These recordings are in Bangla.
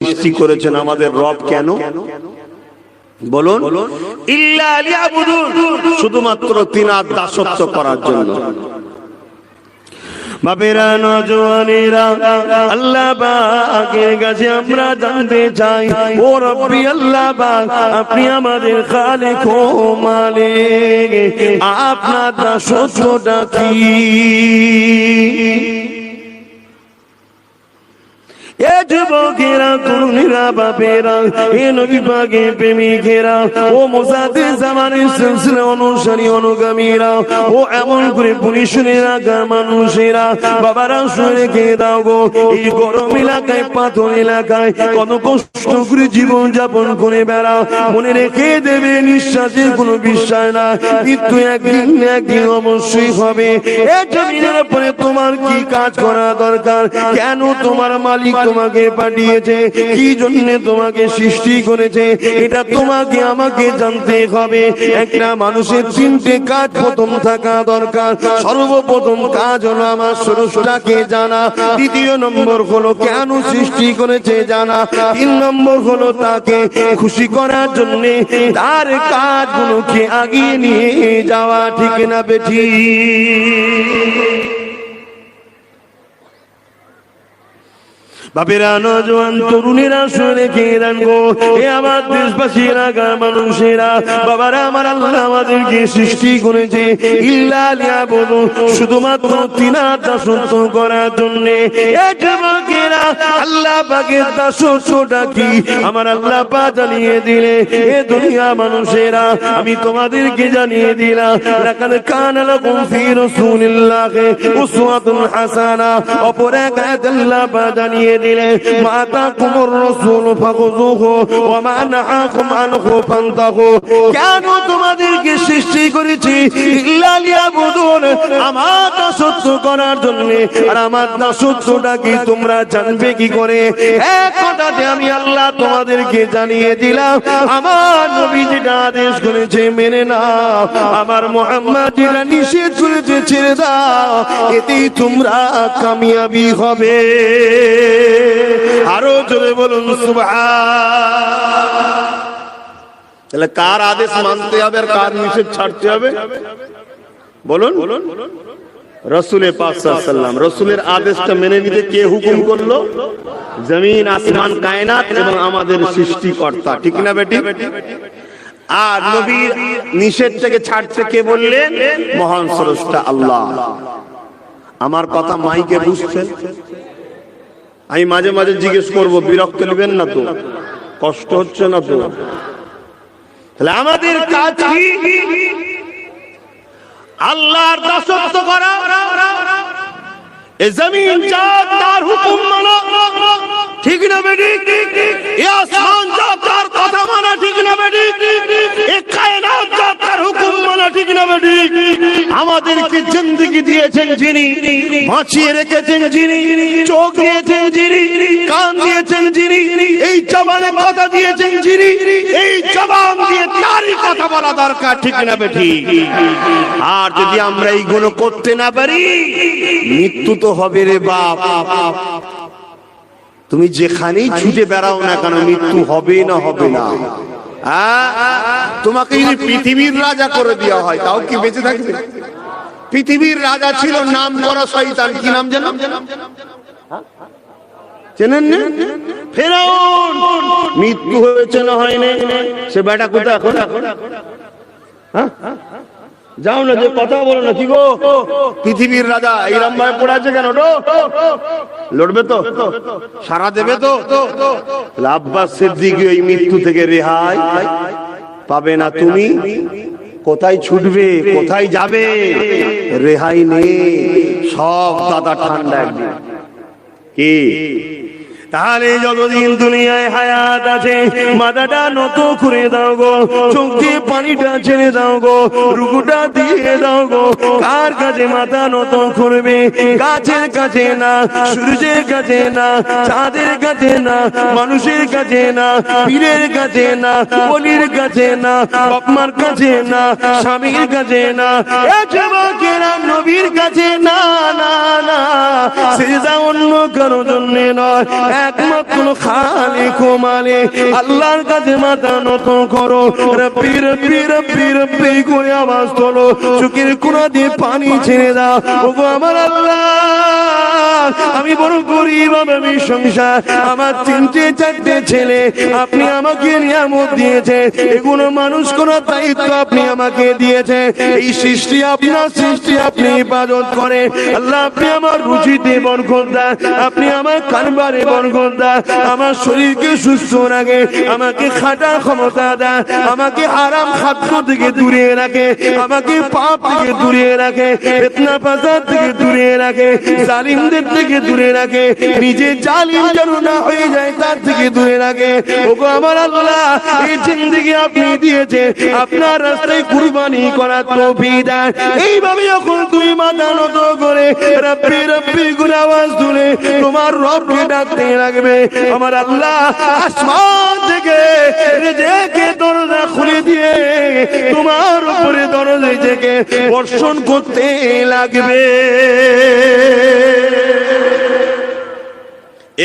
সৃষ্টি করেছেন আমাদের রব কেন বলুন? ইল্লা লিয়াবুদুন, শুধুমাত্র তিনার দাসত্ব করার জন্য। বাবেরা নওজওয়ানেরা, আল্লাহ পাকের কাছে আমরা জানতে চাই, ও রব্বি আল্লাহ পাক, আপনি আমাদের খালিক ও মালিক, আপনার দাসত্বটা কি? এ যুবকেরা, তরুণীরা, বাপেরা, এ নবী পাকের প্রেমিকেরা, ও মুজাদ্দিদ জামানের সিলসিলা অনুসারী অনুগামীরা, ও এমন করে পুলিশের এলাকার মানুষেরা, বাবারা শুনে কে দাও গো, এই গরম এলাকায়, পাথর এলাকায় কত কষ্ট করে জীবন যাপন করে বেড়াও। মনে রেখে দেবে, নিঃশ্বাসের কোনো বিশ্বাস না, মৃত্যু একদিন একদিন অবশ্যই হবে। এ জমিনের উপরে তোমার কি কাজ করা দরকার? কেন তোমার মালিক তোমাকে পাঠিয়েছে? কি জন্য তোমাকে সৃষ্টি করেছে? এটা তোমাকে আমাকে জানতে হবে। একটা মানুষের তিনটে কাজ প্রথম থাকা দরকার। সর্বপ্রথম কাজ হলো আমার স্রষ্টাকে জানা, দ্বিতীয় নম্বর হলো কেন সৃষ্টি করেছে জানা, তিন নম্বর হলো তাকে খুশি করার জন্য তার কাজগুলোকে আগিয়ে নিয়ে যাওয়া। ঠিক না বেঠি? বাপেরা, নওজোয়ান, তরুণীরা শুনে কে দেন গো, এ আমার দেশবাসী এলাকার মানুষেরা, বাবারা আমার, আল্লাহ আমাদেরকে সৃষ্টি করেছে ইল্লা লিয়াবুদুন, শুধুমাত্র তিনার দাসত্ব করার জন্য। এ যুবকেরা, আল্লাহ পাকের দাসত্বটা কি আমার আল্লাহ পাক জানিয়ে দিলে। এ দুনিয়া মানুষেরা, আমি তোমাদেরকে জানিয়ে দিলাম, লাকাদ কানা লাকুম ফি রাসূলিল্লাহি উসওয়াতুন হাসানাহ। অপর এক আয়াত আল্লাহ পাক জানিয়ে দিলে, মাতা কুমুর রাসূল ফাখুযুহু ওয়া মা নাহাকুম আনহু ফান্তাহু। কেন তোমাদেরকে সৃষ্টি করেছি? ইল্লা লিয়াবুদুন, আমার দাসত্ব করার জন্য। আর আমার দাসত্বটা কি তোমরা জানবে কি করে? এক কথাতে আমি আল্লাহ তোমাদেরকে জানিয়ে দিলাম, আমার নবী যেটা আদেশ করেছে মেনে নাও, আমার মুহাম্মদ যেটা নিষেধ করেছে ছেড়ে দাও, এতেই তোমরা কামিয়াবি হবে। আরো জোরে বলুন সুবহান। তাহলে কার আদেশ মানতে হবে আর কার নিষেধ ছাড়তে হবে বলুন? রাসূলের পাক সাল্লাল্লাহু আলাইহি ওয়াসাল্লাম। রাসূলের আদেশটা মেনে নিতে কে হুকুম করলো? জমিন, আসমান, কায়নাত এবং আমাদের সৃষ্টিকর্তা। ঠিক না বেটি? আর নবীর নিষেধটাকে ছাড়তে কে বললেন? মহান স্রষ্টা আল্লাহ। আমার কথা মাইকে বুঝছেন? আমি মাঝে মাঝে জিজ্ঞেস করব, বিরক্ত নেবেন না তো? কষ্ট হচ্ছে না তো? তাহলে আমাদের কাজ কি? আল্লাহর দাসত্ব করা, এই জমিন জাত তার হুকুম মানা। ঠিক না বেটি? এই আসমান জাত তার কথা মানা। ঠিক না বেটি? এই কায়নাত জাত তার হুকুম মানা। ঠিক না বেটি? আমাদেরকে জিন্দেগি দিয়েছেন যিনি, বাঁচিয়ে রেখেছেন যিনি, চোখ দিয়েছেন যিনি, কান দিয়েছেন যিনি, এই জবানে কথা দিয়েছেন যিনি, এই জবান দিয়ে তারই কথা বলা দরকার। ঠিক না বেটি? আর যদি আমরা এইগুলো করতে না পারি, মৃত্যু তো হবে রে বাপ। তুমি যেখানেই ছুটে বেড়াও না কেন, মৃত্যু হবে না হবে না। তোমাকে যদি পৃথিবীর রাজা করে দেওয়া হয়, তাও কি বেঁচে থাকবে? পৃথিবীর রাজা ছিল নাম করা শয়তান। কি নাম জানো? চেনেন না? ফেরাউন। মৃত্যু হয়েছে না হয়নি? সে বেটা কোথায় এখন? যাও না, যে কথা বলো না। কি গো, পৃথিবীর রাজা এইরকম ভাবে পড়ে আছে কেন? লড়বে তো? সারা দেবে তো? আব্বাস সিদ্দিক এই মৃত্যু থেকে রেহাই পাবে না। তুমি কোথায় ছুটবে, কোথায় যাবে? রেহাই নেই, সব দাদা ঠান্ডা একদিন। কি? তাহলে যতদিন দুনিয়ায় হায়াত আছে, মাথাটা নত করে দাও গো, চোখ দিয়ে পানিটা ছেড়ে দাও গো, রুকুটা দিয়ে দাও গো। কার কাছে মাথা নত করবে? গাছের কাছে না, সূর্যের কাছে না, চাঁদের কাছে না, মানুষের কাছে না, পীরের কাছে না, ওলির কাছে না, বাপমার কাছে না, স্বামীর কাছে না, যুবকেরা নবীর কাছে না, না না, সেজদা অন্য কারো জন্য নয়, একমাত্র খালিক ও মালিক আল্লাহর কাছে মাথা নত করো। রব্বি রব্বি রব্বি রব্বি করে আওয়াজ তোলো, চোখের কোণা দিয়ে পানি ছেড়ে দাও। ওগো আমার আল্লাহ, আমি বড় গরিব, আমি সংসার, আমার 3-4 ছেলে, আপনি আমাকে নিয়ামত দিয়েছে, এগুলো মানুষ করার দায়িত্ব আপনি আমাকে দিয়েছে। এই সৃষ্টি আপনার সৃষ্টি, আপনি ইবাদত করে আল্লাহ, আপনি আমার রুচিতে বরকত দেন, আপনি আমার কারবারে বরকত দেন, আমার শরীরকে সুস্থ রাখে, আমাকে খাটার ক্ষমতা দেন, আমাকে হারাম খাদ্য থেকে দূরে রাখে, আমাকে পাপ থেকে দূরে রাখে, ফিতনা ফাসাদ থেকে দূরে রাখে, জালিমদের থেকে দূরে রাখে, নিজে জালিম যেন না হয়ে যায় তার থেকে দূরে রাখে। ওগো আমার আল্লাহ, এই জিন্দেগি আপনি দিয়েছে, আপনার রাস্তায় কুরবানি করার তৌফিক দেন। এইভাবে যখন তুমি মাথা নত করে রব্বি রব্বি করে আওয়াজ তুলে তোমার রবকে ডাকতে লাগবে, আমার আল্লাহ আসমান থেকে রিজিকে দরজা খুলে দিয়ে তোমার উপরে দরজা থেকে বর্ষণ করতে লাগবে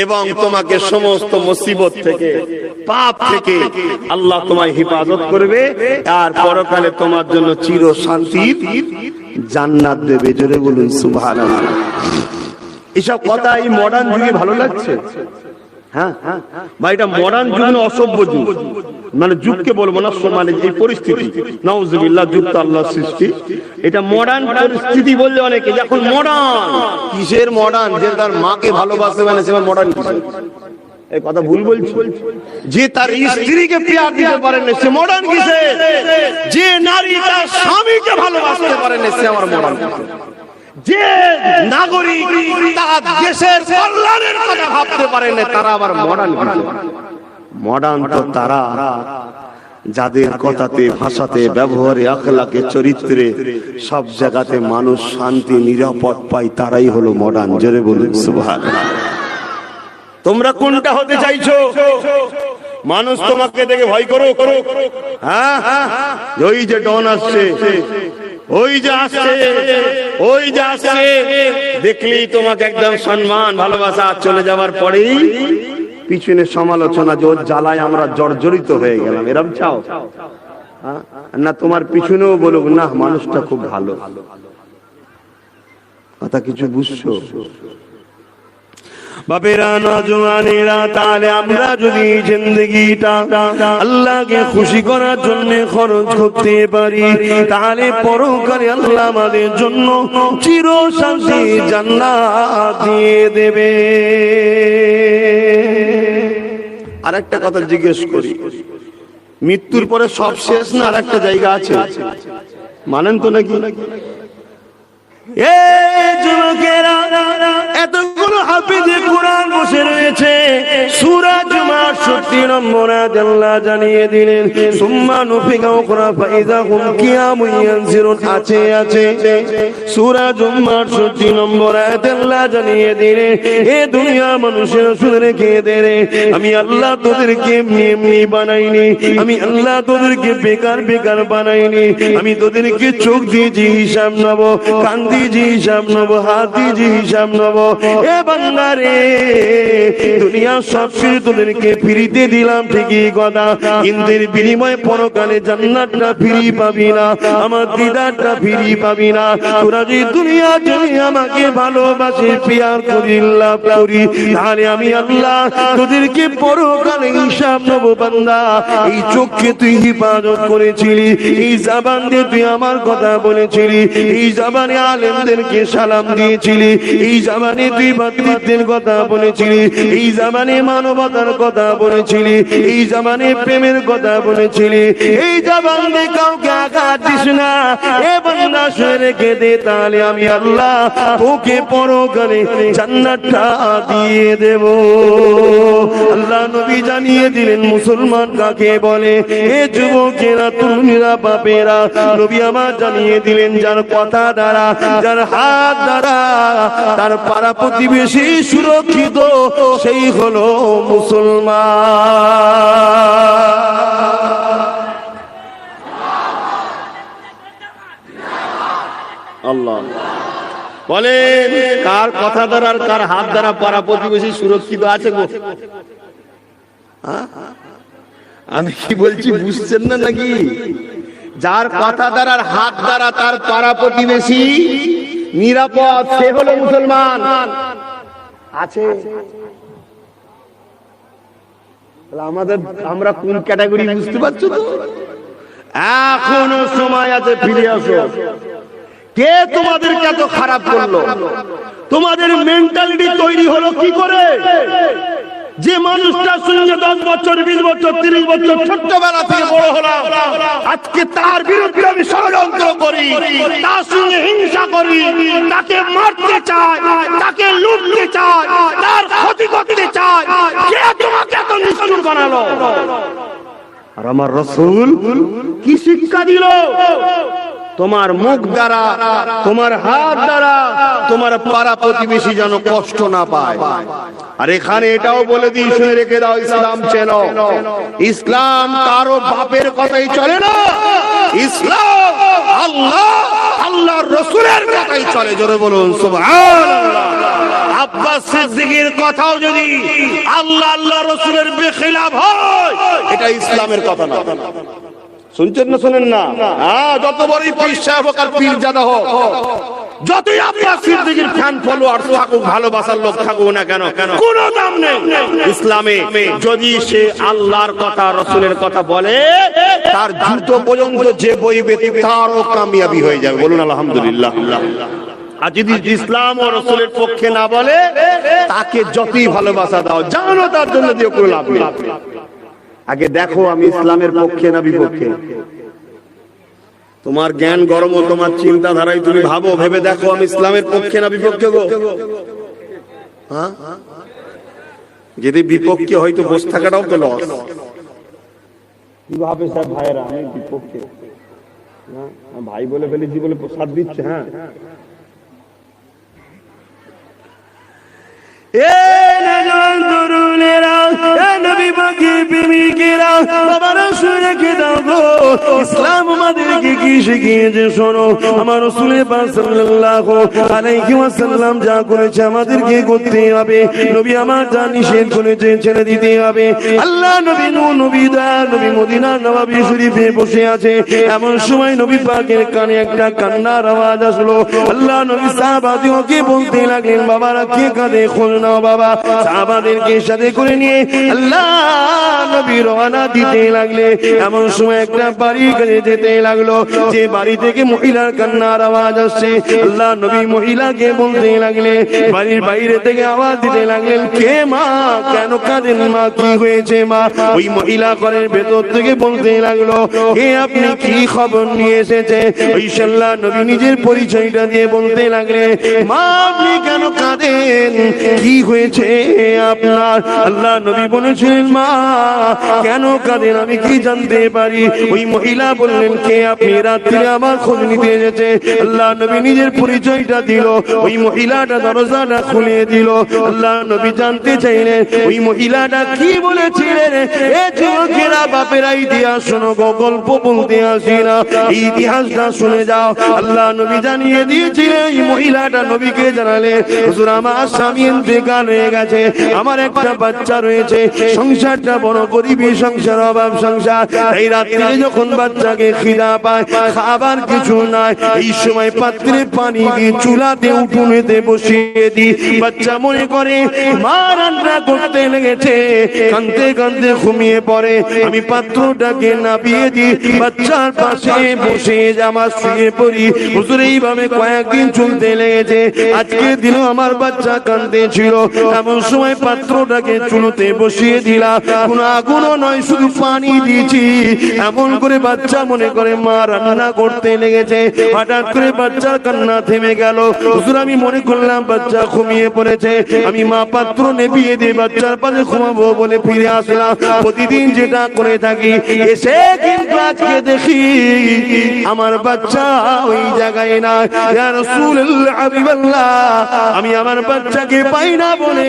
এবং তোমাকে সমস্ত মুসিবত থেকে, পাপ থেকে আল্লাহ তোমায় হেফাজত করবে, আর পরকালে তোমার জন্য চির শান্তির জান্নাত দেবে। জোরে বলুন সুবহানাল্লাহ। এসব কথা এই মডার্ন যুগে ভালো লাগছে? হ্যাঁ ভাই, এটা মডার্ন যুগ না অসভ্য যুগ? মানে যুগকে বলবো না, মানে এই পরিস্থিতি, নাউজুবিল্লাহ, যুগ তো আল্লাহর সৃষ্টি, এটা মডার্ন পরিস্থিতি বললে অনেকে এখন মডার্ন। কিসের মডার্ন? যে তার মাকে ভালোবাসে মানে সে মডার্ন কিসের? এই কথা ভুল বলছি। যে তার স্ত্রীকে প্যার দিতে পারে না সে মডার্ন কিসের? যে নারী তার স্বামীকে ভালোবাসতে পারে না সে আমার মডার্ন কিসের? যে নাগরিক তার দেশের কল্যাণের কথা ভাবতে পারে না তারা আবার মডার্ন কিসের? মডার্ন তো তারা যাদের কথাতে, ভাষাতে, ব্যবহারে, আখলাকে, চরিত্রে সব জায়গাতে মানুষ শান্তি নিরাপদ পায়, তারাই হলো মডার্ন। জোরে বলুন সুবহানাল্লাহ। তোমরা কোনটা হতে চাইছো? মানুষ তোমাকে দেখে ভয় করো? হ্যাঁ, ওই যে ডন আসছে, ওই যে আসছে, ওই যে আসছে, দেখলেই তোমাকে একদম সম্মান ভালোবাসা, চলে যাওয়ার পরেই পিছনে সমালোচনা, যে ওর জ্বালায় আমরা জর্জরিত হয়ে গেলাম, এরকম চাও না? তোমার পিছনেও বলুক না মানুষটা খুব ভালো। কথা কিছু বুঝছো বাপেরা, নওজওয়ানেরা? তাহলে আমরা যদি জিন্দেগিটা আল্লাহকে খুশি করার জন্য খরচ করতে পারি, তাহলে পরকালে আল্লাহ আমাদের জন্য চির শান্তি জান্নাত দিয়ে দেবে। আরেকটা কথা জিজ্ঞেস করি, মৃত্যুর পরে সব শেষ না আরেকটা জায়গা আছে? মানেন তো নাকি? যুবকেরা, এতগুলো হাফিজে কোরআন বসে রয়েছে, সূরা জুমার 70 নম্বর আয়াত আল্লাহ জানিয়ে দিলেন, সুম্মা নুফিকা উখরা ফাইযা হুম কিয়ামুন ইয়ানজিরুন। আছে সূরা জুমার 70 নম্বর আয়াত আল্লাহ জানিয়ে দিলেন, এ দুনিয়া মানুষের শুনে রেখে দে রে, আমি আল্লাহ তোদেরকে এমনি বানাইনি, আমি আল্লাহ তোদেরকে বেকার বেকার বানাইনি, আমি তোদেরকে চোখ দিয়েছি হিসাব নেব, কান দিয়েছি হিসাব নেব, হাত দিয়েছি হিসাব নেব। এ বান্দা রে, দুনিয়া সব কিছু তোদেরকে ফিরিতে দিলাম ঠিকই কথা, কিন্তু এর বিনিময়ে পরকালে জান্নাতটা ফিরি পাবি না, আমার দিদারটা ফিরি পাবি না। তোরা যদি দুনিয়া যদি আমাকে ভালোবাসি, প্যার করি, লাভ করি, তাহলে আমি আল্লাহ তোদেরকে পরকালে হিসাব নেব। বান্দা, এই চোখকে তুই হিফাজত করেছিলি, এই জবান দিয়ে তুই আমার কথা বলেছিলি, এই জবানে আলেমদেরকে সালাম দিয়েছিলি, এই জবানে তুই ভ্রাতৃত্বের কথা বলেছিলি, এই জবানে মানবতার কথা বলেছিলি, এই জবানে প্রেমের কথা বলেছিলি, এই জবান দিয়ে কাউকে আঘাত দিস না। এ বান্দা শুনে রেখে দে, তাহলে আমি আল্লাহ তোকে পরকালে জান্নাতটা দিয়ে দেব। আল্লাহ নবী জানিয়ে দিলেন মুসলমান কাকে বলে। এ যুবকেরা, তরুণীরা, বাপেরা, নবী আমার জানিয়ে দিলেন, যার কথা দ্বারা, যার হাত দ্বারা তার পাড়া প্রতিবেশী সুরক্ষিত, সেই হলো মুসলমান। আল্লাহ বলেন, কার কথা দ্বারা আর কার হাত দ্বারা পাড়া প্রতিবেশী সুরক্ষিত আছে গো? আমি কি বলছি বুঝছেন না নাকি? যার কথা দ্বারা আর হাত দ্বারা তার পাড়া প্রতিবেশী নিরাপদ, সে হলো মুসলমান। আছে আমাদের, আমরা কোন ক্যাটাগরি বুঝতে পারছো তো? এখনো সময় আছে, ফিরে আসো। কে তোমাদেরকে এত খারাপ করলো? তোমাদের মেন্টালিটি তৈরি হলো কি করে? যে মানুষটার সঙ্গে 10 বছর 20 বছর 30 বছর ছোট্টবেলা থেকে বড় হলাম, আজকে তার বিরুদ্ধে আমি ষড়যন্ত্র করি, তার সঙ্গে হিংসা করি, তাকে মারতে চাই, তাকে লুটতে চাই, তার ক্ষতি করতে চাই, কে তোমাকে এত নিষ্ঠুর বানালো? আর আমার রাসূল কি শিক্ষা দিল? তোমার মুখ দ্বারা, তোমার হাত দ্বারা তোমার পাড়া প্রতিবেশী যেন কষ্ট না পায়। আর এখানে এটাও বলে দিই, শুনে রেখে দাও, ইসলাম চেনো। ইসলাম কারো বাপের কথাই চলে না, ইসলাম আল্লাহ আল্লাহর রাসূলের কথাই চলে। জোরে বলুন সুবহানাল্লাহ। আব্বাস সিদ্দিকের কথাও যদি আল্লাহ আল্লাহ রাসূলের বেখিলাফ হয়, এটা ইসলামের কথা না। শুনছেন না? শোনেন না? যত বড়ই পীর সাহেব হোক আর পীরজাদা হোক, যতই আব্বাস সিদ্দিকের ফ্যান ফলোয়ার থাকুক, ভালোবাসার লোক থাকুক না কেন, কোনো দাম নেই ইসলামে। যদি সে আল্লাহর কথা রাসূলের কথা বলে, তার জুতো পর্যন্ত যে বইবে তারও কামিয়াবি হয়ে যাবে। বলুন আলহামদুলিল্লাহ। আর যদি ইসলাম ও রাসূলের পক্ষে না বলে, তাকে যতই ভালোবাসা দাও, জানো তার জন্য দিও, কোনো লাভ নেই। আগে দেখো আমি ইসলামের পক্ষে না বিপক্ষে। তোমার জ্ঞান গরম ও তোমার চিন্তাধারায় তুমি ভাবো, ভেবে দেখো আমি ইসলামের পক্ষে না বিপক্ষে গো। যদি বিপক্ষে হয়তো বসে থাকাটাও তো লস। কি ভাবে স্যার ভাইয়েরা আমি বিপক্ষে, ভাই বলে ফেলেছি বলে প্রসাদ দিচ্ছে। হ্যাঁ, ইসলাম আমাদেরকে কি শিখিয়েছে শোনো। আমার রাসূল পাক সাল্লাল্লাহু আলাইহি ওয়াসাল্লাম যা করেছে আমাদেরকে করতে হবে। নবী আমার যা নিষেধ করেছে ছেড়ে দিতে হবে। আল্লাহ নবী নবী দা নবী মদিনার নববী শরীফে বসে আছে, এমন সময় নবী পাকের কানে একটা কান্নার আওয়াজ আসলো। আল্লাহ নবী সাহাবাদেরকে বলতে লাগলেন, বাবারা কে কাঁদে, খোঁজ নাও বাবা। সাহাবাদেরকে সাথে করে নিয়ে আল্লাহ নবী রওনা দিতে লাগলে, এমন সময় একটা বাড়ি কাছে যেতে লাগলো, যে বাড়ি থেকে মহিলার কান্নার আওয়াজ আসছে। আল্লাহ নবী মহিলাকে বলতে লাগলে, বাড়ির বাইরে থেকে আওয়াজ দিতে লাগলেন, কে মা, কেন কাঁদেন মা, কি হয়েছে মা? ওই মহিলা ঘরের ভেতর থেকে বলতে লাগলো, কে আপনি, কি খবর নিয়ে এসেছে? ওই আল্লাহ নবী নিজের পরিচয়টা দিয়ে বলতে লাগলে, মা আপনি কেন কাঁদেন, কি হয়েছে আপনার? আল্লাহ নবী বলেছিলেন, মা কেন কাঁদেন আমি কি জানতে পারি? ওই মহিলা বললেন, কে আপনি, রাত্রে আমার খোঁজ নিতে এসেছে। আল্লাহ নবী নিজের পরিচয়টা দিল, ওই মহিলাটা দরজাটা খুলে দিল। আল্লাহ নবী জানতে চাইলেন ওই মহিলাটা কি বলেছিলেন। এ যুবকেরা বাপেরা ইতিহাস শোনো গো, গল্প বলতে আসি না, এই ইতিহাসটা শুনে যাও। আল্লাহ নবী জানিয়ে দিয়েছিলেন, এই মহিলাটা নবীকে জানালেন, হুজুর আমার স্বামী ইন্তেকাল হয়ে গেছে, আমার একটা বাচ্চা রয়েছে, সংসারটা বড় গরিবী সংসার, অভাব সংসার। এই রাত্রে যখন বাচ্চাকে খিদা পায়, খাবার কিছু নাই, এই সময় পাত্রে পানি দিয়ে চুলাতে উঠোনেতে বসিয়ে দিই। বাচ্চা মনে করে মা রান্না করতে লেগেছে, কাঁদতে কাঁদতে ঘুমিয়ে পড়ে। আমি পাত্রটাকে নামিয়ে দিই, বাচ্চার পাশে বসে জামা শুয়ে পড়ি। হুজুর এইভাবে কয়েকদিন চলতে লেগেছে। আজকে দিনও আমার বাচ্চা কাঁদতে ছিল, এমন সময় পাত্রটাকে চুলোতে বসিয়ে দিলাম, কোন আগুনও নয়, শুধু পানি দিয়েছি। এমন করে বাচ্চা মনে করে মা রান্না করতে লেগেছে। হঠাৎ করে বাচ্চার কান্না থেমে গেল। হুজুর আমি মনে করলাম বাচ্চা ঘুমিয়ে পড়েছে, আমি মা পাত্র নেভিয়ে দিয়ে বাচ্চার পাশে ঘুমাবো বলে ফিরে আসলাম, প্রতিদিন যেটা করে থাকি। এসে কিন্তু আজকে দেখি আমার বাচ্চা ওই জায়গায় না। ইয়া রাসূলুল্লাহ হাবিবাল্লাহ, আমি আমার বাচ্চাকে পাই না বলে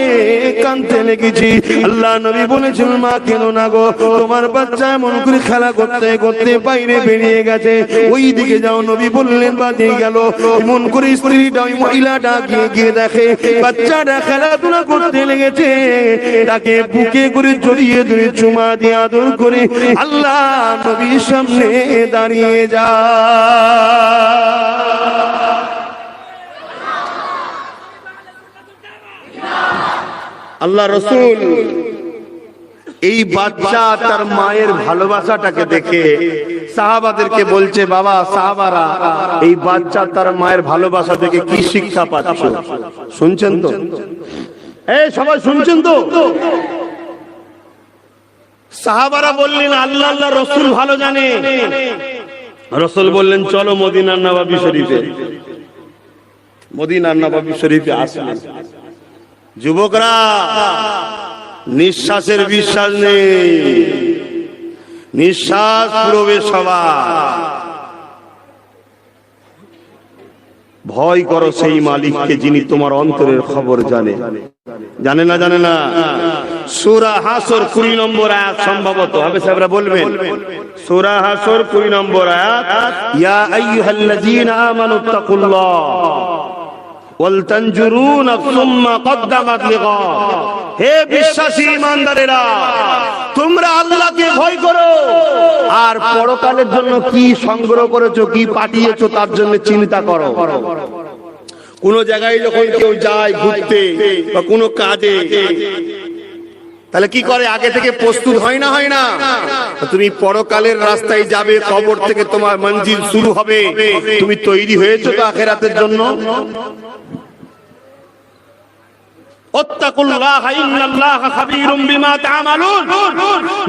কাঁদতে লেগেছি। আল্লাহ নবী বলেছেন, মা কেন করো না গো, তোমার বাচ্চা এমন করে খেলা করতে করতে বাইরে বেরিয়ে গেছে, ওই দিকে যাও। নবী বললেন বাদে গেল। এমন করে স্ত্রীটা ওই মহিলাটা গিয়ে দেখে বাচ্চাটা খেলাধুলা করতে লেগেছে, তাকে বুকে করে জড়িয়ে ধরে চুমা দিয়ে আদর করে আল্লাহ নবীর সামনে দাঁড়িয়ে যা। আল্লাহ রসুল এই বাচ্চা তার মায়ের ভালোবাসাটাকে দেখে সাহাবাদেরকে বলছে, বাবা সাহাবারা, এই বাচ্চা তার মায়ের ভালোবাসা থেকে কি শিক্ষা পাচ্ছ? শুনছেন তো? এই সবাই শুনছেন তো? সাহাবারা বললেন আল্লাহ আল্লাহ রসুল ভালো জানে। রসুল বললেন চলো মদিনার নববী শরীফে। মদিনার নববী শরীফে আসলেন। যুবকরা, নিঃশ্বাসের বিশ্বাস নেই, নিঃশ্বাস পুরবে সবার। ভয় করো সেই মালিককে যিনি তোমার অন্তরের খবর জানে। জানে না? জানে না? সূরা হাসর 20 নম্বর আয়াত সম্ভবত হবে, সাহেবরা বলবেন। সূরা হাসর 20 নম্বর আয়াত, ইয়া আইয়ুহাল্লাযীনা আমানুত্তাকুল্লাহ ওয়াল তানজুরু নাফসুম মা কদ্দামাত লিগাদ। হে বিশ্বাসী ঈমানদারেরা, তোমরা আল্লাহকে ভয় করো আর পরকালের জন্য কি সংগ্রহ করেছো, কি পাঠিয়েছো তার জন্য চিন্তা করো। কোন জায়গায় যখন কেউ যায় ঘুরতে বা কোনো কাজে, তাহলে কি করে? আগে থেকে প্রস্তুত হয় না? হয় না? তুমি পরকালের রাস্তায় যাবে, কবর থেকে তোমার মঞ্জিল শুরু হবে, তুমি তৈরি হয়েছো তো আখিরাতের জন্য?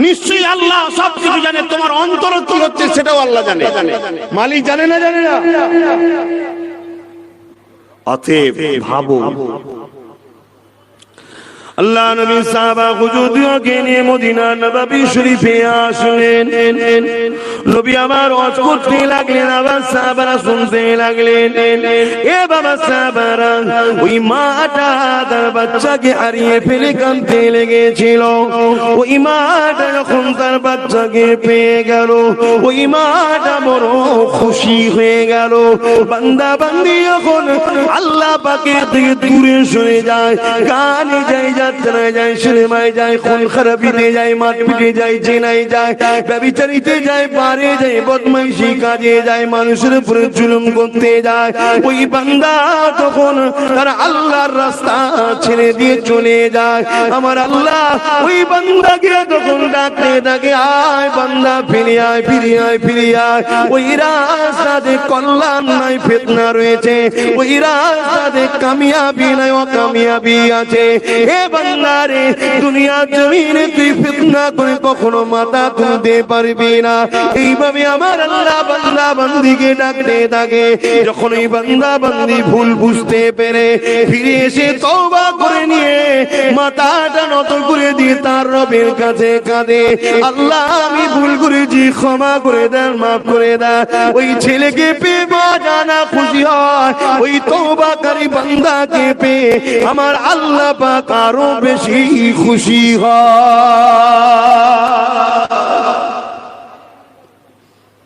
নিশ্চয়ই আল্লাহ সবকিছু জানে, তোমার অন্তর কি হচ্ছে সেটাও আল্লাহ জানে। মালিক জানে না? জানে না? অতএব ভাবো। আল্লাহ নবী সাহাবা হুজুরকে নিয়ে মদিনা নববী শরীফে আসলেন। নবী আমার ওয়াজ করতে লাগলেন, আবার সাহাবারা শুনতে লাগলেন। এ বাবা সাহাবারা, ওই মাটা তার বাচ্চাকে হারিয়ে ফেলে কাঁদতে লেগেছিল। ওই মাটা যখন তার বাচ্চাকে পেয়ে গেল, ওই মাটা বড় খুশি হয়ে গেল। বান্দা বান্দি যখন আল্লাহ পাকের থেকে দূরে সরে যায়, গানে যায়, যাত্রায় যায়, সিনেমায় যায়, খুন খারাপিতে যায়, মারপিটে যায়, জেনায় যায়, ব্যভিচারিতে যায়, বারে যায়, বদমাইশি কাজে যায়, মানুষের উপরে জুলুম করতে যায়, ওই বান্দা তখন তার আল্লাহর রাস্তা ছেড়ে দিয়ে চলে যায়। আমার আল্লাহ ওই বান্দাকে তখন ডাকতে থাকে, আয় বান্দা ফিরে আয়, ফিরে আয়, ফিরে আয়। ওই রাস্তাতে কল্যাণ নাই, ফিতনা রয়েছে। ওই রাস্তাতে কামিয়াবি নাই, অকামিয়াবি আছে। হে বান্দা রে, দুনিয়া জমিনে তুই ফিতনা করে কখনো মাথা তুলতে পারবি না। এইভাবে আমার আল্লাহ বান্দা বান্দিকে ডাকতে থাকে। যখন এই বান্দা বান্দি ভুল বুঝতে পেরে ফিরে এসে তওবা করে নিয়ে মাথাটা নত করে দিয়ে তার রবের কাছে কাঁদে, আল্লাহ আমি ভুল করেছি, ক্ষমা করে দেন, মাফ করে দেন। ওই ছেলেকে পেয়ে মা জানা খুশি হয়, ওই তওবাকারী বান্দাকে পেয়ে আমার আল্লাহ পাক আরো বেশি খুশি হয়।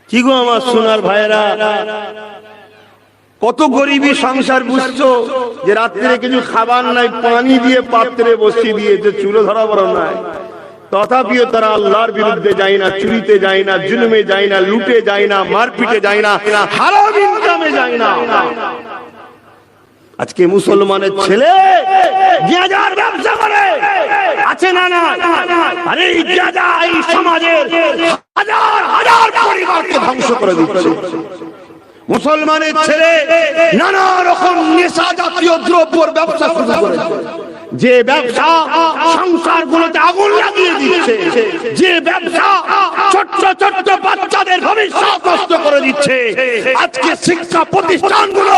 কি গো আমার সোনার ভাইরা, কত গরিবী সংসার বুঝছো যে রাত্রে কিছু খাবার নাই, পানি দিয়ে পাত্রে বসিয়ে দিয়েছে, চুলো ধরা বড় নাই, তথাপিও তারা আল্লাহর বিরুদ্ধে যায় না, চুরিতে যায় না, জুলুমে যায় না, লুটে যায় না, মারপিটে যায় না, হারাম ইনকামে যায় না। আজকে মুসলমানের ছেলে গাঁজার ব্যবসা করে, আছে না? না। আরে এই গাঁজা এই সমাজের হাজার হাজার পরিবারকে ধ্বংস করে দিচ্ছে। মুসলমানের ছেলে নানা রকম নেশা জাতীয় দ্রব্যের ব্যবসা শুরু করেছে, যে ব্যবসা সংসারগুলোতে আগুন লাগিয়ে দিচ্ছে, যে ব্যবসা ছোট্ট ছোট্ট বাচ্চাদের ভবিষ্যৎ নষ্ট করে দিচ্ছে। আজকে শিক্ষা প্রতিষ্ঠানগুলো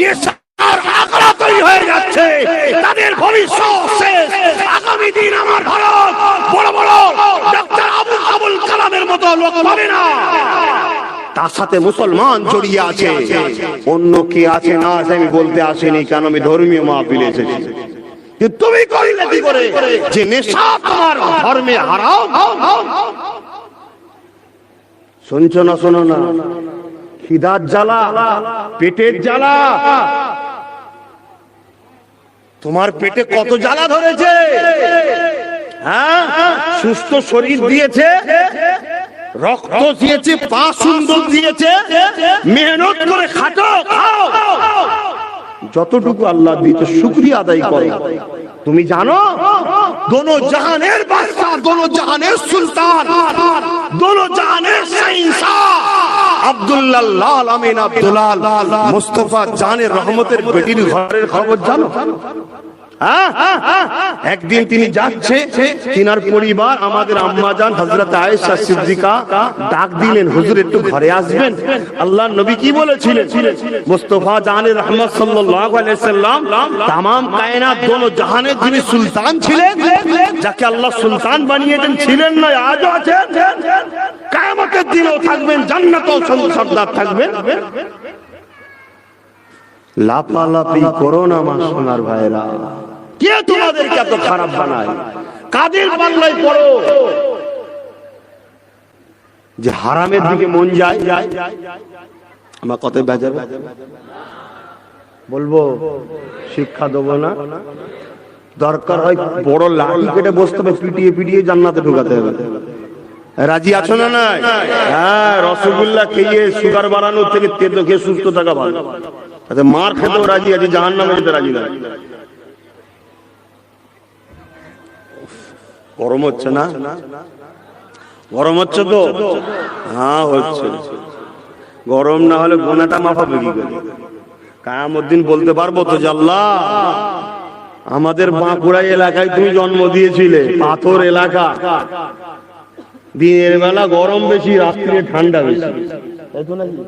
নেশা আর আখড়া তৈরি হয়ে যাচ্ছে, তাদের ভবিষ্যৎ শেষ। আগামী দিন আমার ভারত বড় বড় ডক্টর আবুল কালামের মতো লোক পাবে না। তার সাথে মুসলমান জড়িয়ে আছে, অন্য কে আছে না আছে আমি বলতে আসেনি, কারণ আমি ধর্মীয় মাহফিলে এসেছি। কিন্তু তুমি করিলে কি করে যে নেশা তোমার ধর্মে হারাম। শুনছো না? শোনো না, খিদার জ্বালা, পেটের জ্বালা, তোমার পেটে কত জ্বালা ধরেছে। হ্যাঁ, সুস্থ শরীর দিয়েছে, রক্ত দিয়েছে, পা সুন্দর দিয়েছে, মেহনত করে খাটো, খাও, যতটুকু আল্লাহ দিয়েছে শুকরিয়া আদায় করো। তুমি জানো দোনো জাহানের বাদশা, দোনো জাহানের সুলতান, দোনো জাহানের শাহনশাহ আব্দুল্লাহ লাল আমিন আব্দুলাল মুস্তাফা জানের রহমতের বেটির ঘরের খবর জানো? একদিন তিনি যাচ্ছে, তিনার পরিবার আমাদের আম্মাজান হযরত আয়েশা সিদ্দিকা ডাক দিলেন, হুজুর একটু ঘরে আসবেন। আল্লাহর নবী কি বলেছিলেন? মুস্তাফা জানের রহমত সাল্লাল্লাহু আলাইহি সাল্লাম तमाम কায়নাত দোনো জাহানের যিনি সুলতান ছিলেন, যাকে আল্লাহ সুলতান বানিয়েছেন, ছিলেন না, আজও আছেন, কিয়ামতের দিনেও থাকবেন, জান্নাতেও সর্দার থাকবেন। লাপালাপি করো না মা সোনার ভাইরা, কে তোমাদেরকে এত খারাপ বানায়? কাদের পাল্লায় পড়ো যে হারামের দিকে মন যায়? আমার কথায় বাজাবে, বলবো শিক্ষা দেবো না, দরকার হয় বড় লাঠি কেটে বসতে হবে, পিটিয়ে পিটিয়ে জান্নাতে ঢুকাতে হবে। রাজি আছো না? নাই? হ্যাঁ, রসগোল্লা খেয়ে সুগার বাড়ানোর থেকে তেতো খেয়ে সুস্থ থাকা ভালো। মার খেতেও রাজি আছে, জাহান্নামে যেতে রাজি না। গরম হচ্ছে না? গরম হচ্ছে তো? হ্যাঁ হচ্ছে। গরম না হলে গোনাটা মাফাবে কি করে? কিয়ামত দিন বলতে পারবো তো যে আল্লাহ, আমাদের বাঁকুড়া এলাকায় তুমি জন্ম দিয়েছিলে, পাথর এলাকা, দিনের বেলা গরম বেশি, রাত্রে ঠান্ডা বেশি, তাই তো নাকি?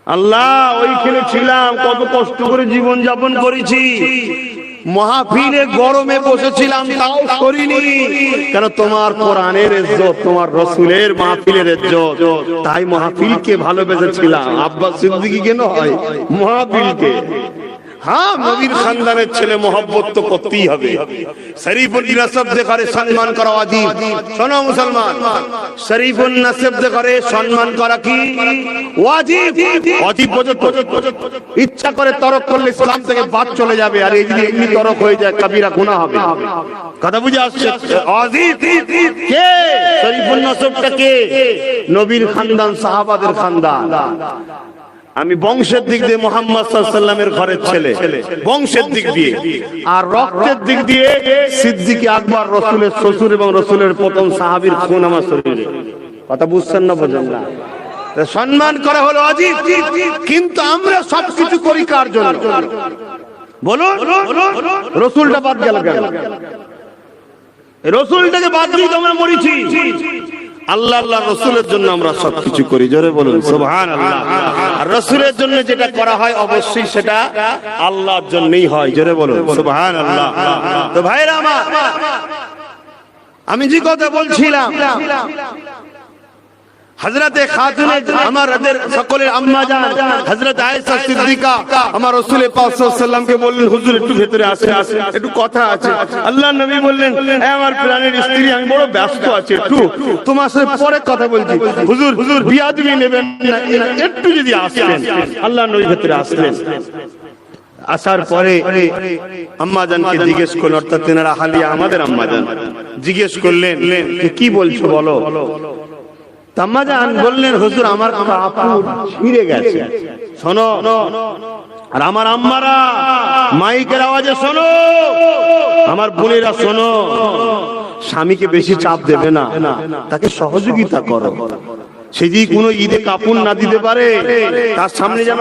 আল্লাহ, ওইখানে ছিলাম, কত কষ্ট করে জীবন যাপন করেছি, মাহফিলে গরমে বসেছিলাম, তাও করিনি কেন? তোমার কোরআনের ইজ্জত, তোমার রাসূলের মাহফিলের ইজ্জত, তাই মাহফিলকে ভালোবেসেছিলাম। আব্বাস সিদ্দিকী কেন হয়? মাহফিলকে। হ্যাঁ, নবীর খানদানের ছেলে, মোহাব্বত তো করতেই হবে। শরীফুল নসব দেখে সম্মান করা ওয়াজিব। শোনো মুসলমান, শরীফুল নসব দেখে সম্মান করা কি ওয়াজিব? ওয়াজিব ইচ্ছা করে তরক করলে ইসলাম থেকে বাদ চলে যাবে, আর এই যদি এমনি তরক হয়ে যায় কবিরা গুনাহ হবে। কথা বুঝে আসছে? ওয়াজিব কে? শরীফুল নসবটা কে? নবীর খানদান, সাহাবাদের খানদান। আমি বংশের দিক দিয়ে মুহাম্মদ সাল্লাল্লাহু আলাইহি ওয়াসাল্লামের ঘরের ছেলে, বংশের দিক দিয়ে, আর রক্তের দিক দিয়ে সিদ্দিক আকবর, রাসূলের শ্বশুর এবং রাসূলের প্রথম সাহাবীর খুন আমার শরীরে। কথা বুঝছেন না? বোঝেন না? সম্মান করা হলো ওয়াজিব, কিন্তু আমরা সবকিছু করি কার জন্য? বলুন, রাসূলটা বাদ গেল কেন? রাসূলটাকে বাদ দিয়ে আমরা মরেছি। আল্লাহ আল্লাহ রাসূলের জন্য আমরা সবকিছু করি, জোরে বলুন সুবহানাল্লাহ। আর রাসূলের জন্য যেটা করা হয় অবশ্যই সেটা আল্লাহর জন্যই হয়, জোরে বলুন সুবহানাল্লাহ। তো ভাইরা আমার, আমি যে কথা বলছিলাম, হযরতে খাতুনে আমাদের সকলের আম্মা জান হযরত আয়েশা সিদ্দিকা আমার রাসূল পাক সাল্লাল্লাহু আলাইহি ওয়াসাল্লামকে বললেন, হুজুর একটু ভেতরে আসেন, একটু কথা আছে। আল্লাহর নবী বললেন, হে আমার প্রাণের স্ত্রী, আমি বড় ব্যস্ত আছি, একটু তোমার সাথে পরে কথা বলছি। হুজুর বিয়াদবি নেবেন না, একটু যদি আসেন। আল্লাহর নবী ভেতরে আসলেন। আসার পরে আম্মাজানকে জিজ্ঞেস করলেন, অর্থাৎ তেনারা হালিয়া আমাদের আম্মাজান জিজ্ঞেস করলেন, কি বলছো বলো। আম্মাজান বললেন, হুজুর আমার কাপড় ছিঁড়ে গেছে। শোনো, আর আমার আম্মারা মাইকের আওয়াজে শোনো, আমার বোনেরা শোনো, স্বামীকে বেশি চাপ দেবে না, তাকে সহযোগিতা করো। সে যদি কোনো ঈদে কাপড় না দিতে পারে, তার সামনে যেন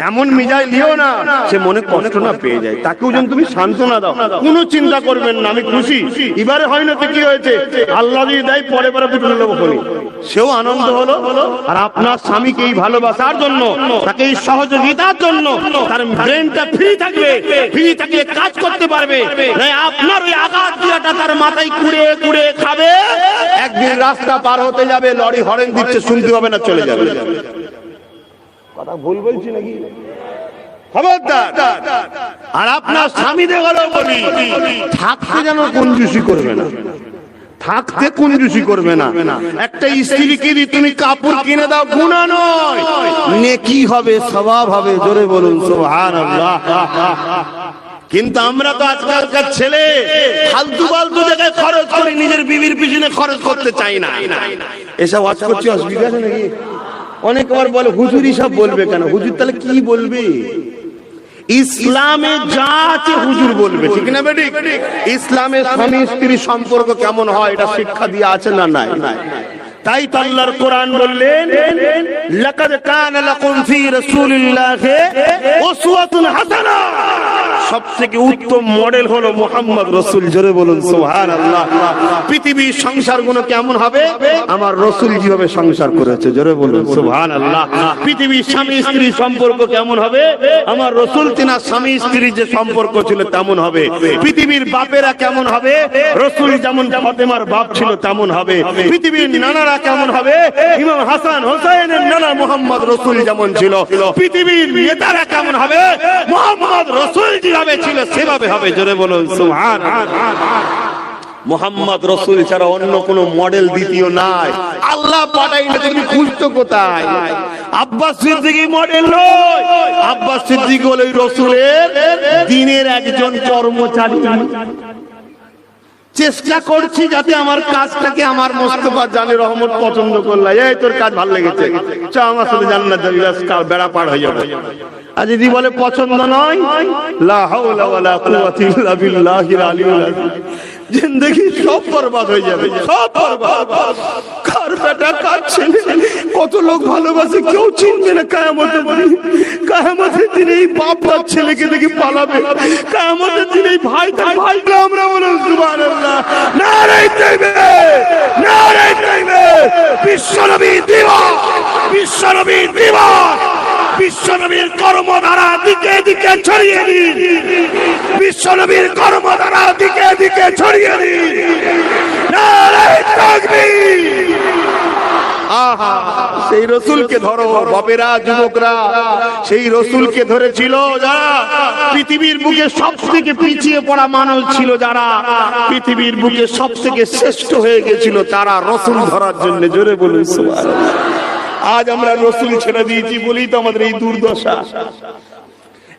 এমন মিজাজ লিও না সে মনে কষ্ট না পেয়ে যায়, তাকেও যেন তুমি সান্ত্বনা দাও। কোনো চিন্তা করবেন না, আমি খুশি, এবারে হয় না তো কি হয়েছে, আল্লাহ যদি দেয় পরে পরে বুঝে নেবো, সেও আনন্দ হলো। আর আপনার স্বামীকে এই ভালোবাসার জন্য, তাকে এই সহযোগিতার জন্য তার ব্রেনটা ফ্রি থাকবে, ফ্রি থাকলে কাজ করতে পারবে। আপনার ওই আঘাত দিয়াটা তার মাথায় কুড়ে কুড়ে খাবে, একদিন রাস্তা পার হতে যাবে, লরি হরেন দিচ্ছে, শুনতে হবে না, চলে যাবে। কথা ভুল বলছি নাকি? খবরদার। আর আপনার স্বামীদের গেলেও বলি, থাকতে যেন কঞ্জুসি করবে না, থাকতে কঞ্জুসি করবে না। একটা স্ত্রীকে যদি তুমি কাপড় কিনে দাও, গুনাহ নয়, নেকি হবে, সওয়াব হবে। জোরে বলুন সুবহানাল্লাহ। কিন্তু আমরা তো আজকালকার ছেলে ফালতু ফালতু জায়গায় খরচ করি, নিজের বিবির পিছনে খরচ করতে চাই না। এসব ওয়াজ করছি, অসুবিধা আছে নাকি? অনেকবার বলে হুজুর সব বলবে কেন? হুজুর তাহলে কি বলবে? ইসলামে যা আছে হুজুর বলবে, ঠিক না বেটি? ইসলামে স্বামী স্ত্রী সম্পর্ক কেমন হয় এটা শিক্ষা দিয়ে আছে না নাই? তাই তো আল্লাহর কোরআন বললেন, লাকাদ কানা লাকুম ফি রাসূলিল্লাহি উসওয়াতুন হাসানাহ। সবথেকে উত্তম মডেল হলো মুহাম্মদ রাসূল। জোরে বলুন সুবহানাল্লাহ। পৃথিবীর সংসারগুলো কেমন হবে? আমার রাসূল যেভাবে সংসার করেছে। জোরে বলুন সুবহানাল্লাহ। পৃথিবীর স্বামী স্ত্রী সম্পর্ক কেমন হবে? আমার রাসূল তিনার স্বামী স্ত্রীর যে সম্পর্ক ছিল তেমন হবে। পৃথিবীর বাপেরা কেমন হবে? রাসূল যেমন ফাতেমার বাপ ছিল তেমন হবে। পৃথিবীর নানারা কেমন হবে? ইমাম হাসান হোসেনের নানা মুহাম্মদ রাসূল যেমন ছিল। পৃথিবীর নেতারা কেমন হবে? মুহাম্মদ রাসূল যেভাবে ছিল সেভাবে হবে। জোরে বলুন সুবহানাল্লাহ। মুহাম্মদ রাসূল ছাড়া অন্য কোন মডেল দ্বিতীয় নাই। আল্লাহ পাঠাইলে তুমি খুঁজতো কোথায়? আব্বাস সিদ্দিকী মডেল নয়, আব্বাস সিদ্দিক হলো রাসূলের দ্বীনের একজন কর্মচারী। চেষ্টা করছি যাতে আমার কাজটাকে আমার মোস্তফা জানে রহমত পছন্দ করলে, এই তোর কাজ ভালো লেগেছে, চ আমার সাথে জান্নাত যাবি, বেড়া পার হয়ে যাবে। আর যদি বলে পছন্দ নয়, লা হাওলা ওয়ালা কুওয়াতা ইল্লা বিল্লাহিল আলিয়্যিল আযীম, জিন্দেগি সব বরবাদ হয়ে যাবে, সব বরবাদ। কার বেটা কার ছেলে, কত লোক ভালোবাসে কেউ চিনবে না। কিয়ামতের দিন, কিয়ামতের দিনে এই বাপ তার ছেলেকে দেখে পালাবে। কিয়ামতের দিনে এই ভাই তার ভাইকে আমরা বলুন সুবহানাল্লাহ। নারে তাকবীর, নারে তাকবীর। বিশ্বনবী দিবস, বিশ্বনবী দিবস, বিশ্বনবীর কর্মধারা দিকে দিকে ছড়িয়ে দিন, বিশ্বনবীর কর্মধারা দিকে দিকে ছড়িয়ে দিন। নারে তাকবীর। আহা, সেই রাসূলকে ধরো বাপেরা, যুবকরা, সেই রাসূলকে ধরেছিল যারা পৃথিবীর বুকে সবথেকে পিছিয়ে পড়া মানুষ ছিল, যারা পৃথিবীর বুকে সবথেকে শ্রেষ্ঠ হয়ে গেছিল, তারা রাসূল ধরার জন্য। জোরে বলুন সুবহানাল্লাহ। আজ আমরা রাসূল ছেড়ে দিয়েছি বলেই তো আমাদের এই দুর্দশা।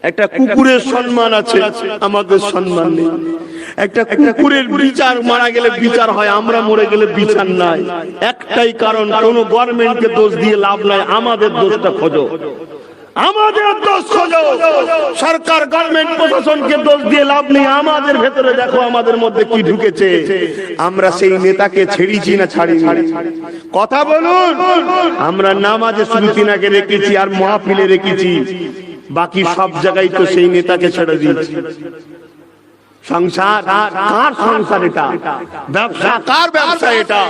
একটা কুকুরের সম্মান আছে, আমাদের সম্মান নেই। একটা কুকুরের বিচার, মারা গেলে বিচার হয়, আমরা মরে গেলে বিচার নাই। একটাই কারণ, কোন গভর্নমেন্টকে দোষ দিয়ে লাভ নাই, আমাদের দোষটা খোঁজো, আমাদের দোষ খোঁজো। সরকার, গভর্নমেন্ট, প্রশাসনকে দোষ দিয়ে লাভ নেই। আমাদের ভেতরে দেখো আমাদের মধ্যে কি ঢুকেছে। আমরা সেই নেতাকে ছেড়েছি না ছাড়িনি? কথা বলুন। আমরা নামাজে শুধু তিনাকে রেখেছি আর মাহফিলে রেখেছি, বাকি সব জায়গায় তো সেই নেতাকে ছেড়ে দিয়েছি। সংসার কার? সংসার এটা ব্যবসা কার? ব্যবসা এটা।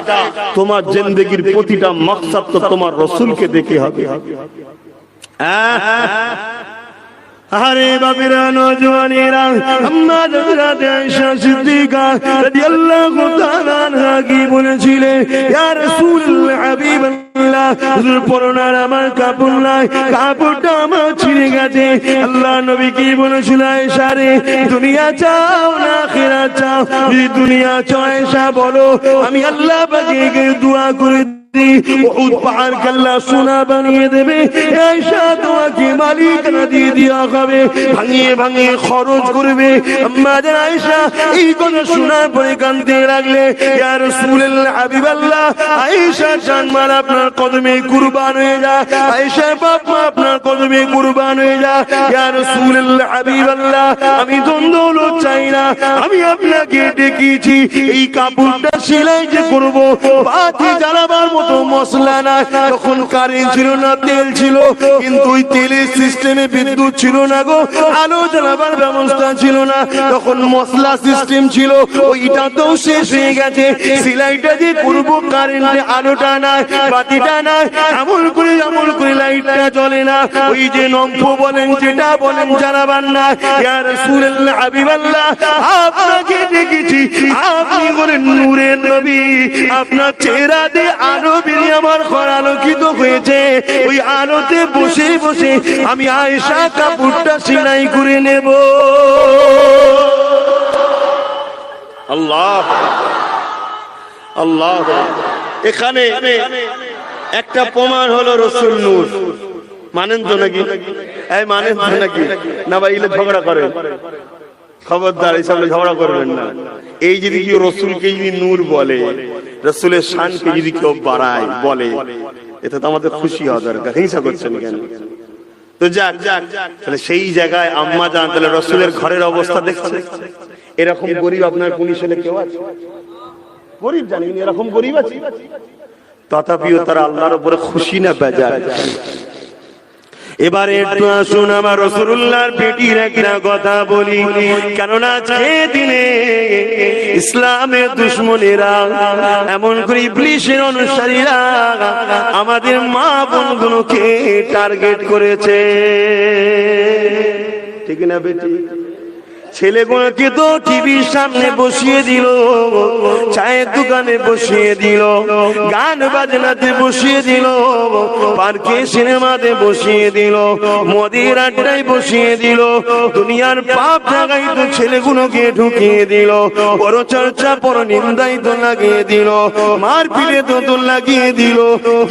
তোমার জিন্দেগির প্রতিটা মাকসাদ তো তোমার রাসূলকে দেখে হবে। আরে বাবিরা, নওজওয়ানেরা, আম্মা হযরত আয়েশা সিদ্দিকা রাদিয়াল্লাহু তাআলা আনহা কি বলেছিলেন? ইয়া রাসূলুল্লাহ, হাবিবাল্লাহ, হুজুর পরনার আমার কাপড় নাই, কাপড়টা আমার ছিঁড়ে গেছে। আল্লাহ নবী কি বলেছিল? আয়েশা রে, দুনিয়া চাও না আখিরাত চাও? যদি দুনিয়া চাও আয়েশা বলো, আমি আল্লাহ পাকে দোয়া করে উহুদ পাহাড়কে আল্লাহ সোনা বানিয়ে দেবে। আয়েশা তোমাকে মালিকানা দিয়ে দেওয়া হবে, ভাঙিয়ে ভাঙিয়ে খরচ করবে। আমাদের আয়েশা এই কথা শোনার পরে কাঁদতে লাগলে, ইয়া রাসূলুল্লাহ, হাবিবাল্লাহ, আয়েশা জানমাল আপনার কদমে কুরবান হয়ে যা, আয়েশা বাবা আপনার কদমে কুরবান হয়ে যা। ইয়া রাসূলুল্লাহ, হাবিবাল্লাহ, আমি দৌলত চাই না, আমি আপনাকে ডেকেছি এই কাপড়টা সেলাই যে করব, বাতি জ্বালাবার মশলা না। তখন কারেন্ট ছিল না, তেল ছিল, কিন্তু ওই তেলের সিস্টেমে বিদ্যুৎ ছিল না গো, আলো জ্বালাবার ব্যবস্থা ছিল না। তখন মশলা সিস্টেম ছিল, ওইটা তো শেষ হয়ে গেছে। সেলাইটা যে করবো, কারেন্টে আলোটা নাই, বাতিটা নাই, আমল করে লাইটটা জ্বলে না। ওই যে নম্ফ বলেন, যেটা বলেন, জ্বালাবার না। ইয়া রাসূলুল্লাহ, হাবিবাল্লাহ, আপনাকে দেখেছি, আপনি বলেন নূরের নবী, আপনার চেহারা দিয়ে আলো নবীর আমার ঘর আলোকিত হয়েছে, ওই আলোতে বসে বসে আমি আয়েশা কাপড়টা সেলাই করে নেব। আল্লাহ আল্লাহ। এখানে একটা প্রমাণ হলো রসুল নূর। মানেন তো নাকি? এই মানেন তো নাকি? না ভাই এলে ঝগড়া করেন, খবরদার এই সামনে ঝগড়া করবেন না। এই যদি কেউ রসুলকে যদি নূর বলে, রসুলের শানকে যদি কেউ বাড়ায় বলে, এটা তো আমাদের খুশি হওয়া দরকার। হিংসা করছেন কেন? তো যাক, তাহলে সেই জায়গায় আম্মা জান, তাহলে রসুলের ঘরের অবস্থা দেখছে। এরকম গরিব আপনার পুলিশ হলে কেউ আছে? গরিব জানি, এরকম গরিব আছে, তথাপিও তারা আল্লাহর উপরে খুশি না বেজার। এবারে একটু আসুন আমার রাসূলুল্লাহর বেটির একটা কথা বলি, কেননা আজকে দিনে ইসলামের দুশমনেরা, এমন করে ইবলিসের অনুসারীরা আমাদের মা বোনগুলোকে টার্গেট করেছে, ঠিক না বেটি? ছেলেগুলোকে তো টিভির সামনে বসিয়ে দিল, চায়ের দোকানে বসিয়ে দিল, গান বাজনাতে বসিয়ে দিল, পার্কে সিনেমাতে বসিয়ে দিল, মদের আড্ডায় বসিয়ে দিল, দুনিয়ার পাপ জায়গায় তো ছেলেগুলোকে ঢুকিয়ে দিল, বড় চর্চা বড় নিন্দায় তো লাগিয়ে দিল, মার পিলে তো লাগিয়ে দিল,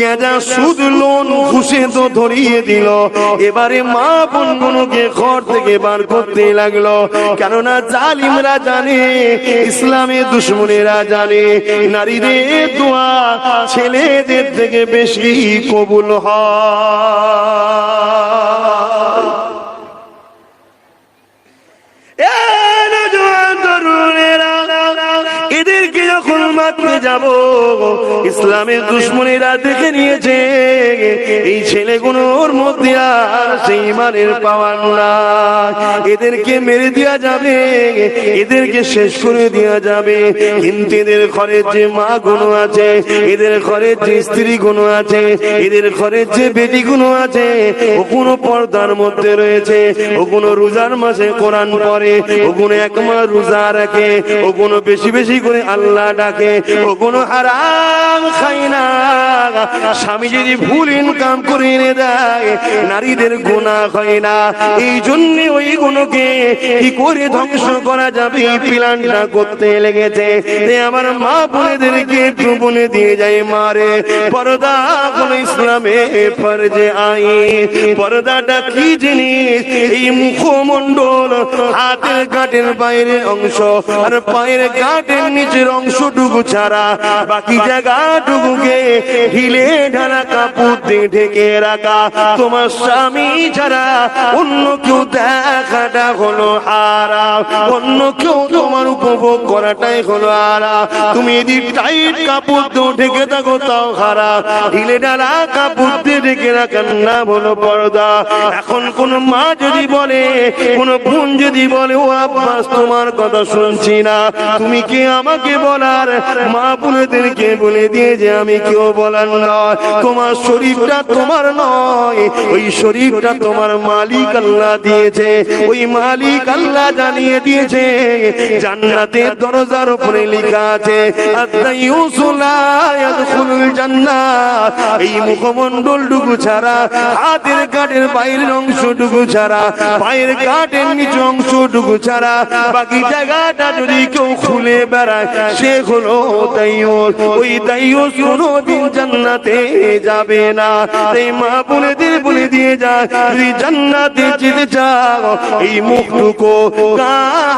গেঁজা সুদ লোন ঘুষে তো ধরিয়ে দিল। এবারে মা বোনগুলোকে ঘর থেকে বার করতে লাগলো, কেননা জালিমরা জানে, ইসলামের দুশমনেরা জানে, নারীদের দোয়া ছেলেদের থেকে বেশি কবুল হয়। এদেরকে যখন মারতে যাব, ইসলামের দুশমনেরা দেখে নিয়েছে এই ছেলেগুলোর মধ্যে আর সেই ইমানের পাওয়ার না, এদেরকে মেরে দেওয়া যাবে, এদেরকে শেষ করে দেওয়া যাবে। কিন্তু এদের ঘরের যে মা গুলো আছে, এদের ঘরের যে স্ত্রী গুলো আছে, এদের ঘরের যে বেটি গুলো আছে, ও কোনো পর্দার মধ্যে রয়েছে, ও কোনো রোজার মাসে কোরআন পড়ে, ও কোনো এক মাস রোজা রাখে, ও কোনো বেশি বেশি করে আল্লাহ ডাকে, ও কোনো হারাম খায় না। স্বামী যদি ভুল ইনকাম করে এনে দেয়, নারীদের গুনাহ হয় না। এই জন্য ওই গুণকে কি করে ধ্বংস করা যাবে এই প্ল্যানটা করতে লেগেছে। আমার মা বোনেদেরকে একটু বলে দিয়ে যায়, মারে পর্দা হলো ইসলামে ফরজে আইন। পর্দাটা কি জিনিস? এই মুখমণ্ডল, হাতের গাঁটের বাইরের অংশ আর পায়ের গাঁটের নিচের অংশটুকু ছাড়া বাকি জায়গাটুকুকে ঢিলে ঢালা কাপড় দিয়ে ঢেকে রাখা। তোমার স্বামী ছাড়া অন্য কেউ দেখাটা হলো হারাম, অন্য কেউ তোমার উপভোগ করাটাই হলো হারাম। তুমি যদি টাইট কাপড় দিয়ে ঢেকে থাকো তাও হারাম, ঢিলে ঢালা কাপড় দিয়ে ঢেকে রাখার নাম হলো পর্দা। এখন কোন মা যদি বলে, কোন বোন যদি বলে, ও আব্বাস তোমার কথা শুনছি না, তুমি কে আমাকে বলার? মা বোনেদেরকে বলে দিয়ে যে আমি কেউ বলার নয়, তোমার শরীরটা তোমার নয়, ওই শরীরটা তোমার মালিক আল্লাহ দিয়েছে। ওই মালিক আল্লাহ জানিয়ে দিয়েছে, জান্নাতের দরজার উপরে লেখা আছে আত-তাইয়্যিসু লা ইয়াদখুলুল জান্নাত। এই মুখমণ্ডলটুকু ছাড়া, হাতের কাটের বাইরের অংশটুকু ছাড়া, পায়ের কাটের নিচে অংশটুকু ছাড়া বাকি জায়গাটা যদি কেউ খুলে বেড়ায়, সে হলো দাইয়ুস। ওই দাইয়ুস কোনোদিন জান্নাতে যাবে না। এই মা বোনেদের বলে দিয়ে যায়, যদি জান্নাতে যেতে চাও, এই মুখটুকু,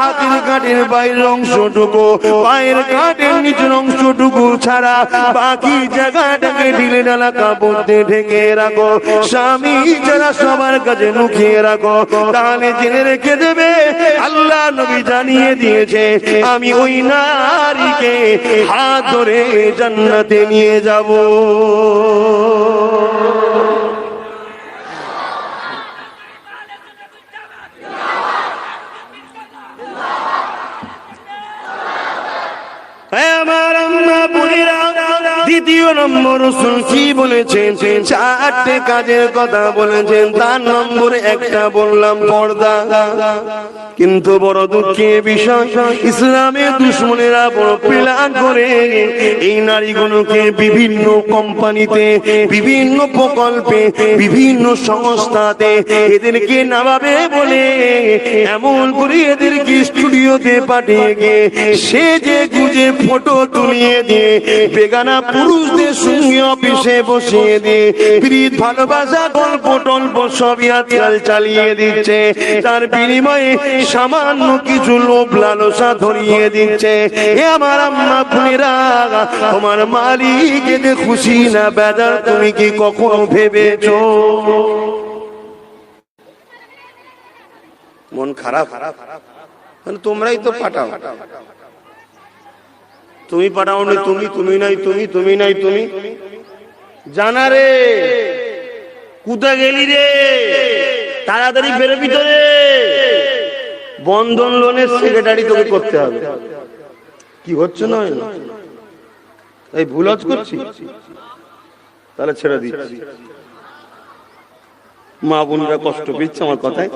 হাতের কাটের বাইরের অংশটুকু, পায়ের কাটের নিচের অংশটুকু ছাড়া বাকি জায়গাটাকে ঢিলে ঢালা কাপড় দিয়ে ঢেকে রাখো। স্বামী যারা সবার কাছে লুকিয়ে রাখো, তাহলে জেনে রেখে দেবে আল্লাহ নবী জানিয়ে দিয়েছে, আমি ওই নারীকে হাত ধরে জান্নাতে নিয়ে যাব। আমার আম্মা বোনেরা, দ্বিতীয় নম্বর রাসূল কি বলেছেন? চারটে কাজের কথা বলেছেন, তার নম্বরে একটা বললাম পর্দা। কিন্তু বড় দুঃখের বিষয়, ইসলামের দুশমনেরা বড় প্ল্যান করে এই নারীগুলোকে বিভিন্ন কোম্পানিতে, বিভিন্ন প্রকল্পে, বিভিন্ন সংস্থাতে এদেরকে নামাবে বলে এমন করে এদেরকে স্টুডিওতে পাঠিয়ে গিয়ে সে যে গুজে ফটো তুলিয়ে দিয়ে বেগানা পুরুষদের সঙ্গে অফিসে বসিয়ে দিয়ে প্রীত ভালোবাসা গল্প টল্প সবই আজকাল চালিয়ে দিচ্ছে। তার বিনিময়ে সামান্য কিছু লোভ লালসা ধরিয়ে দিচ্ছে। এ আমার আম্মা বোনেরা, তোমার মালিক এতে খুশি না বেজার তুমি কি কখনো ভেবেছো? মন খারাপ? তোমরাই তো পাঠাও। তুমি পাঠাও না, তুমি নাই তুমি, তুমি নাই তুমি। জানা রে, কোথায় গেলি রে? তাড়াতাড়ি বেরো ভিতরে। বন্ধন লোনের সেক্রেটারি তোকে করতে হবে। কি হচ্ছে না এই ভুল করছি, তাহলে ছেড়ে দিচ্ছি। মা বোনরা কষ্ট পেয়েছে আমার কথায়।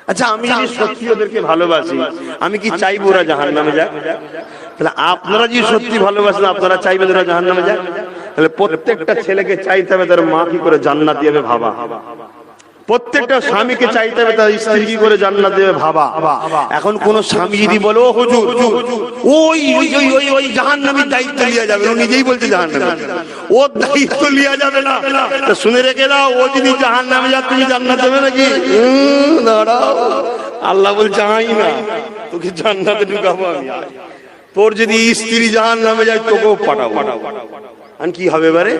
আচ্ছা, আমি যদি সত্যি ওদেরকে ভালোবাসি, আমি কি চাইবো ওরা জাহান্নামে যাক? তাহলে আপনারা যদি সত্যি ভালোবাসেন, আপনারা চাইবেন ওরা জাহান্নামে যাক? তাহলে প্রত্যেকটা ছেলেকে চাইতে হবে তার মা কি করে জান্নাত দিবে ভাবা। প্রত্যেকটা স্বামীকে চাইতে হবে তার স্ত্রী কি করে জান্নাত দেবে ভাবা। এখন কোন স্বামী যদি বলে ও হুজুর ওই ওই জাহান্নামীর দায়িত্ব লিয়া যাবে, ও নিজেই বলছে জাহান্নামী, ওর দায়িত্ব লিয়া যাবে না, শুনে রেখে দাও, ও যদি জাহান্নামে যায় তুমি জান্নাত দেবে নাকি? দাঁড়াও, আল্লাহ বলছে আই না, তোকে জান্নাতে ঢুকাবো আমি। তোর যদি স্ত্রী জাহান্নামে যায় তোকেও পাঠাবো। আর কি হবে বারে?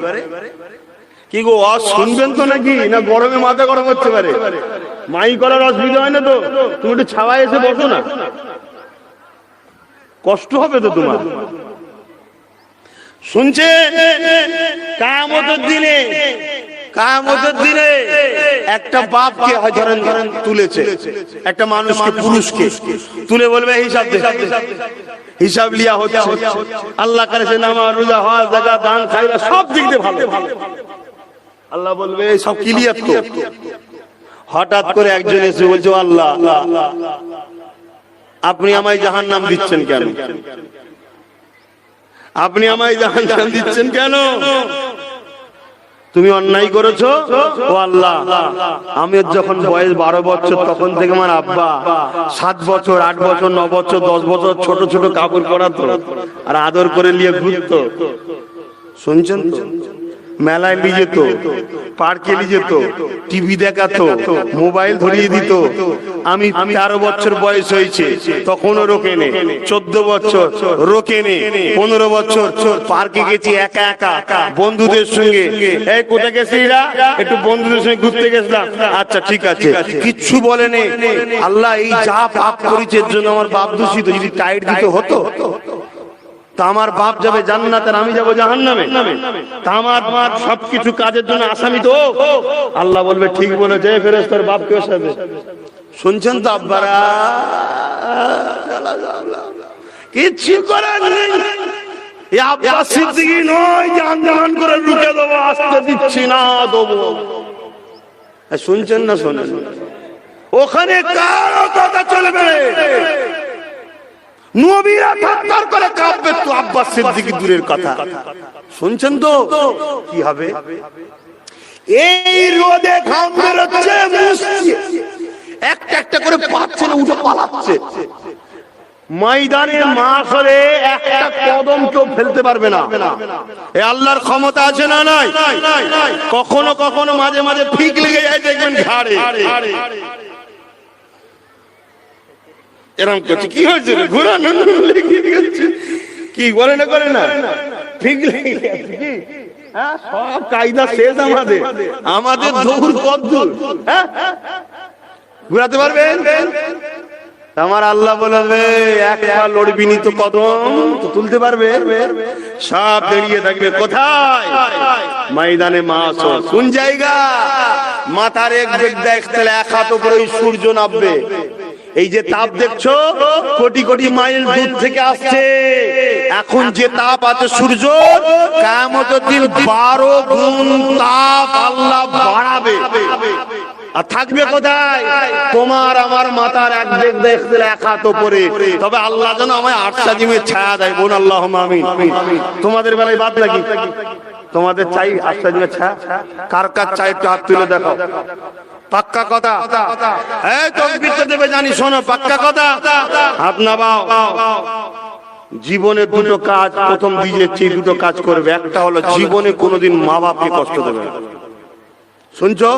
কি গো, আজ শুনবেন তো নাকি? না গরমে মাথা গরম হচ্ছে পারে? মাই করার অসুবিধা হয় না তো? তুমি একটু ছাওয়ায় এসে বসো না, কষ্ট হবে তো তোমার। শুনছে কিয়ামতের দিনে, কিয়ামতের দিনে একটা বাপকে ধরেন তুলেছে, একটা মানুষকে, পুরুষকে তুলে বলবে হিসাব দে, হিসাব লিয়া হচ্ছে। আল্লাহ করেছে নামাজ রোজা হজ যাকাত দান খায়রা সব দিক দিয়ে ভালো। আল্লাহ বলবে সব ক্লিয়ার তো। হঠাৎ করে একজন এসে বলছে আল্লাহ আপনি আমায় জাহান্নাম দিচ্ছেন কেন? আপনি আমায় জাহান্নাম দিচ্ছেন কেন? তুমি অন্যায় করেছো। ও আল্লাহ, আমি যখন বয়স 12 বছর তখন থেকে আমার আব্বা 7 বছর 8 বছর 9 বছর 10 বছর ছোট ছোট কাপড় পরাতো আর আদর করে নিয়ে ঘুরতো। শুনছেন তো? মেলায় নিয়ে যেত, পার্কে নিয়ে যেত, টিভি দেখাতো, মোবাইল ধরিয়ে দিত। আমি 13 বছর বয়স হয়েছে তখনও রোকেনে, 14 বছর রোকেনে, 15 বছর পার্কে গেছি একা একা বন্ধুদের সঙ্গে। এই কোথায় গেছিলা? একটু বন্ধুদের সঙ্গে ঘুরতে গেছিলাম। আচ্ছা ঠিক আছে, কিচ্ছু বলেনি। আল্লাহ এই যা পাপ করেছে এর জন্য আমার বাপ দূষিত, যদি টাইট দিতে হতো তা আমার বাপ যাবে জান্নাতে আর আমি যাব জাহান্নামে। তা আমার সবকিছু কাজের জন্য আসামি তো। আল্লাহ বলবে ঠিক বলেছে, ফেরেশতার বাপকে সাথে। শুনছেন তো আব্বারা? কিচ্ছু করার নেই। এই আব্বাস সিদ্দিকী নয় যে আন্দোলন করে লুকে দেবো, আসতে দিচ্ছি না দেবো। শুনছেন না? শোনেন, ওখানে কারো কথা চলবে। নবীরা থারথার করে কাঁপবে, তো আব্বাস সিদ্দিকী দূরের কথা। শুনছেন তো? কি হবে? এই রোদে ঘাম বেরোচ্ছে, একটা একটা করে পাচ্ছে না, উঠে পালাচ্ছে। ময়দানে মাসরে একটা কদম কেউ ফেলতে পারবে না। এ আল্লাহর ক্ষমতা আছে না নাই? কখনো কখনো মাঝে মাঝে ফিক লেগে যায়, দেখবেন ঘাড়ে। এরকম করছে, কি হয়েছে? ঘোরানো কি বলে না, করে না, ঠিক লেগে গেছে। কি সব কায়দা শেষ আমাদের, আমাদের দৌড় কত দূর? ঘুরাতে পারবেন? আমার আল্লাহ বলবে একটা লড়বি নি তো কদম তো তুলতে পারবে? সব দাঁড়িয়ে থাকবে। কোথায়? ময়দানে মাসর। কোন জায়গা? মাথার এক দিক দেখতে এক হাত উপরে সূর্য নামবে। এই যে তাপ দেখছো কোটি কোটি মাইল দূর থেকে আসছে, এখন যে তাপ আছে সূর্য, কিয়ামতের দিন 12 গুণ তাপ আল্লাহ বাড়াবে। আর থাকবে কোথায়? তোমার আমার মাথার এক দিক দেখতে এক হাত উপরে। তবে আল্লাহ যেন আমায় আটটা জিমের ছায়া দেয়। বলুন আল্লাহুম্মা আমিন। তোমাদের বেলায় বাদ নাকি? তোমাদের চাই আটটা জিমের ছায়া? কার কার চাই একটু হাত তুলে দেখো। পাক্কা কথা? এই তাকবীর তো দেবে জানি, শোনো পাক্কা কথা, হাত নামাও। জীবনে দুটো কাজ প্রথম দিয়েছি, দুটো কাজ করবে। একটা হলো জীবনে কোনোদিন মা বাপকে কষ্ট দেবে না। শুনছো?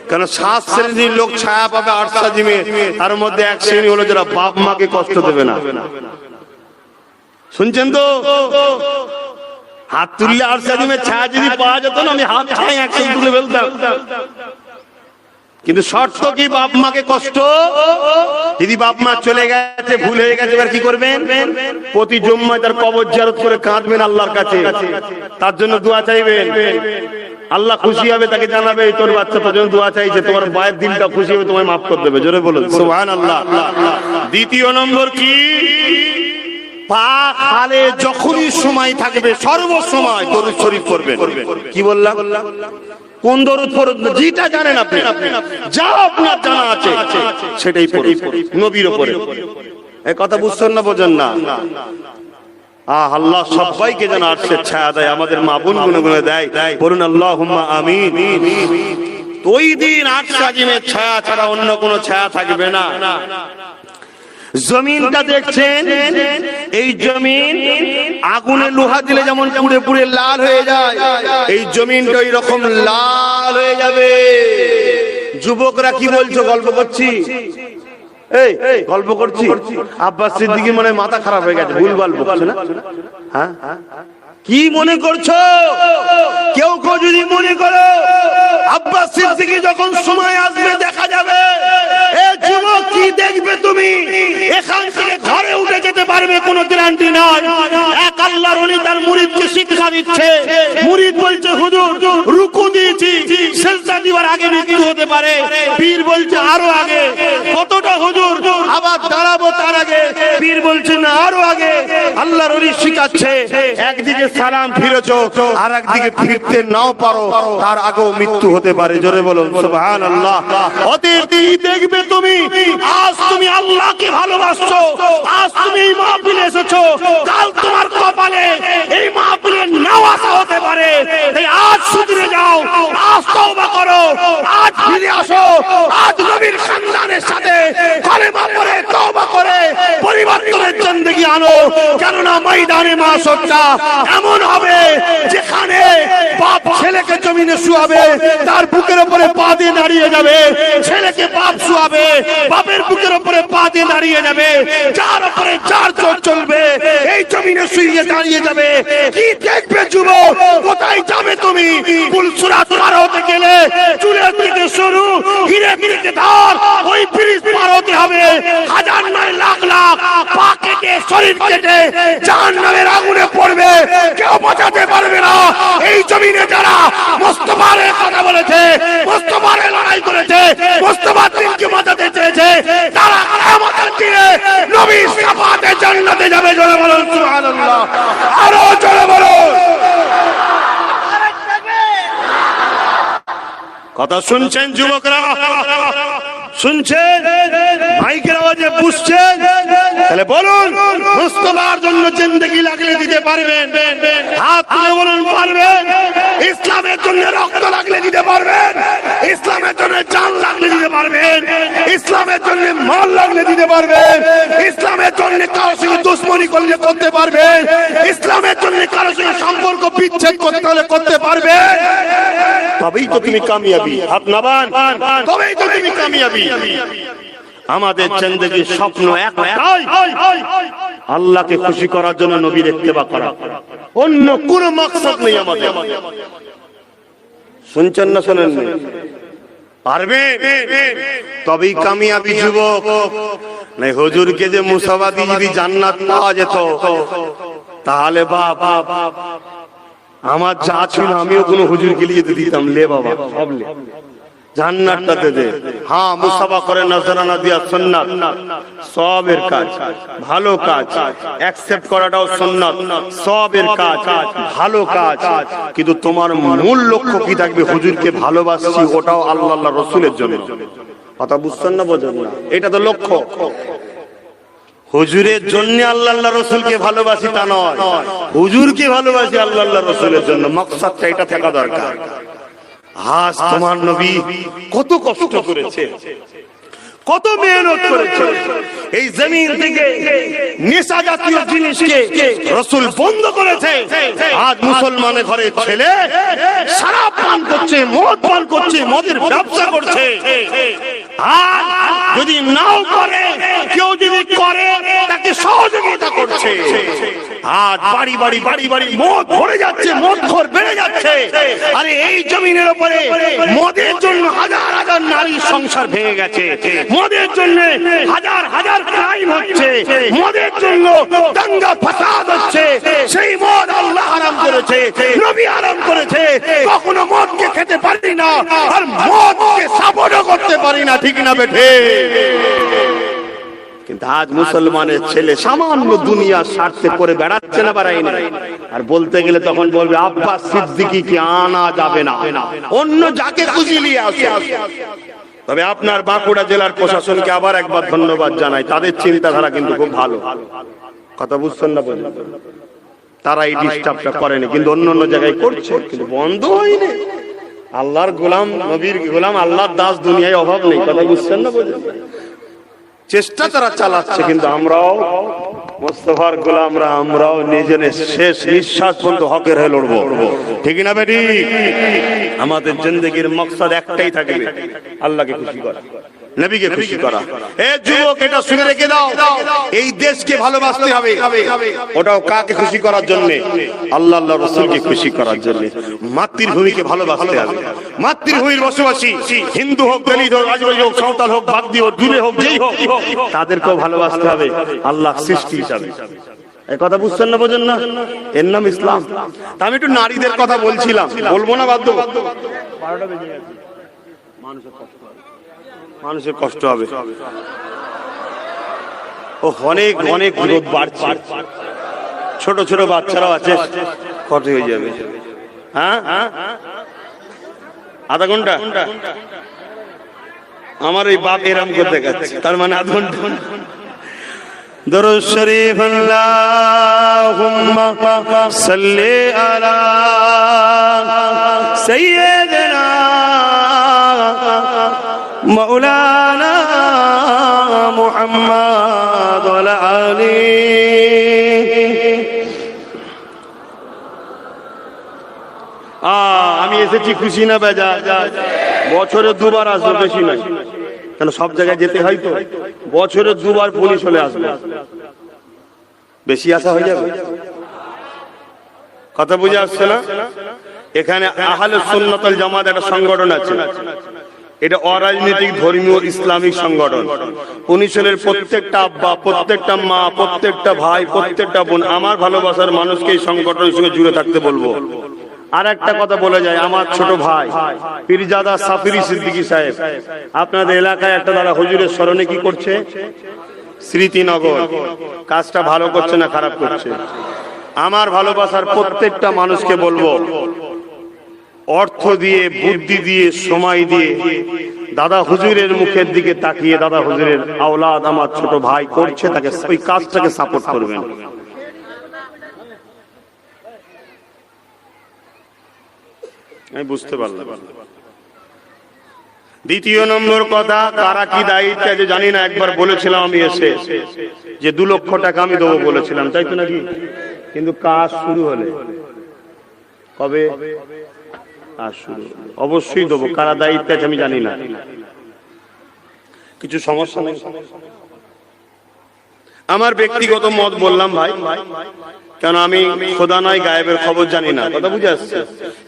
কেন 7 শ্রেণীর লোক ছায়া পাবে আটটা জিমে, তার মধ্যে এক শ্রেণী হলো যারা বাপ মাকে কষ্ট দেবে না। শুনছেন তো? হাত তুললে আটটা জিমে ছায়া যদি পাওয়া যেত না, আমি হাত ছাই একশো তুলে ফেলতাম। কিন্তু শর্ত কি? বাপ মাকে কষ্ট। যদি বাপ মা চলে গেছে, ভুল হয়ে গেছে, এবার কি করবেন? প্রতি জুম্মায় তার কবর জিয়ারত করে কাঁদবেন আল্লাহর কাছে, তার জন্য দোয়া চাইবেন। আল্লাহ খুশি হবে, তাকে জানাবে তোর বাচ্চা তোর জন্য দোয়া চাইছে, তোমার মায়ের দিলটা খুশি হবে, তোমায় মাফ করে দেবে। জোরে বলুন সুবহানাল্লাহ। দ্বিতীয় নম্বর কি? পাক হালে যখনই সময় থাকবে সর্বসময় দরুদ শরীফ পড়বেন। কি বললাম? কোন দরুদ পড়বেন? যেটা জানেন আপনি, যা আপনার জানা আছে সেটাই পড়ুন নবীর উপরে। এই কথা বুঝছেন না বোঝেন না? আল্লাহ সবাইকে যেন আরশের ছায়া দেয়, আমাদের মা বোন গুনে দেয়। বলুন আল্লাহুম্মা আমিন। ওই দিন আরশ আজিমের ছায়া ছাড়া অন্য কোনো ছায়া থাকবে না। জমিনটা দেখছেন, এই জমিন আগুনে লোহা দিলে যেমন পুড়ে পুড়ে লাল হয়ে যায়, এই জমিনটা ওই রকম লাল হয়ে যাবে। যুবকরা কি বলছো? গল্প করছি, এই গল্প করছি। আব্বাস সিদ্দিকী মনে মাথা খারাপ হয়ে গেছে, ভুলভাল বলছো না? হ্যাঁ, কি মনে করছো? কেউ কেউ যদি মনে করো আব্বাস সিদ্দিকী যখন সময় আসবে দেখা যাবে, এ যুবক কি দেখবে তুমি? এখান থেকে ঘরে উঠে যেতে পারবে কোনো গ্যারান্টি নাই। এক আল্লাহর ওলি তার মুরিদকে শিক্ষা দিচ্ছে, মুরিদ বলছে হুজুর রুকু দিয়েছি, সিজদা দিবার আগে মৃত্যু হতে পারে। পীর বলছে আরো আগে। কতটা হুজুর? আবার দাঁড়াবো তার আগে। পীর বলছে না আরো আগে। আল্লাহর ওলি শিখাচ্ছে, একদিকে সালাম ফিরেছো, আর একদিকে ফিরতে নাও পারো, তার আগেও মৃত্যু হতে পারে। জোরে বলো সুবহানাল্লাহ। অতীত কি দেখবে তুমি? আজ তুমি আল্লাহকে ভালোবাসছো, আজ তুমি এই মাহফিলে এসেছো, কাল তোমার কপালে এই মাহফিলে নাও আসা হতে পারে। তাই আজ শুধরে যাও, আজ তওবা করো, আজ ফিরে আসো, আজ নবীর খানদানের সাথে কলেমা পড়ে তওবা করে পরিবর্তনের জিন্দেগি আনো। কেননা ময়দানে মাশরটা এমন হবে যেখানে বাপ ছেলেকে জমিনে শুয়াবে, তার বুকের উপরে পা দিয়ে দাঁড়িয়ে যাবে। ছেলেকে বাপ শুয়াবে, বাপের বুকের উপরে পা দিয়ে দাঁড়িয়ে যাবে। যার উপরে যার চোখ চলবে এই জমিনে শুয়ে দাঁড়িয়ে যাবে। কি দেখবে যুবক? কোথায় যাবে তুমি? পুলসুরাত পার হতে গেলে চুলের থেকে শুরু, হিরে থেকে ধার, ওই ব্রিজ পার হতে হবে। হাজার নয় লাখ লাখ পা কেটে শরীর কেটে জাহান্নামের আগুনে পড়বে, কেউ বাঁচাতে পারবে না। এই জমিনে যারা মুস্তাফার কথা বলেছে, মুস্তাফার লড়াই করেছে, মুস্তাফার দিনকে বাঁচাতে চেয়েছে, তারা কিয়ামতের দিনে নবীর শাফাতে জান্নাতে যাবে। জোরে বলুন সুবহানাল্লাহ। আরো জোরে বলুন। কথা শুনছেন যুবকরা? শুনছেন? মাইকের আওয়াজে বুঝছেন? তাহলে বলুন মুস্তাফার জন্য জিন্দেগি লাগলে দিতে পারবেন? হাত তুলে বলুন পারবেন। ইসলামের জন্য রক্ত লাগলে দিতে পারবেন? ইসলামের জন্য জান লাগলে দিতে পারবেন? ইসলামের জন্য মাল লাগলে দিতে পারবেন? ইসলামের জন্য কারোর সঙ্গে দুশমনি করলে করতে পারবেন? ইসলামের জন্য কারোর সঙ্গে সম্পর্ক বিচ্ছেদ করতে হলে করতে পারবেন? তবেই তো তুমি কামিয়াবি। হাত নামান, তবেই তো তুমি কামিয়াবি। আমাদের জিন্দেগির স্বপ্ন একটাই, আল্লাহকে খুশি করার জন্য নবীর ইত্তেবা করা, অন্য কোনো মাকসাদ নেই আমাদের। শুনছেন না শোনেন? পারবে তবেই কামিয়াবি যুবক। নাই হুজুরকে যে মুসাওয়াদি যদি জান্নাত পাওয়া যেত, তাহলে বাবা আমার যা ছিল আমিও কোনো হুজুরকে নিয়ে দিতাম। লে বাবা সব লে, জান্নাতটাতে দে। হ্যাঁ, মুসাফা করে নজরানা দিয়া সুন্নাত, সবের কাজ, ভালো কাজ। অ্যাকসেপ্ট করাটাও সুন্নাত, সবের কাজ, ভালো কাজ। কিন্তু তোমার মূল লক্ষ্য কি থাকবে? হুজুরকে ভালোবাসি, ওটাও আল্লাহ আল্লাহ রসুলের জন্য। কথা বুঝছেন না, বোঝেন না? এটা তো লক্ষ্য। হুজুরের জন্য আল্লাহ আল্লাহ রসুলকে ভালোবাসি তা নয়, হুজুরকে ভালোবাসি আল্লাহ আল্লাহ রসুলের জন্য। মকসদটা এটা থাকা দরকার। আজ তোমার নবী কত কষ্ট করেছে, কত মেহনত করেছে, এই জমিন থেকে নেশা জাতীয় জিনিসকে রাসূল বন্ধ করেছে। আজ মুসলমানের ঘরে ছেলে শরাব পান করছে, মদ পান করছে, মদের ব্যবসা করছে। আর যদি নাও করে, কেউ যদি করে তাকে সহযোগিতা করছে। আজ বাড়ি বাড়ি বাড়ি বাড়ি মদ ভরে যাচ্ছে, মদ ঘর বেড়ে যাচ্ছে। আরে এই জমিনের উপরে মদের জন্য হাজার হাজার নারীর সংসার ভেঙে গেছে, মদের জন্য হাজার হাজার ক্রাইম হচ্ছে, মদের জন্য দাঙ্গা ফাসাদ হচ্ছে। সেই মদ আল্লাহ হারাম করেছে, নবী হারাম করেছে। কখনো মদকে খেতে পারি না, আর মদকে সাপোর্টও করতে পারি না, ঠিক না বেঠে? কিন্তু আজ মুসলমানের ছেলে সামান্য দুনিয়ার স্বার্থে করে বেড়াচ্ছে না, বাড়াই না। আর বলতে গেলে তখন বলবে আব্বাস সিদ্দিকীকে আনা যাবে না, অন্য যাকে খুশি নিয়ে আসে। তবে আপনার বাঁকুড়া জেলার প্রশাসনকে আবার একবার ধন্যবাদ জানাই, তাদের চিন্তাধারা কিন্তু খুব ভালো। কথা বুঝছেন না? বলেন, তারা এই ডিস্টার্বটা করেনি, কিন্তু অন্য অন্য জায়গায় করছে, কিন্তু বন্ধ হয়নি। আল্লাহর গোলাম, নবীর গোলাম, আল্লাহর দাস, দুনিয়ায় অভাব নেই। কথা বুঝছেন না? বলেন, চেষ্টা তারা চালাচ্ছে, কিন্তু আমরাও মুস্তাফার গোলামরা, আমরাও নিজের শেষ নিঃশ্বাস পর্যন্ত হকের হয়ে লড়বো, ঠিক না বেটি? আমাদের জিন্দেগির মকসদ একটাই থাকবে, আল্লাহকে খুশি করা, নবীকে খুশি করা। এ যুবক, এটা শুনে রেখে দাও, এই দেশকে ভালোবাসতে হবে। ওটাও কাকে খুশি করার জন্য? আল্লাহ আল্লাহ রাসূলকে খুশি করার জন্য। মাতৃভূমিকে ভালোবাসতে হবে। মাতৃভূমির বসবাসী, হিন্দু হোক, দলিত হোক, রাজবংশী হোক, সাঁওতাল হোক, বাগদি হোক, দূরে হোক, যেই হোক, তাদেরকেও ভালোবাসতে হবে আল্লাহ সৃষ্টি হিসাবে। এই কথা বুঝছেন না? বোঝেন না? এর নাম ইসলাম। আমি একটু নারীদের কথা বলছিলাম, বলবো না বাধ্য? 12টা বেজে গেছে। মানুষের কষ্ট হবে। ও অনেক অনেক রোদ বাড়ছে, ছোট ছোট বাচ্চারাও আছে, কত হয়ে যাবে? হ্যাঁ, আধা ঘন্টা। আমার এই বাপ এরাম করতে গেছে, তার মানে আধা ঘন্টা। দরুদ শরীফ আল্লাহুম্মা সাল্লি আলা সাইয়্যিদিনা মাওলানা মুহাম্মদ ওয়া আলা আলিহি। আমি এসেছি খুশি না বেজা? বছরে দুবার আসবো, বেশি নাই। কেন সব জায়গায় যেতে হয় তো? বছরে দুবার পুলিশ হলে আসবে, বেশি আসা হয়ে যাবে। কথা বুঝে আসছে না? এখানে আহলে সুন্নাত ওয়াল জামাত একটা সংগঠন আছে, এটা অরাজনৈতিক ধর্মীয় ইসলামিক সংগঠন। 19 সালের প্রত্যেকটা আব্বা, প্রত্যেকটা মা, প্রত্যেকটা ভাই, প্রত্যেকটা বোন, আমার ভালোবাসার মানুষকে এই সংগঠনের সঙ্গে জুড়ে থাকতে বলবো। আর একটা কথা বলে যায়, আমার ছোট ভাই পীরজাদা সাফিরি সিদ্দিকী সাহেব আপনাদের এলাকায় একটা দাদা হুজুরের স্মরণে কি করছে? স্মৃতিনগর। কাজটা ভালো করছে না খারাপ করছে? আমার ভালোবাসার প্রত্যেকটা মানুষকে বলবো, অর্থ দিয়ে, বুদ্ধি দিয়ে, সময় দিয়ে দাদা হুজুরের মুখের দিকে তাকিয়ে, দাদা হুজুরের আওলাদ আমার ছোট ভাই করছে, তাকে ওই কাজটাকে সাপোর্ট করবেন। আমি বুঝতে পারলাম। দ্বিতীয় নম্বর কথা, কারা কি দায়িত্ব আছে জানি না। একবার বলেছিলাম আমি এসে যে 2 লক্ষ টাকা আমি দেবো বলেছিলাম, তাই তো নাকি? কিন্তু কাজ শুরু হলে কবে? কাজ শুরু অবশ্যই দেবো। কারা দায়িত্ব আছে আমি জানি না, কিছু সমস্যা নেই। আমার ব্যক্তিগত মত বললাম ভাই, কেন আমি খোদা নয়, গায়েবের খবর জানি না। কথা বুঝে আসছে?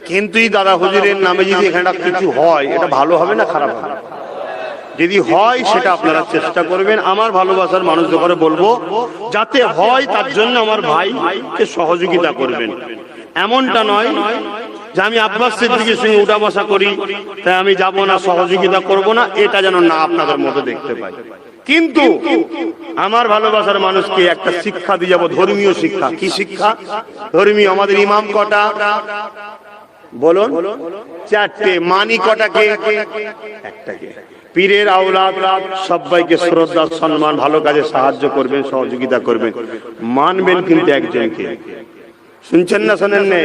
কিন্তু এই দাদা হুজুরের নামে যদি এখানটা কিছু হয়, এটা ভালো হবে না খারাপ হবে? যদি হয় সেটা আপনারা চেষ্টা করবেন। আমার ভালোবাসার মানুষদের করে বলবো যাতে হয়, তার জন্য আমার ভাইকে সহযোগিতা করবেন। এমনটা নয় যে আমি আব্বাস সিদ্দিকীর সঙ্গে উঠা বসা করি, তাই আমি যাব না, সহযোগিতা করব না, এটা যেন না আপনাদের মধ্যে দেখতে পাই। কিন্তু আমার ভালোবাসার মানুষকে একটা শিক্ষা দিয়ে যাবো, ধর্মীয় শিক্ষা। কি শিক্ষা? ধর্মীয়। আমাদের ইমাম কটা বলুন? চারটে। মানি কটাকে? একটাকে। পীরের আওলাদ সবাইকে শ্রদ্ধা সম্মান, ভালো কাজে সাহায্য করবেন, সহযোগিতা করবেন, মানবেন কিন্তু একজনকে। শুনছেন না শোনেন না?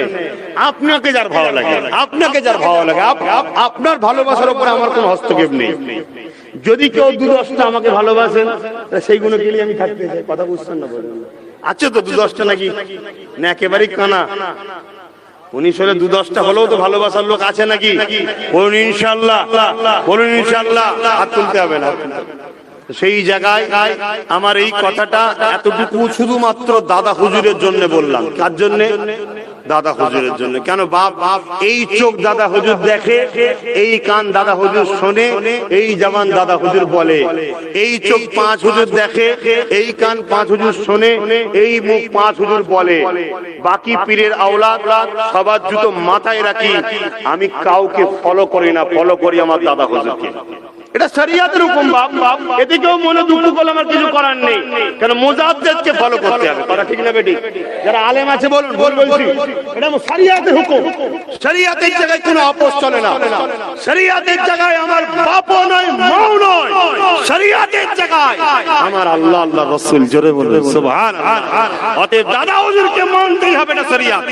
আপনাকে যার ভালো লাগে, আপনাকে যার ভালো লাগে, আপনার ভালোবাসার উপরে আমার কোনো হস্তক্ষেপ নেই। যদি কেউ 2-10টা আমাকে ভালোবাসেন, সেইগুলো গেলে আমি থাকতে চাই। কথা বুঝছেন না? বলেন আছে তো 2-10টা নাকি? না একেবারেই কানা? 19 2-10টা হলেও তো ভালোবাসার লোক আছে নাকি? বলুন ইনশাআল্লাহ, বলুন ইনশাআল্লাহ। হাত তুলতে হবে না। সেই জায়গায় আমার এই কথাটা এতটুকু শুধুমাত্র দাদা হুজুরের জন্য বললাম। কার জন্য? দাদা হুজুরের জন্য। কেন বাপ? এই চোখ দাদা হুজুর দেখে, এই কান দাদা হুজুর শোনে, এই জবান দাদা হুজুর বলে। এই চোখ 5 হুজুর দেখে, এই কান 5 হুজুর শোনে, এই মুখ 5 হুজুর বলে। বাকি পীরের আওলাদ সবার জুতো মাথায় রাখি, আমি কাউকে ফলো করি না, ফলো করি আমার দাদা হুজুরকে। এটা শরিয়াতের হুকুম বাপ। এতে কেউ মনে দুঃখ করলে আমার কিছু করার নেই। কারণ মুজাদ্দেদকে ফলো করতে হবে। কথা ঠিক না বেটি? যারা আলেম আছে বলুন, বলছি এটা শরিয়াতের হুকুম। শরিয়াতের জায়গায় কোনো আপোষ চলে না। শরিয়াতের জায়গায় আমার বাপও নয়, মাও নয়। শরিয়াতের জায়গায় আমার আল্লাহ, আল্লাহ রাসূল। জোরে বলুন সুবহানাল্লাহ। অতএব দাদা হুজুরকে মানতেই হবে না শরিয়াত।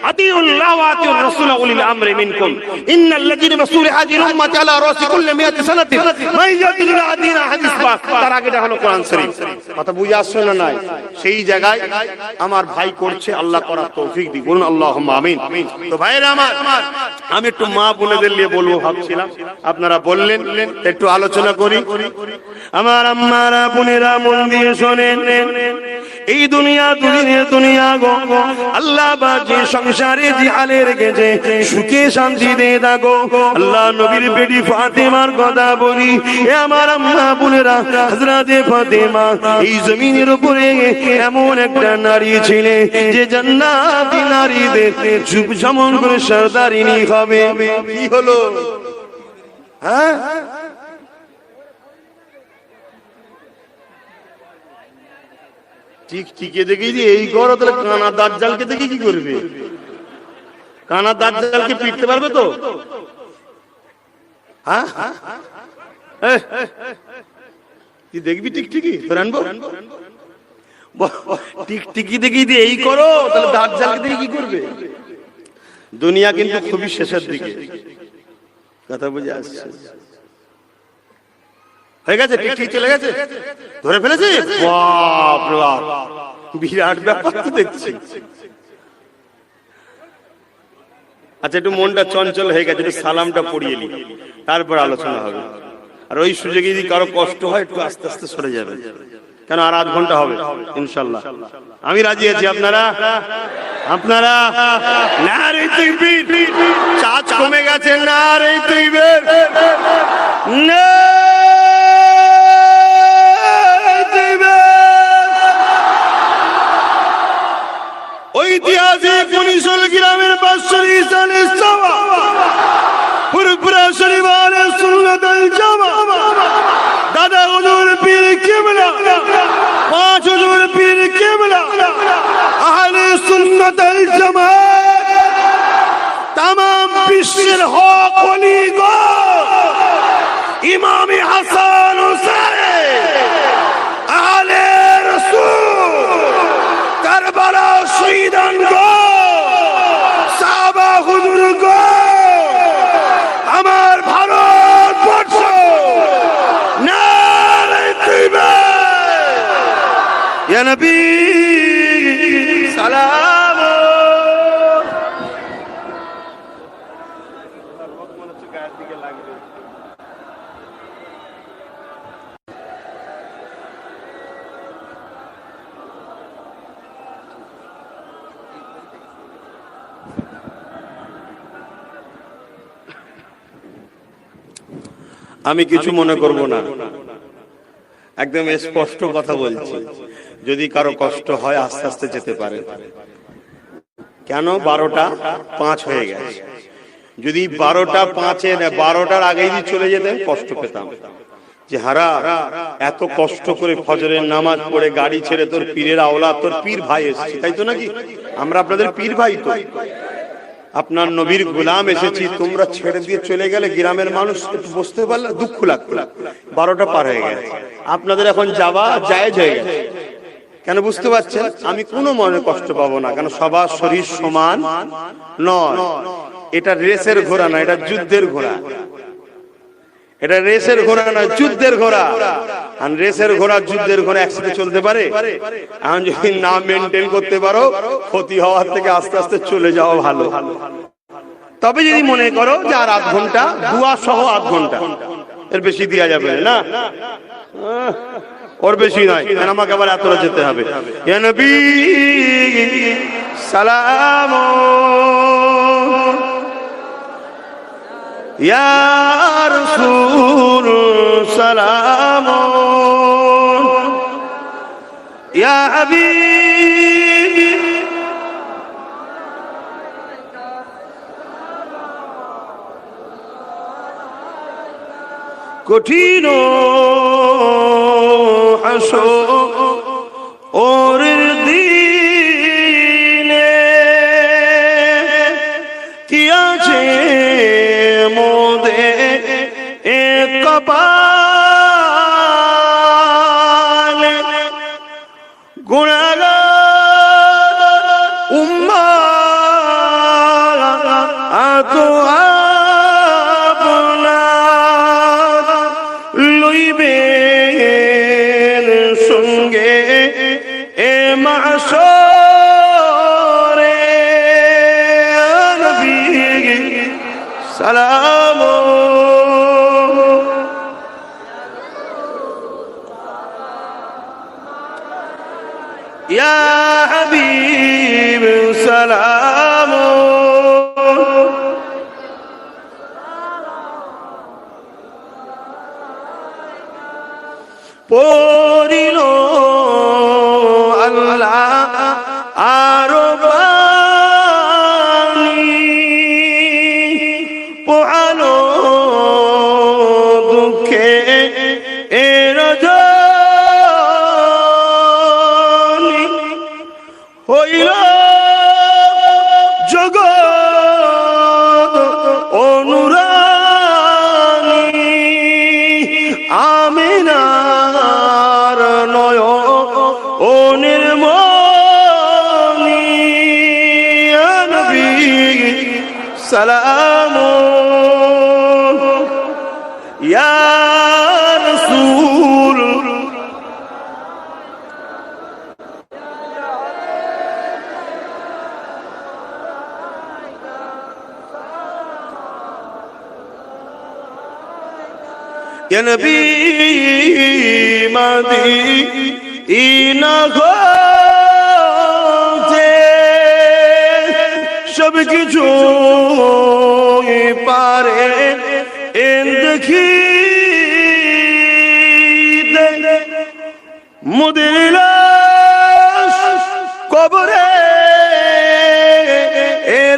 আতিউল্লাহ ওয়া আতিউর রাসূল ওয়া উলিল আমরি মিনকুম ইন্নাল্লাযীনা মাসউল হাযিল উম্মাতি আলা রাসি কুল্লি মিয়াতি সানাতি সেই জায়গায় আমার ভাই করছে, আল্লাহ করার তৌফিক দিক। বলুন আল্লাহুম্মা আমিন। তো ভাইরা আমার, আমি একটু মা বোনেদের নিয়ে বলবো ভাবছিলাম, আপনারা বললেন একটু আলোচনা করি। আমার আম্মারা বোনেরা মন দিয়ে শোনেন। এই দুনিয়া গো, আল্লাহ বাজি সংসারে যে হালে রেখেছে, সুখে শান্তি দিয়ে থাকো। আল্লাহ নবীর বেটি ফাতেমার কথা বলি। এ আমার আম্মা বোনেরা, হযরতে ফাতেমা এই জমিনের উপরে এমন একটা নারী ছিলেন যে জান্নাতি নারীদের যুব যেমন করে সরদারিনী হবে। কি হলো? হ্যাঁ, ঠিক ঠিকই দেখি যে এই করো, তাহলে কানা দাজ্জালকে দেখে কি করবে? কানা দাজ্জালকে পিটতে পারবে তো? হ্যাঁ, কি দেখবি? টিকটিকি তোর আনবো? টিকটিকি দেখি যে এই করো, তাহলে দাজ্জালকে দেখে কি করবে? দুনিয়া কিন্তু খুবই শেষের দিকে। কথা বুঝে আসছে? হয়ে গেছে, ঠিক চলে গেছে, ধরে ফেলেছে। বাপ রে বাপ, বিরাট ব্যাপার তো দেখছি। আচ্ছা, একটু মনটা চঞ্চল হয়ে গেছে, একটু সালামটা পড়িয়ে নি, তারপর আলোচনা হবে। আর ওই সুযোগে যদি কারো কষ্ট হয় একটু আস্তে আস্তে সরে যাবে, কেন আর আধ ঘন্টা হবে ইনশাল্লাহ। আমি রাজি আছি। আপনারা নারে তাকবীর, চাঁদ কমে গেছে, নারে তাকবীর, ঐতিহাসিক 19 গ্রামের 500 ইসানের সভা, পুরপুরা শরীফে সুন্নাতুল জামা, দাদা হুজুর পীর কিবলা, 5 হুজুর পীর কিবলা, আহলে সুন্নাতুল জামাত, तमाम বিশ্বের হক ওলি গো, ইমাম হাসান হুসাইন, আহলে রাসূল, কারবালা শহীদান গো, সাহাবা হুজুর গো, আমার ভারতবর্ষ, নারে তাকবীর, ইয়া নবী সালাম। আমি কিছু মনে করব না, একদম স্পষ্ট কথা বলছি। যদি কারো কষ্ট হয় আস্তে আস্তে যেতে পারে। কেন 12টা 5 হয়ে গেছে? যদি 12টা 5-এ না 12টার আগেই যদি চলে যেতেন কষ্ট পেতাম যে হারা এত কষ্ট করে ফজরের নামাজ পড়ে গাড়ি ছেড়ে তোর পীরের আওলাদ তোর পীর ভাই এসেছি, তাই তো নাকি? আমরা আপনাদের পীর ভাই, তো আপনার নবীর গোলাম এসেছি, তোমরা ছেড়ে দিয়ে চলে গেলে গ্রামের মানুষ একটু বুঝতে পারলে দুঃখ লাগতো। 12টা পার হয়ে গেছে, আপনাদের এখন যাওয়া জায়েজ হয়ে গেছে। কেন বুঝতে পারছেন? আমি কোনো মনে কষ্ট পাবো না, কেন সবার শরীর সমান নয়। এটা রেসের ঘোড়া না, এটা যুদ্ধের ঘোড়া। এটা রেসের ঘোড়া না, যুদ্ধের ঘোড়া। আর রেসের ঘোড়া যুদ্ধের ঘোড়া একসাথে চলতে পারে? এখন যদি না মেনটেন করতে পারো, ক্ষতি হওয়ার থেকে আস্তে আস্তে চলে যাওয়া ভালো। তবে যদি মনে করো যে আর 8 ঘন্টা, দুয়া সহ 8 ঘন্টা, এর বেশি দেওয়া যাবে না, ওর বেশি নয়, কারণ আমাকে আবার এতটা যেতে হবে। ইয়া নবী সালাম, ইয়া রাসূল সালাম, ইয়া হাবিব কঠিন হাসরের দিনে কি আছে মোদের কপালে, গুনাহগার উম্মাহ আতো আপনার লইবেন সঙ্গে এ মাশরে। নবী সালাম, ইয়া হাবিব সালাম, পড়িল আল্লাহ আরো বাণী, পোহালো দুঃখে এর জনি, হইল জগৎ অনুরানী, আমিনার নয়নের মনি। ইয়া নবী সালাম, ইয়া রাসূল ইয়া নবী মদিনা হতে সব কিছু পারে দেখি মোদের লাশ কবরে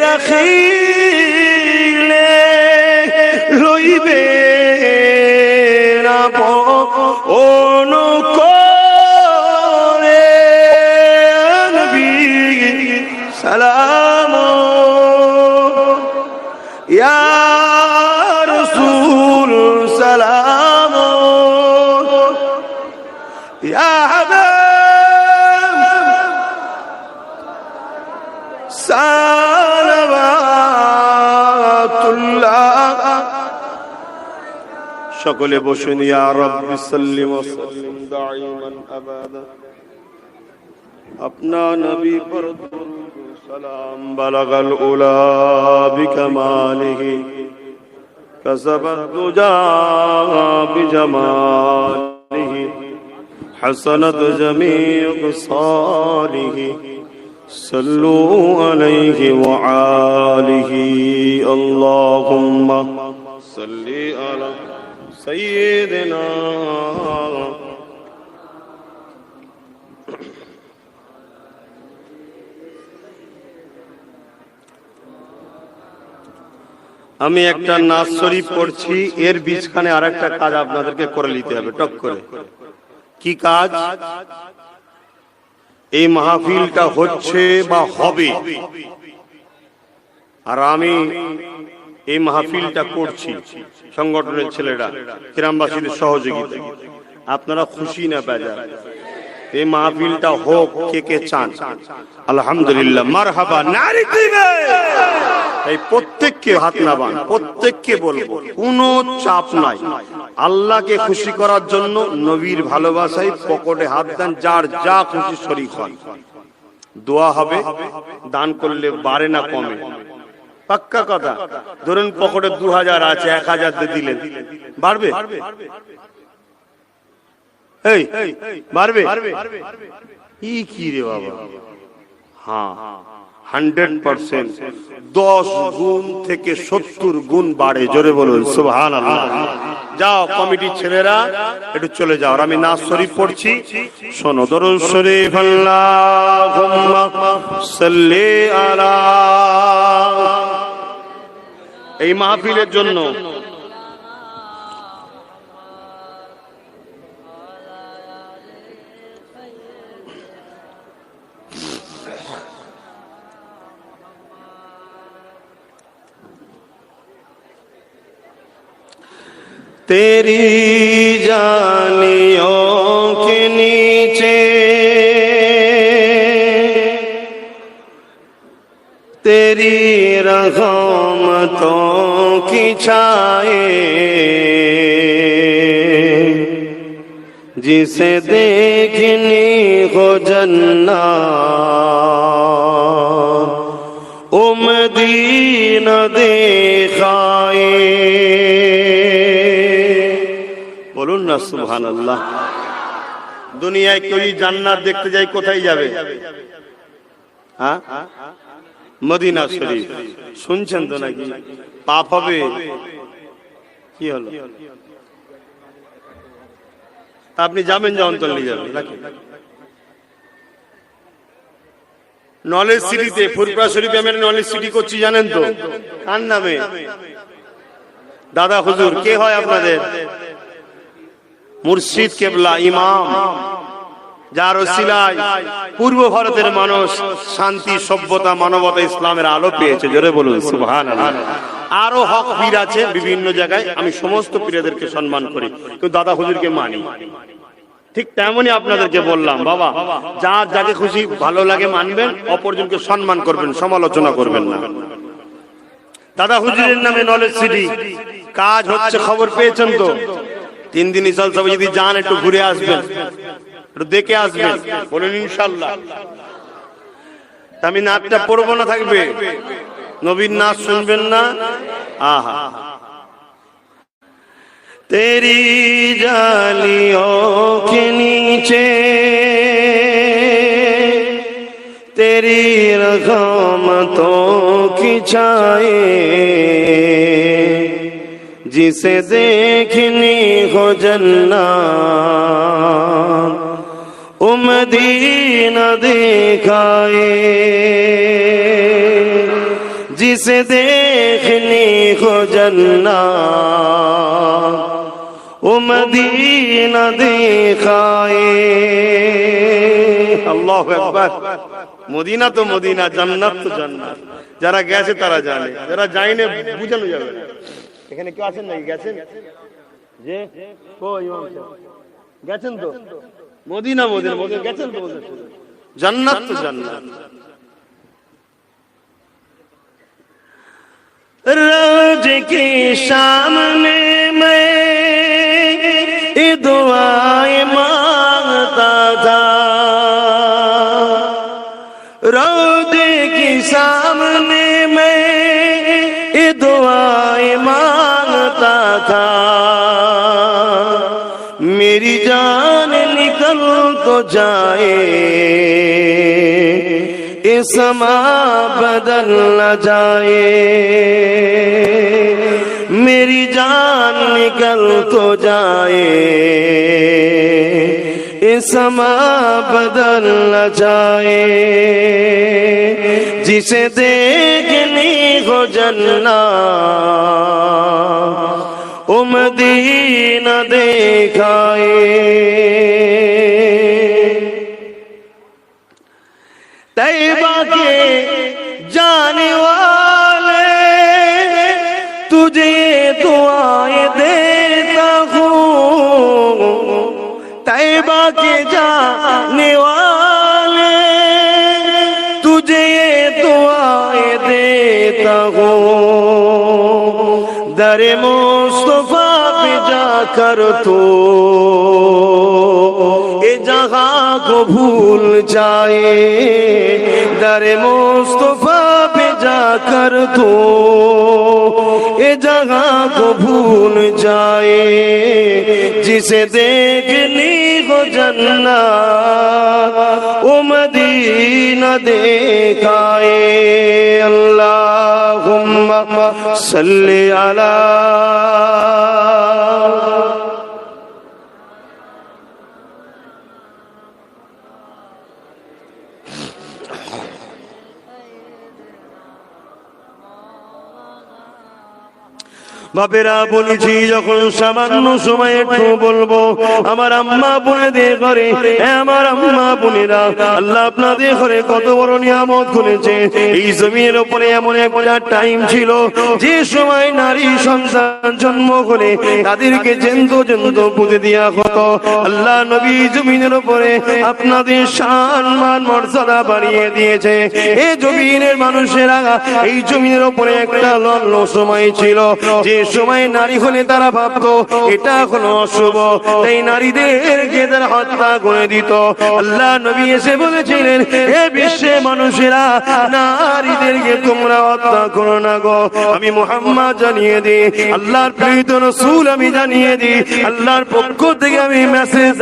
রাখিলে রইবে অনুকরে। নবী সালাম, ইয়া রাসূল সালাম, ইয়া হাবিব সালাওয়াতুল্লাহ। সকলে বসুন। ইয়া রাব্বি সাল্লিম ওয়া সাল্লিম দাইমান আবাদা अपना नबी पर दुरूद सलाम बलगल उला बिकमालिही कसबत दुजा बिजमालिही हसनत जमीउ सालिही सल्लू अलैहि व आलिही अल्लाहुम्मा सल्ली अला सय्यिदिना। আমি একটা নাজ শরীফ পড়ছি, এর বীজখানে আর একটা কাজ আপনাদেরকে করে নিতে হবে টক করে। কি কাজ? এই মাহফিলটা হচ্ছে বা হবে, আর আমি এই মাহফিলটা করছি সংগঠনের ছেলেরা, গ্রামবাসীদের সহযোগিতা। আপনারা খুশি না বেজার? এই মাহফিলটা হোক, কে কে চান? আলহামদুলিল্লাহ, মারহাবা, নারী দিবে। এই প্রত্যেককে হাত নামান, প্রত্যেককে বলবো কোনো চাপ নাই। আল্লাহকে খুশি করার জন্য নবীর ভালোবাসায় পকেটে হাত দেন, যার যা খুশি শরীক হন। দোয়া হবে, দান করলে বাড়ে না কমে, পাক্কা কথা। ধরুন পকেটে 2000 আছে, 1000 দিয়ে দিলেন, বাড়বে? এই বাড়বে? কি রে বাবা? হ্যাঁ, 100%, 10 গুণ থেকে 70 গুণ বাড়ে। জোরে বলুন সুবহানাল্লাহ। যাও কমিটির ছেলেরা একটু চলে যাও, আর আমি নাজ শরীফ পড়ছি, শোনো। দরুদ শরীফ, আল্লাহুম্মা সাল্লি আলা। এই মাহফিলের জন্য तेरी जानियों के नीचे तेरी रहमतों की छाए, जिसे देखनी हो जन्नत ओ मदीना देखाए। বলুন না সুবহানাল্লাহ। দুনিয়ায় কেউ জান্নাত দেখতে যায়, কোথায় যাবে? হ্যাঁ, মদিনা শরীফ। শুনছেন তো নাকি? পাপ হবে? কি হলো? আপনি যাবেন, যখন চলে যাবেন। নলেজ সিটিতে, ফুরফুরা শরীফে আমি নলেজ সিটি করছি, জানেন তো? কার নামে? দাদা হুজুর। কে হয় আপনাদের? মুর্শিদ কেবলা, ইমাম, যার ওসিলায় পূর্ব ভারতের মানুষ শান্তি, সভ্যতা, মানবতা, ইসলামের আলো পেয়েছে। জোরে বলুন সুবহানাল্লাহ। আরো হক পীর আছে বিভিন্ন জায়গায়, আমি সমস্ত পীরদেরকে সম্মান করি, কিন্তু দাদা হুজুরকে মানি। ঠিক তেমনই আপনাদেরকে বললাম, বাবা যার যাকে খুশি ভালো লাগে মানবেন, অপরজনকে সম্মান করবেন, সমালোচনা করবেন না। দাদা হুজুরের নামে নলেজ সিটি কাজ হচ্ছে, খবর পেয়েছেন তো? 3 দিন চলছে, যদি যান একটু ঘুরে আসবেন, একটু দেখে আসবেন, বলেন ইনশাআল্লাহ। আমি নাচটা পড়বো না, থাকবে নবীর নাচ, শুনবেন না? আহা, তেরি জালিयों के नीचे तेरी रहमतों की छाए, जिसे देखनी हो जन्नत ओ मदीना दिखाए, जिसे देखनी हो जन्नत ओ मदीना दिखाए। আল্লাহু আকবার। মদিনা তো মদিনা, জান্নাত তো জান্নাত। যারা গেছে তারা জানে, যারা যায়নি বুঝানো যাবে না। এখানে কেউ আছেন নাকি? গেছেন? যে কই ইমাম সাহেব গেছেন তো? মদিনা মদিনা মদিনা গেছেন তো? জান্নাত তো জান্নাত। रोज के सामने मैं ये दुआएं मांगता था, रोज के सामने मैं ये दुआएं मांगता था, मेरी जान निकल तो जाए, ये समा बदल न जाए, मेरी जान निकल तो जाए, ये समा बदल न जाए, जिसे देखनी हो जन्नत ओ मदीना देखाए। तैबा के जाने वाले तुझे दुआएं देता हूँ, तैबा के जाने वाले तुझे दुआएं देता हूँ। दरे मुस्तफा पे जाकर तो ये जगह को भूल जाए, दरे मुस्तफा पे जाकर तो ये जगह को भूल जाए, जिसे देखनी हो जन्नत ओ मदीना देखाए। अल्लाहुम्मा सल्ली अला বাপেরা বলেছি যখন সামান্য সময় একটু বলবো আমার আম্মা বোনেদের ঘরে, আমার আম্মা বোনেরা আল্লাহ আপনাদের ঘরে কত বড় নিয়ামত করেছে। এই জমির উপরে এমন একটা টাইম ছিল যে সময় নারী সন্তান জন্ম হলে তাদেরকে জেন্ত পুঁতে দেওয়া হতো। আল্লাহ নবী জমিনের উপরে আপনাদের সম্মান মর্যাদা বাড়িয়ে দিয়েছে। এই জমিনের মানুষেরা এই জমিনের উপরে একটা লগ্ন সময় ছিল যে সময় নারী হলে তারা ভাবতো এটা কোনো অশুভ, তাই নারীদেরকে তারা হত্যা করে দিত। আল্লাহ নবী এসে বলেছিলেন এ বিশ্বে মানুষেরা নারীদেরকে তোমরা হত্যা করো না গো। আমি মুহাম্মদ জানিয়ে দিই, আল্লাহর প্রেরিত রাসূল আমি জানিয়ে দিই, আল্লাহর পক্ষ থেকে আমি মেসেজ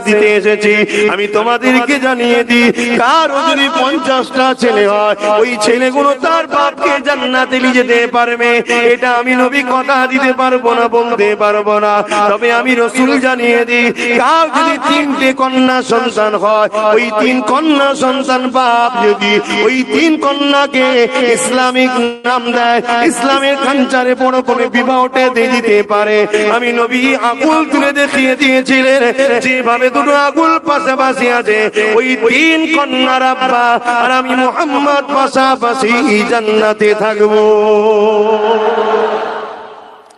দিতে এসেছি। আমি তোমাদেরকে জানিয়ে দিই কারো যদি 50টা ছেলে হয় ওই ছেলেগুলো তার বাপকে জান্নাতে নিয়ে যেতে পারবে, এটা আমি নবী কথা দিতে পারবো না, বলতে পারবো না। তবে আমি রাসূল জানিয়ে দিই কার যদি 3টে কন্যা সন্তান হয় ওই 3 কন্যা সন্তান বাপ যদি ওই 3 কন্যাকে ইসলামিক নাম দেয়, ইসলামের কাঞ্চারে বড় করে বিবাহটা দিয়ে দিতে পারে। আমি নবী আগুল তুলে দেখিয়ে দিয়েছিলেন যেভাবে দুটো আগুল পাশাপাশি আছে ওই 3 কন্যার আব্বা আর আমি মুহাম্মদ পাশাপাশি জান্নাতে থাকবো।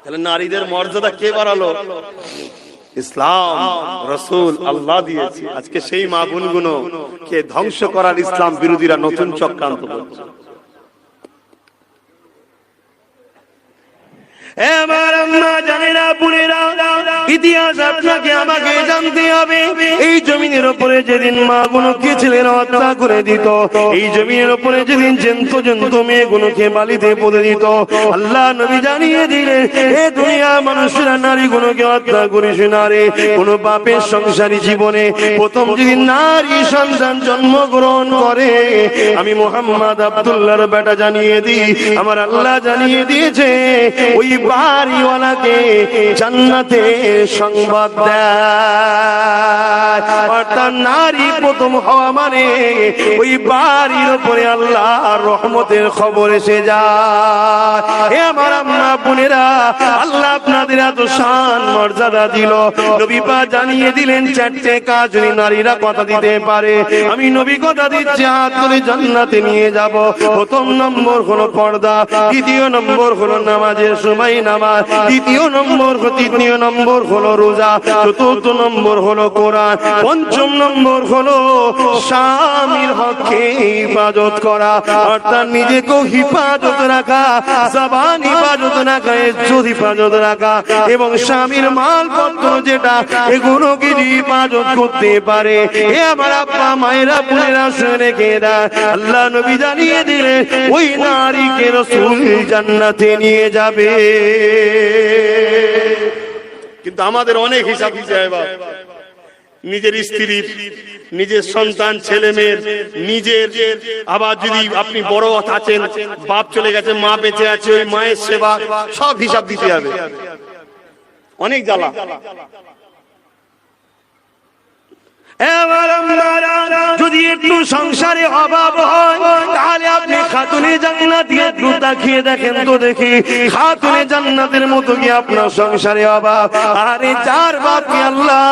তাহলে নারীদের মর্যাদা কে বাড়ালো? ইসলাম রাসূল আল্লাহ দিয়েছে। আজকে সেই মা বোনগুলো কে ধ্বংস করার ইসলাম বিরোধীরা নতুন চক্রান্ত করছে। আমার আম্মা জানেনা বোনেরা, ইতিহাস আপনাকে আমাকে জানতে হবে। এই জমিনের উপরে যেদিন মা গুলোকে ছেলেরা হত্যা করে দিত, এই জমিনের উপরে যেদিন জন্তু মেয়েগুলোকে বালিতে পুঁতে দিত, আল্লাহ নবী জানিয়ে দিলেন এ দুনিয়া মানুষেরা নারী গুলোকে হত্যা করিস না রে। কোন বাপের সংসারী জীবনে প্রথম যেদিন নারী সন্তান জন্মগ্রহণ করে, আমি মুহাম্মদ আব্দুল্লাহর বেটা জানিয়ে দিই, আমার আল্লাহ জানিয়ে দিয়েছে ওই বাড়িওয়ালাকে জান্নাতে সংবাদ দেয়। অর্থাৎ নারী প্রথম হওয়া মানে ওই বাড়ির উপরে আল্লাহর রহমতের খবর এসে যায়। হে আমার আম্মা বোনেরা, আল্লাহ আপনাদের এত শান মর্যাদা দিল, নবী পাক জানিয়ে দিলেন 4টে কাজ যদি নারীরা কথা দিতে পারে আমি নবী কথা দিচ্ছি হাত ধরে জান্নাতে নিয়ে যাব। প্রথম নম্বর হলো পর্দা, দ্বিতীয় নম্বর হলো নামাজের সময় নামাজ, তৃতীয় নম্বর হলো রোজা, চতুর্থ নম্বর হলো কোরআন, পঞ্চম নম্বর হলো স্বামীর হককে হিফাজত করা, অর্থাৎ নিজেকে হিফাজত রাখা, জবান হিফাজত রাখা, ইজ্জত হিফাজত রাখা এবং স্বামীর মালপত্র যেটা এগুলোকে হিফাজত করতে পারে। এ আমার আব্বা মায়েরা বোনেরা শুনে রেখে দেয়, আল্লাহ নবী জানিয়ে দিলেন ওই নারীকে রাসূল জান্নাতে নিয়ে যাবে। কিন্তু আমাদের অনেক হিসাব দিতে হয় বাপ, নিজের স্ত্রী, নিজের সন্তান, ছেলে মেয়ের, নিজের, আবার যদি আপনি বড় আছেন, বাপ চলে গেছে, মা বেঁচে আছে, ওই মায়ের সেবা সব হিসাব দিতে হবে। অনেক জ্বালা। যদি একটু সংসারে অভাব হয় তাহলে আপনি খাতুনে জান্নাতকে একটু তাকিয়ে দেখেন তো দেখি, খাতুনে জান্নাতের মতো কি আপনার সংসারে অভাব? আরে যার বাপকে আল্লাহ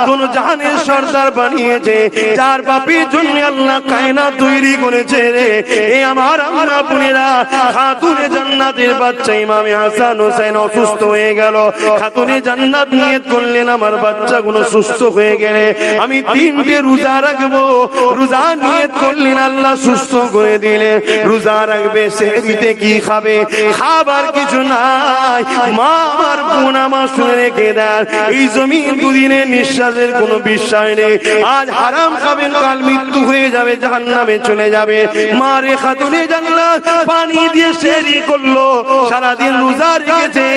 কোন জাহানের সর্দার বানিয়েছে, যার বাপের জন্য আল্লাহ কায়নাত তৈরি করেছে রে, এ আমার আমরা বোনেরা, খাতুনে জান্নাতের বাচ্চা ইমামে হাসান হোসেন অসুস্থ হয়ে গেল, খাতুনে জান্নাত নিয়ত করলেন আমার বাচ্চাগুলো সুস্থ হয়ে গেলে আমি 3টে রোজা রাখবো, রোজা নিয়ত করলেন আল্লাহ সুস্থ করে দিলেন, রোজা রাখবে, সেহরিতে কি খাবে? খাবার কিছু নাই। মা আমার বোন আমার শুনে রেখে দেন, এই জমিন দুদিনের নিঃশ্বাসের কোনো বিশ্বাস নেই, আজ হারাম খাবেন কাল মৃত্যু হয়ে যাবে, জাহান্নামে চলে যাবে। মারে খাতুনে জান্নাত পানি দিয়ে সেহরি করলো, সারাদিন রোজা রেখেছে,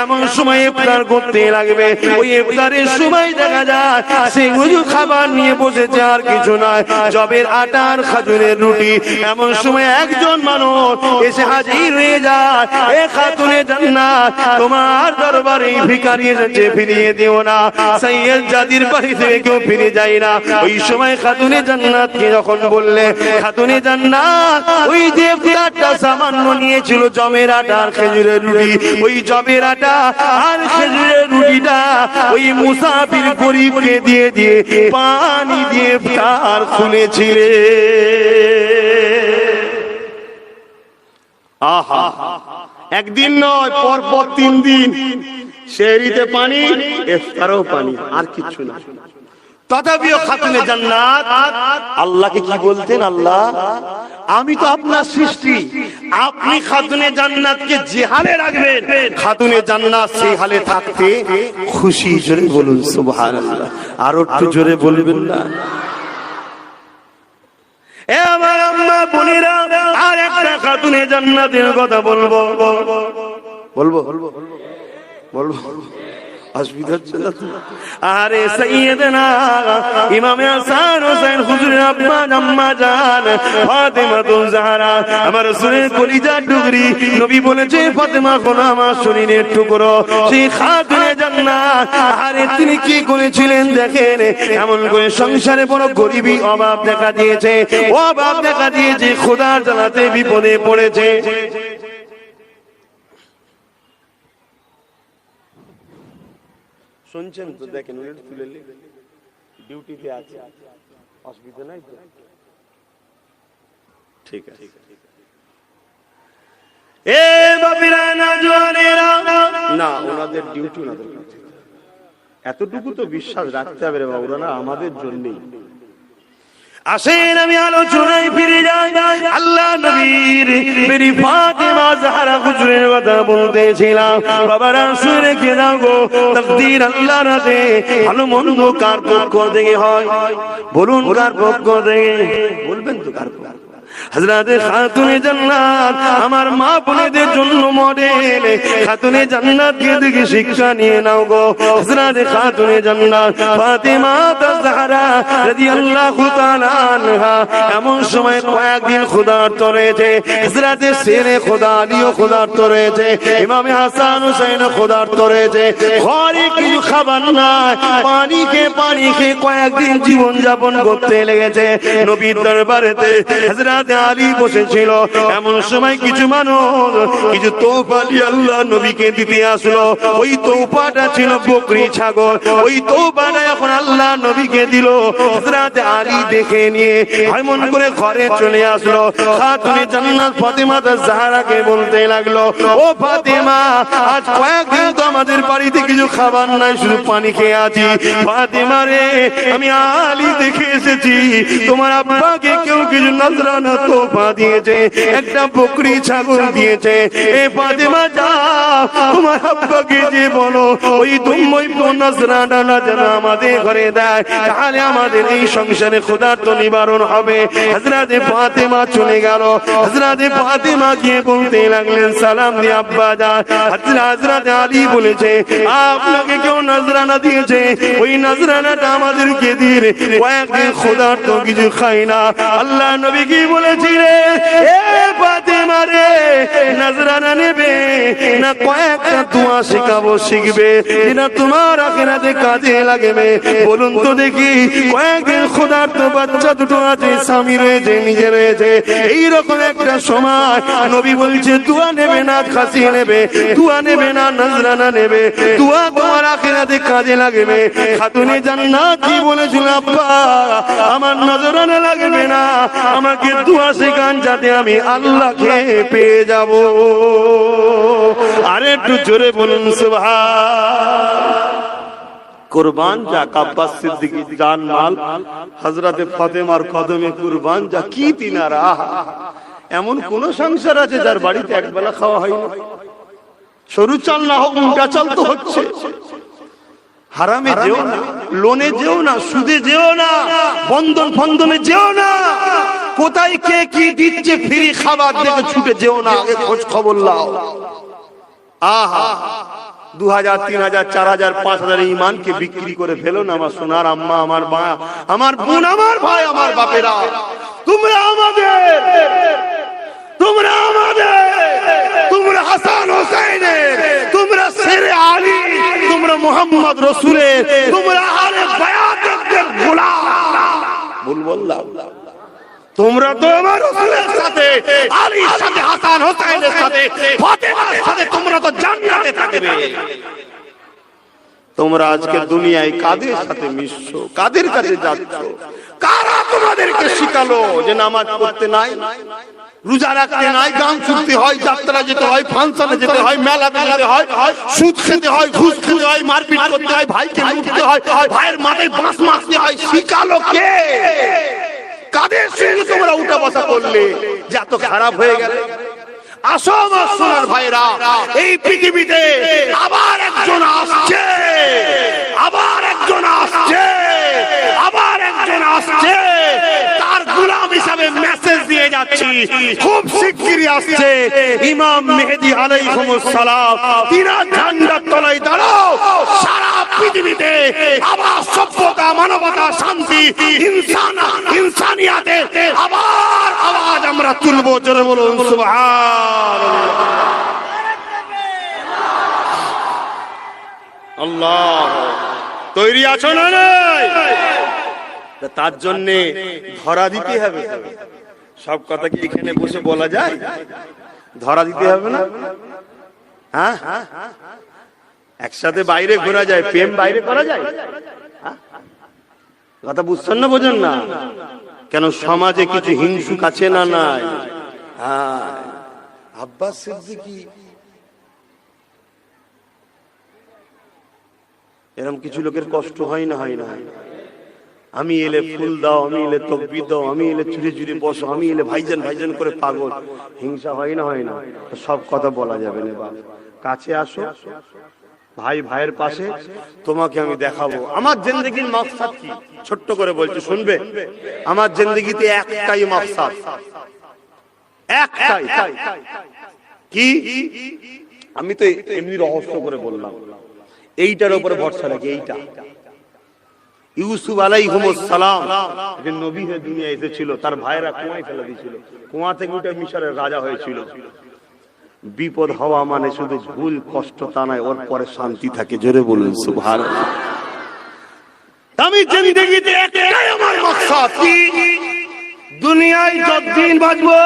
এমন সময় ইফতার করতে লাগবে, ওই ইফতারের সময় দেখা যায় সে হুজু খাবার নিয়ে বসেছে, আর কিছু নয়, জবের আটা আর খাজুরের রুটি। এমন সময় একজন মানুষ এসে হাজির হয়ে যায়, এ খাতুনে জান্নাত তোমার দরবারে ভিখারি এসেছে, ফিরিয়ে দিও না। সৈয়দ জাদির বাড়ি থেকে কেউ ফিরে যায় না। ওই সময় খাতুনে জান্নাতকে যখন বললে, খাতুনে জান্নাত ওই যে ইফতারটা সামান্য নিয়েছিল জমের আটা আর খেজুরের রুটি, ওই জবের আটা আর খেজুরের রুটিটা ওই মুসাফির গরিবকে দিয়ে দিয়ে পানি দিয়ে ইফতার খুলেছিলে। আহা, একদিন নয়, পর পর 3 দিন সেহরিতে পানি, ইফতারেও পানি, আর কিছু না। তথাপিও খাতুনে জান্নাত আল্লাহকে কি বলতেন? আল্লাহ, আমি তো আপনার সৃষ্টি, আপনি খাতুনে জান্নাতকে যে হালে রাখবেন, খাতুনে জান্নাত সেই হালে থাকতে খুশি। জোরে বলুন সুবহানাল্লাহ। আর একটু জোরে বলবেন না? এ আমার আম্মা বোনেরা, আর একটা খাতুনে জান্নাতের কথা বলবো বলবো বলবো অসুবিধা হচ্ছে না তো? আরে সাইয়েদনা ইমামে হাসান হোসেন হুজুরের আব্বা আম্মা জান ফাতেমাতুল জাহরা, আমার রাসূলের কলিজার টুকরি, নবী বলেছে ফাতেমা কোন আমার শরীরের টুকরো, সেই খাতুনে জান্নাত। আরে তিনি কি করেছিলেন দেখেন, এমন করে সংসারে বড় গরিবী অভাব দেখা দিয়েছে, অভাব দেখা দিয়েছে, খোদার জ্বালাতে বিপদে পড়েছে। শুনছেন তো? দেখেন তুলে ডিউটিতে আছে, অসুবিধা নাই তো? ঠিক আছে। এ বাপিরা না জোয়ানেরা, না, ওনাদের ডিউটি ওনাদের কাছে, এতটুকু তো বিশ্বাস রাখতে হবে রে বাবা, ওরা আমাদের জন্যই। আসেন আমি আলোচনায় ফিরে যাই। আল্লাহ নবীর মেরি ফাতেমা জাহরা হুজুরের কথা বলতেছিলাম। বাবারা শুনে রেখে দাও গো, তাকদীর আল্লাহর হাতে, ভালো মন্দ কার পক্ষ থেকে হয়? বলুন কার পক্ষ থেকে? বলবেন তো কার পক্ষ? হযরত খাতুনে জান্নাত আমার মা বোনেদের জন্য মডেল। খাতুনে জান্নাতকে দেখে শিক্ষা নিয়ে নাও গো। হযরত খাতুনে জান্নাত ফাতেমা জাহরা রাদিয়াল্লাহু তাআলা আনহা এমন সময় কয়েকদিন ক্ষুধার্ত রয়েছে, হযরত শেরে খোদা আলীও ক্ষুধার্ত রয়েছে, ইমামে হাসান হোসেন ক্ষুধার্ত রয়েছে, ঘরে কিছু খাবার নাই, পানি খেয়ে কয়েকদিন জীবন যাপন করতে লেগেছে। নবীর দরবারেতে হযরত আলী বসেছিল, এমন সময় কিছু মানুষ কিছু তোফা দিয়ে আল্লাহ নবীকে দিতে আসলো। ওই তোফাটা ছিল বকরি ছাগল, ওই তোফাটা এখন আল্লাহ নবীকে দিল। হযরত আলী দেখে নিয়ে এমন করে ঘরে চলে আসলো। খাতুনে জান্নাত ফাতেমা জাহরাকে বলতে লাগলো, ও ফাতেমা, আজ কয়েকদিন তো আমাদের বাড়িতে কিছু খাবার নাই, শুধু পানি খেয়ে আছি। ফাতেমা রে, আমি আলী দেখে এসেছি, তোমার আব্বাকে কেউ কিছু নজরানা তোফা দিয়েছে, একটা বকরি ছাগল দিয়েছে। এ ফাতেমা যাও, তোমার আব্বাকে যে বলো ওই তুমি নজরানা যেন আমাদের ঘরে দেয়, তাহলে আমাদের এই সংসারে ক্ষুধার্ত নিবারণ হবে। হযরত ফাতেমা চলে গেল। হযরত ফাতেমা গিয়ে বলতে লাগলেন, সালাম দিয়ে আব্বা যান। হযরত আলী বলেছে, আপনাকে কেউ নজরানা দিয়েছে, ওই নজরানাটা আমাদেরকে দিন, কয়েকদিন ক্ষুধার্ত কিছু খাই না। আল্লাহ নবী কি বলেছিলেন, এ ফাতেমা রে, নজরানা নেবে না কয়েকটা দোয়া শেখাবো শিখবে যেটা তোমার আখিরাতে কাজে লাগবে? বলুন তো দেখি। কয়েকদিন ক্ষুধার্ত বাচ্চা দুটো আছে, স্বামী রয়েছে, নিজে রয়েছে, এইরকম একটা সময় নবী বলছে দোয়া নেবে না খাসি নেবে, দোয়া নেবে না নজরানা নেবে, দোয়া তোমার আখিরাতে কাজে লাগবে। খাতুনে জান্নাত কি বলেছিল? আব্বা আমার নজরানা লাগবে না, আমাকে দোয়া শেখান যাতে আমি আল্লাহকে পেয়ে যাব। আরে একটু জোরে বলুন সুবহান। কুরবান যাক আব্বাস সিদ্দিকী জান মাল হযরতে ফাতেমার কদমে কুরবান যা। কি তিনারা! এমন কোন সংসার আছে যার বাড়িতে একবেলা খাওয়া হয় না? সরু চাল না হোক উল্টা চাল তো হচ্ছে। হারামে যেও না, লোনে যেও না, সুদে যেও না, বন্ধন ফন্দনে যেও না, কোথায় কে কি দিচ্ছে ফ্রি খাবার দেখে ছুটে যেও না, আগে খোঁজ খবর লাও। আহা 2000, 3000, 4000, 5000 ইমানকে বিক্রি করে ফেলো না আমার সোনার আম্মা, আমার মা, আমার বোন, আমার ভাই, আমার বাপেরা। তোমরা আমাদের, তোমরা আমাদের, তোমরা হাসান হোসেনের, তোমরা শেরে আলী, তোমরা মোহাম্মদ রসুলের, তোমরা আহলে বায়াতের গোলাম। ভুল বললাম? তোমরা তো আমার রাসূলের সাথে, আলীর সাথে, হাসান হোসেনের সাথে, ফাতেমার সাথে তোমরা তো জান্নাতে থাকবে। তোমরা আজকে দুনিয়ায় কাদের সাথে মিশছো, কাদের কাছে যাচ্ছ? কারা তোমাদেরকে শিখালো যে নামাজ পড়তে নাই, রোজা রাখতে নাই, গান শুনতে হয়, যাত্রা যেতে হয়, ফাংশনে যেতে হয়, মেলাতে যেতে হয়, সুদ খেতে হয়, ঘুষ খেতে হয়, মারপিট করতে হয়, ভাইকে লুটতে হয়, ভাইয়ের মাথায় বাঁশ মারতে হয়? শিখালো কে? কাদের সঙ্গে তোমরা উঠা বসা করলে যে এত খারাপ হয়ে গেল? আসো আমার সোনার ভাইরা, এই পৃথিবীতে আবার একজন আসছে, আবার একজন আসছে, আবার একজন আসছে। তার গোলাম হিসাবে মেসেজ দিয়ে যাচ্ছি, খুব শিগগিরই আসছে ইমাম মেহেদী আলাইহিস সালাম। তিনা ঝান্ডার তলায় দাঁড়াও, সারা পৃথিবীতে আবার সভ্যতা, মানবতা, শান্তি, ইনসানিয়াতের আবার আওয়াজ আমরা তুলবো। জোরে বলুন সুবহানাল্লাহ। আল্লাহ, তৈরি আছো না? তার জন্য ধরা দিতে হবে। সব কথা কি এখানে বসে বলা যায়? ধরা দিতে হবে না? হ্যাঁ, একসাথে বাইরে ঘোরা যায়, প্রেম বাইরে করা যায়? কথা বুঝছেন না, বোঝেন না? কেন সমাজে কিছু হিংসুক আছে না নাই? হ্যাঁ, আব্বাস সিদ্দিকী এরকম কিছু লোকের কষ্ট হয় না? হয় না? আমি এলে ফুল দাও, আমি এলে তাকবীর দাও, আমি এলে চুরে চুরে বসো, আমি এলে ভাইজান ভাইজান করে পাগল। হিংসা হয় না? হয় না? সব কথা বলা যাবে না। বাবা কাছে আসো, ভাই ভাইয়ের পাশে, তোমাকে আমি দেখাবো আমার জিন্দেগির মাকসাদ কি। ছোট্ট করে বলছি, শুনবে? আমার জিন্দেগিতে একটাই মাকসাদ, একটাই। কি? আমি তো এমনি রহস্য করে বললাম, এইটার উপরে ভরসা রাখি। এইটা ইউসুফ আলাইহিস সালাম যে নবী হয়ে দুনিয়া এসেছিল, তার ভাইরা কুয়ায় ফেলে দিয়েছিল, কুয়া থেকে উঠে মিশরের রাজা হয়েছিল। বিপদ হওয়া মানে শুধু ভুল, কষ্ট তা নয়, ওর পরে শান্তি থাকে। জোরে বলুন সুবহানাল্লাহ। আমি জিন্দেগিতে একটাই আমার মাকসাদ, কি? দুনিয়ায় যতদিন বাঁচবো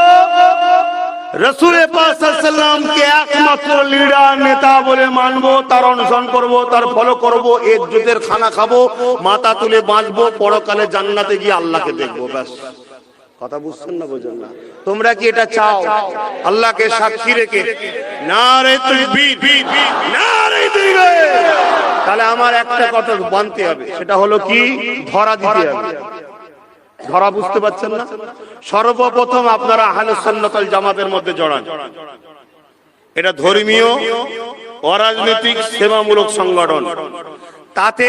রাসূল পাক সাল্লাল্লাহু আলাইহি ওয়াসাল্লামকে একমাত্র লিডার, নেতা বলে মানবো, তার অনুসরণ করব, তার ফলো করব, ইজ্জতের খানা খাবো, মাথা তুলে বাঁচবো, পরকালে জান্নাতে গিয়ে আল্লাহকে দেখবো। ব্যাস। কথা বুঝছেন না, বোঝেন না? তোমরা কি এটা চাও? আল্লাহকে সাক্ষী রেখে নারে তাকবীর, নারে তাকবীর। তাহলে আমার একটা কথা মানতে হবে, সেটা হলো কি? ধরা দিতে হবে। ধরা বুঝতে পারছেন না? সর্বপ্রথম আপনারা আহলুস সুন্নাত ওয়াল জামাতের মধ্যে জড়ান। এটা ধর্মীয়, অরাজনৈতিক, সেবামূলক সংগঠন। তাতে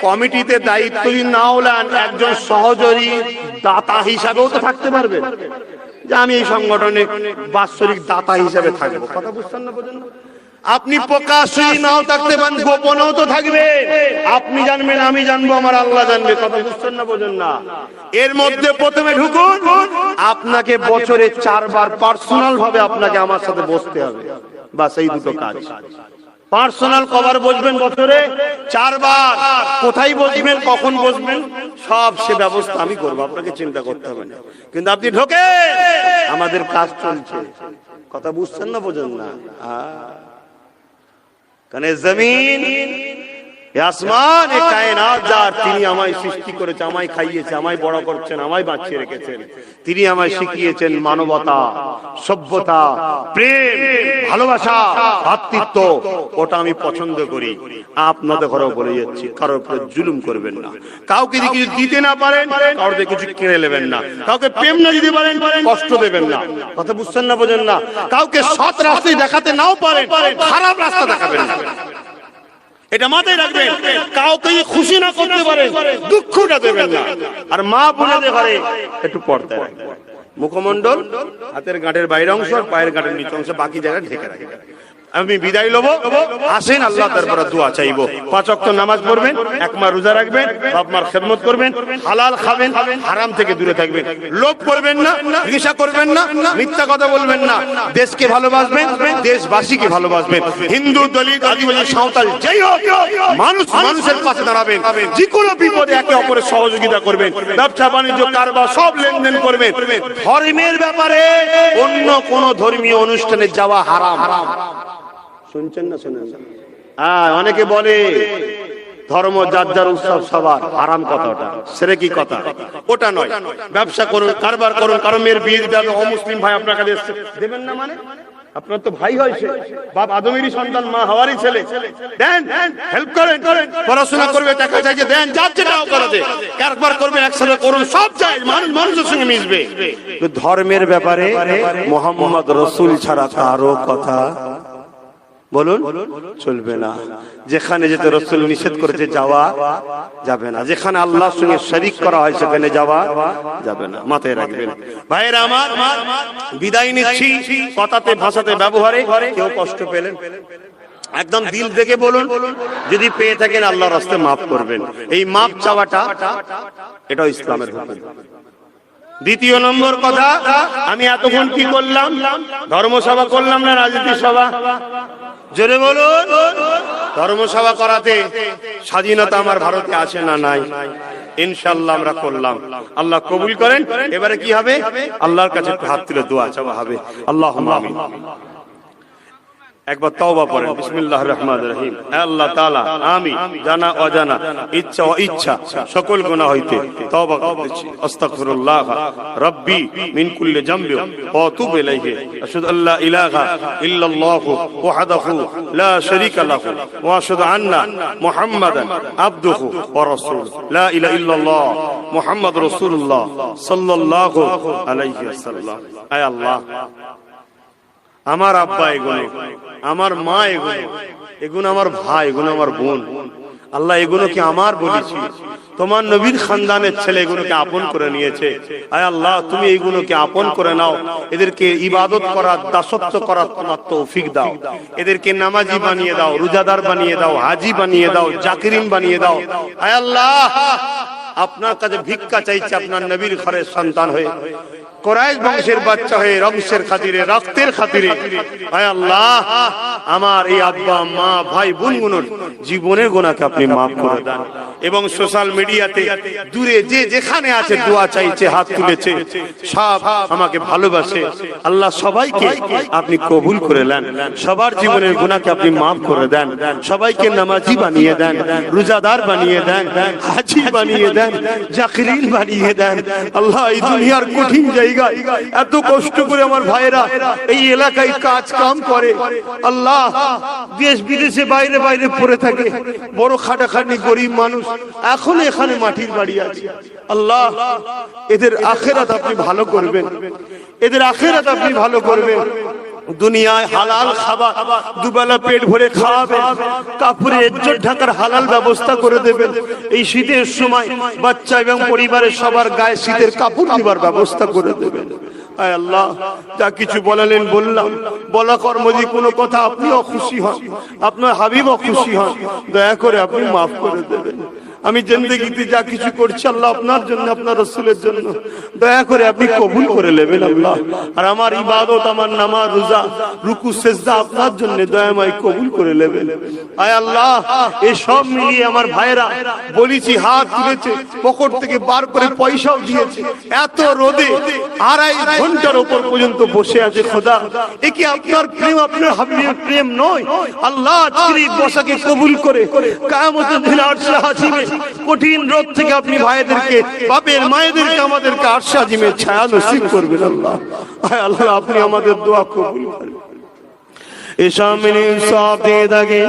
কমিটিতে দায়িত্বহীন না হলেন একজন সহযোগী দাতা হিসাবেও তো থাকতে পারবেন, যে আমি এই সংগঠনে বাৎসরিক দাতা হিসাবে থাকবো। কথা বুঝছেন না, বোঝেন না? আপনি প্রকাশ্যে নাও থাকতে পারেন, গোপনেও তো থাকবে। আপনি জানবেন, আমি জানবো, আমার আল্লাহ জানবে। কথা বুঝছেন না, বোঝেন না? এর মধ্যে প্রথমে ঢুকুন, আপনাকে বছরে 4 বার পার্সোনাল ভাবে আপনাকে আমার সাথে বসতে হবে। বাস এই দুটো কাজ। পার্সোনাল কভার বসবেন বছরে 4 বার, কোথায় বসবেন, কখন বসবেন, সব সে ব্যবস্থা আমি করবো, আপনাকে চিন্তা করতে হবে না। কিন্তু আপনি ঢোকে, আমাদের কাজ চলছে, কথা বুঝছেন না, বোঝেন না? কারণ জমিন, আসমান, এ কায়নাত যার, তিনি আমায় সৃষ্টি করেছে, আমায় খাইয়েছে, আমায় বড় করছেন, আমায় বাঁচিয়ে রেখেছেন। তিনি আমায় শিখিয়েছেন মানবতা, সভ্যতা, প্রেম, ভালোবাসা, ভ্রাতৃত্ব। ওটা আমি পছন্দ করি। আপনাদের ঘরেও বলে যাচ্ছি, কারোর উপরে জুলুম করবেন না। কাউকে যদি কিছু দিতে না পারেন, কারোর কিছু কিনে নেবেন না। কাউকে প্রেম না দিতে পারেন, কষ্ট দেবেন না। কথা বুঝছেন না, বোঝেন না? কাউকে সৎ রাস্তায় দেখাতে নাও পারেন, খারাপ রাস্তা দেখাবেন না। এটা মাথায় রাখবেন। কাউকে খুশি না করতে পারেন, দুঃখটা দেবেন না। আর মা বোনেদের ঘরে একটু পর্দায় রাখবেন। মুখমণ্ডল, হাতের গাঁটের বাইরের অংশ, পায়ের গাঁটের নিচে অংশ, বাকি জায়গায় ঢেকে রাখবেন। আমি বিদায় লব, আসেন আল্লাহ তারপরে দোয়া চাইবো। 5 ওয়াক্ত নামাজ পড়বেন, 1 মাস রোজা রাখবেন, বাপ মার খেদমত করবেন, হালাল খাবেন, হারাম থেকে দূরে থাকবেন, লোভ করবেন না, হিংসা করবেন না, মিথ্যা কথা বলবেন না, দেশকে ভালোবাসবেন, দেশবাসীকে ভালোবাসবেন। হিন্দু, দলিত, আদিবাসী, সাঁওতাল যাই হোক, মানুষ মানুষের পাশে দাঁড়াবেন। যে কোনো বিপদে একে অপরের সহযোগিতা করবেন। ব্যবসা বাণিজ্য কারবার সব লেনদেন করবেন। ধর্মের ব্যাপারে অন্য কোন ধর্মীয় অনুষ্ঠানে যাওয়া হারাম। শুনছেন না? শুনেন না? অনেকে বলে ধর্ম যার যার উৎসব সবার, হারাম কথা ওটা, শিরকি কথা, ওটা নয়। ব্যবসা করুন, কারবার করুন, কারো মেয়ের বিয়ে দিতে হবে, অমুসলিম ভাই আপনার কাছে দেবেন না মানে? আপনার তো ভাই হয়েছে, বাপ আদমেরই সন্তান, মা হাওয়ারই ছেলে, দেন, হেল্প করেন, পড়াশোনা করবে, টাকা চাইছে দেন, যার যেটাও করাতে, কারবার করবেন, একসাথে করুন, সব চাই, মানুষ মানুষের সঙ্গে মিশবে। তো ধর্মের ব্যাপারে মুহাম্মদ রাসূল ছাড়া কারো কথা বলুন চলবে না। যেখানে যেতে রাসূল নিষেধ করেছে যাওয়া যাবে না। যেখানে আল্লাহর সঙ্গে শরীক করা হয় সেখানে যাওয়া যাবে না। মাথায় রাখবেন ভাইয়েরা আমার। বিদায় নিচ্ছি, কথাতে ভাষাতে ব্যবহারে কেউ কষ্ট পেলেন একদম দিল থেকে বলুন, যদি পেয়ে থাকেন আল্লাহর রাস্তায় মাফ করবেন। এই মাফ চাওয়াটা এটাও ইসলামের হুকুম। দ্বিতীয় নম্বর কথা, আমি এতক্ষণ কি করলাম? ধর্মসভা করলাম না রাজনীতি সভা? জোরে বলুন। ধর্মসভা করাতে স্বাধীনতা আমার ভারতে আছে না নাই? ইনশাআল্লাহ আমরা করলাম, আল্লাহ কবুল করেন। এবারে কি হবে? আল্লাহর কাছে হাত তুলে দোয়া চাওয়া হবে। আল্লাহুম্মা আমিন। একবার তওবা পড়েন, বিসমিল্লাহির রহমানির রহিম। আল্লাহ তাআলা আমি জানা অজানা, ইচ্ছা ও ইচ্ছা সকল গুনাহ হইতে তওবা করতেছি। আস্তাগফিরুল্লাহ রাব্বি মিন কুল্লি যামবি ওয়া আতুবু ইলাইহি। আশহাদু আল্লা ইলাহা ইল্লাল্লাহু ওয়াহদাহু লা শারীকা লাহু ওয়া আশহাদু আন্না মুহাম্মাদান আবদুহু ওয়া রাসূলুহু। লা ইলাহা ইল্লাল্লাহ মুহাম্মাদুর রাসূলুল্লাহ সাল্লাল্লাহু আলাইহি ওয়াসাল্লাম। আয় আল্লাহ, আমার আব্বা এগুলো, আমার মা এগুলো, এগুলো আমার ভাই, এগুলো আমার বোন, আল্লাহ এগুলোকে আমার বলেছি, তোমার নবীর খানদানের ছেলে এগুলোকে আপন করে নিয়েছে। আয় আল্লাহ, তুমি এইগুলোকে আপন করে নাও, এদেরকে ইবাদত করার, দাসত্ব করার তোমার তৌফিক দাও, এদেরকে নামাজি বানিয়ে দাও, রোজাদার বানিয়ে দাও, হাজি বানিয়ে দাও, জাকিরিন বানিয়ে দাও। আয় আল্লাহ, আপনার কাছে ভিক্ষা চাইছে আপনার নবীর ঘরের সন্তান হয়ে, কুরাইশ বংশের বাচ্চা হয়ে, রংশের খাতিরে, রক্তের খাতিরে। আয় আল্লাহ, আমার এই আব্বা মা ভাই বোনগুলোর জীবনের গুনাহকে আপনি মাফ করে দেন। এবং সোশ্যাল মিডিয়াতে দূরে যে যেখানে আছে দোয়া চাইছে, হাত তুলেছে, সব আমাকে ভালোবাসে, আল্লাহ সবাইকে আপনি কবুল করে নেন, সবার জীবনের গুনাহকে আপনি মাফ করে দেন, সবাইকে নামাজি বানিয়ে দেন, রোজাদার বানিয়ে দেন, হাজি বানিয়ে দেন, জাকিরিন বানিয়ে দেন। আল্লাহ, এই দুনিয়ার কঠিন জায়গা, এত কষ্ট করে আমার ভাইরা এই এলাকায় কাজ কাম করে, আল্লাহ দেশ বিদেশে বাইরে বাইরে পড়ে থাকে, বড় খাটাখাটি গরিব মানুষ, এখন এখানে মাটির বাড়ি আছে। আল্লাহ, এদের আখিরাত আপনি ভালো করবেন, এদের আখিরাত আপনি ভালো করবেন। দুনিয়ায় হালাল খাবার, দুবেলা পেট ভরে খাওয়াবেন, কাপড়ে ইজ্জত ঢাকার হালাল ব্যবস্থা করে দেবেন। এই শীতের সময় বাচ্চা এবং পরিবারের সবার গায়ে শীতের কাপড় দিবার ব্যবস্থা করে দেবেন। আয় আল্লাহ, যা কিছু বলালেন বললাম, বলা কর্মজি কোনো কথা আপনিও খুশি হন, আপনার হাবিবও খুশি হন, দয়া করে আপনি মাফ করে দেবেন। আমি জিন্দেগিতে যা কিছু করছি আল্লাহ আপনার জন্য, আপনার রাসূলের জন্য, দয়া করে আপনি কবুল করে নেবেন আল্লাহ। আর আমার ইবাদত, আমার নামাজ, রোজা, রুকু, সিজদা আপনার জন্য দয়াময় কবুল করে নেবেন। আয় আল্লাহ, এই সব মিলিয়ে আমার ভাইরা বলেছি, হাত তুলেছে, পকেট থেকে বার করে পয়সাও দিয়েছে, এত রোদে 2.5 ঘন্টার উপর পর্যন্ত বসে আছে। খোদা, এ কি আপনার প্রেম, আপনার হাবিবের প্রেম নয়? আল্লাহ আজকের এই বসাকে কবুল করে কিয়ামতের দিন আরশে আজিমে কঠিন রোদ থেকে আপনি ভাইদেরকে, বাপের মায়েদেরকে, আমাদেরকে আরশে আজিমে ছায়া নসিব করবেন আল্লাহ। আয় আল্লাহ, আপনি আমাদের দোয়া কবুল করেন। ইসামিন ইনসাফ দিয়ে থাকে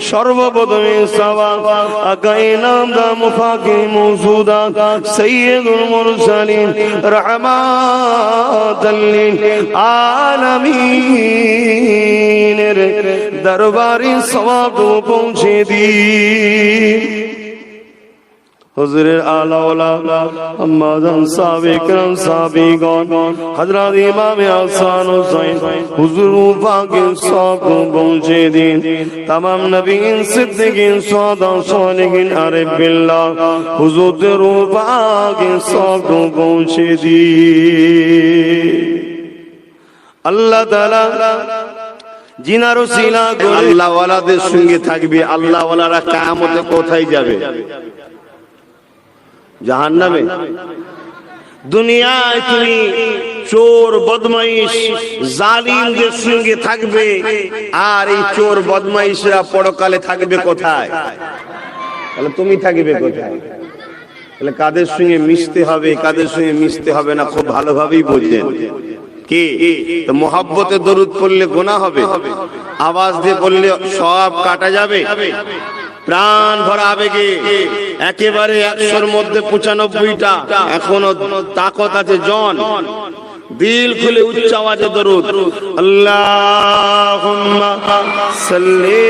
সর্বপ্রথমে সওয়াব আকায়ে নামদা মুফাকি মওজুদা সাইয়্যিদুল মুরসালিন রাহমাতাল লিল আলামিনের দরবারে সওয়াব পৌঁছে দিন। হুজুরের আলা ওলামা আম্মাজান সাহাবে کرام সাহাবীগণ হযরত ইমাম হাসান হুসাইন হুজুর পাকের সব পৌঁছে দিন। तमाम নবীন সিদ্দিকিন সুহাদা সালেহিন আরিফ বিল্লাহ হুজুরের পাকের সব পৌঁছে দিন। আল্লাহ তাআলা জিনার ওসিলা করে আল্লাহ ওয়ালাদের সঙ্গে থাকবে। আল্লাহ ওয়ালারা কিয়ামতে কোথায় যাবে? জাহান্নামে। দুনিয়ায় তুমি চোর বদমাইশ জালিমদের সঙ্গে থাকবে, আর এই চোর বদমাইশরা পরকালে থাকবে কোথায়? তাহলে তুমি থাকবে কোথায়? তাহলে কাদের সঙ্গে মিশতে হবে, কাদের সঙ্গে মিশতে হবে না খুব ভালোভাবেই বুঝলেন। কি তো মোহাব্বতে দরুদ পড়লে গুনাহ হবে, আওয়াজ দিয়ে পড়লে সওয়াব কাটা যাবে। প্রাণ ভরা আবেগে একেবারে 100-র মধ্যে 95টা এখনো তাকত আছে। জন দিল খুলে উচ্চ আওয়াজে দরুদ, আল্লাহুম্মা সাল্লি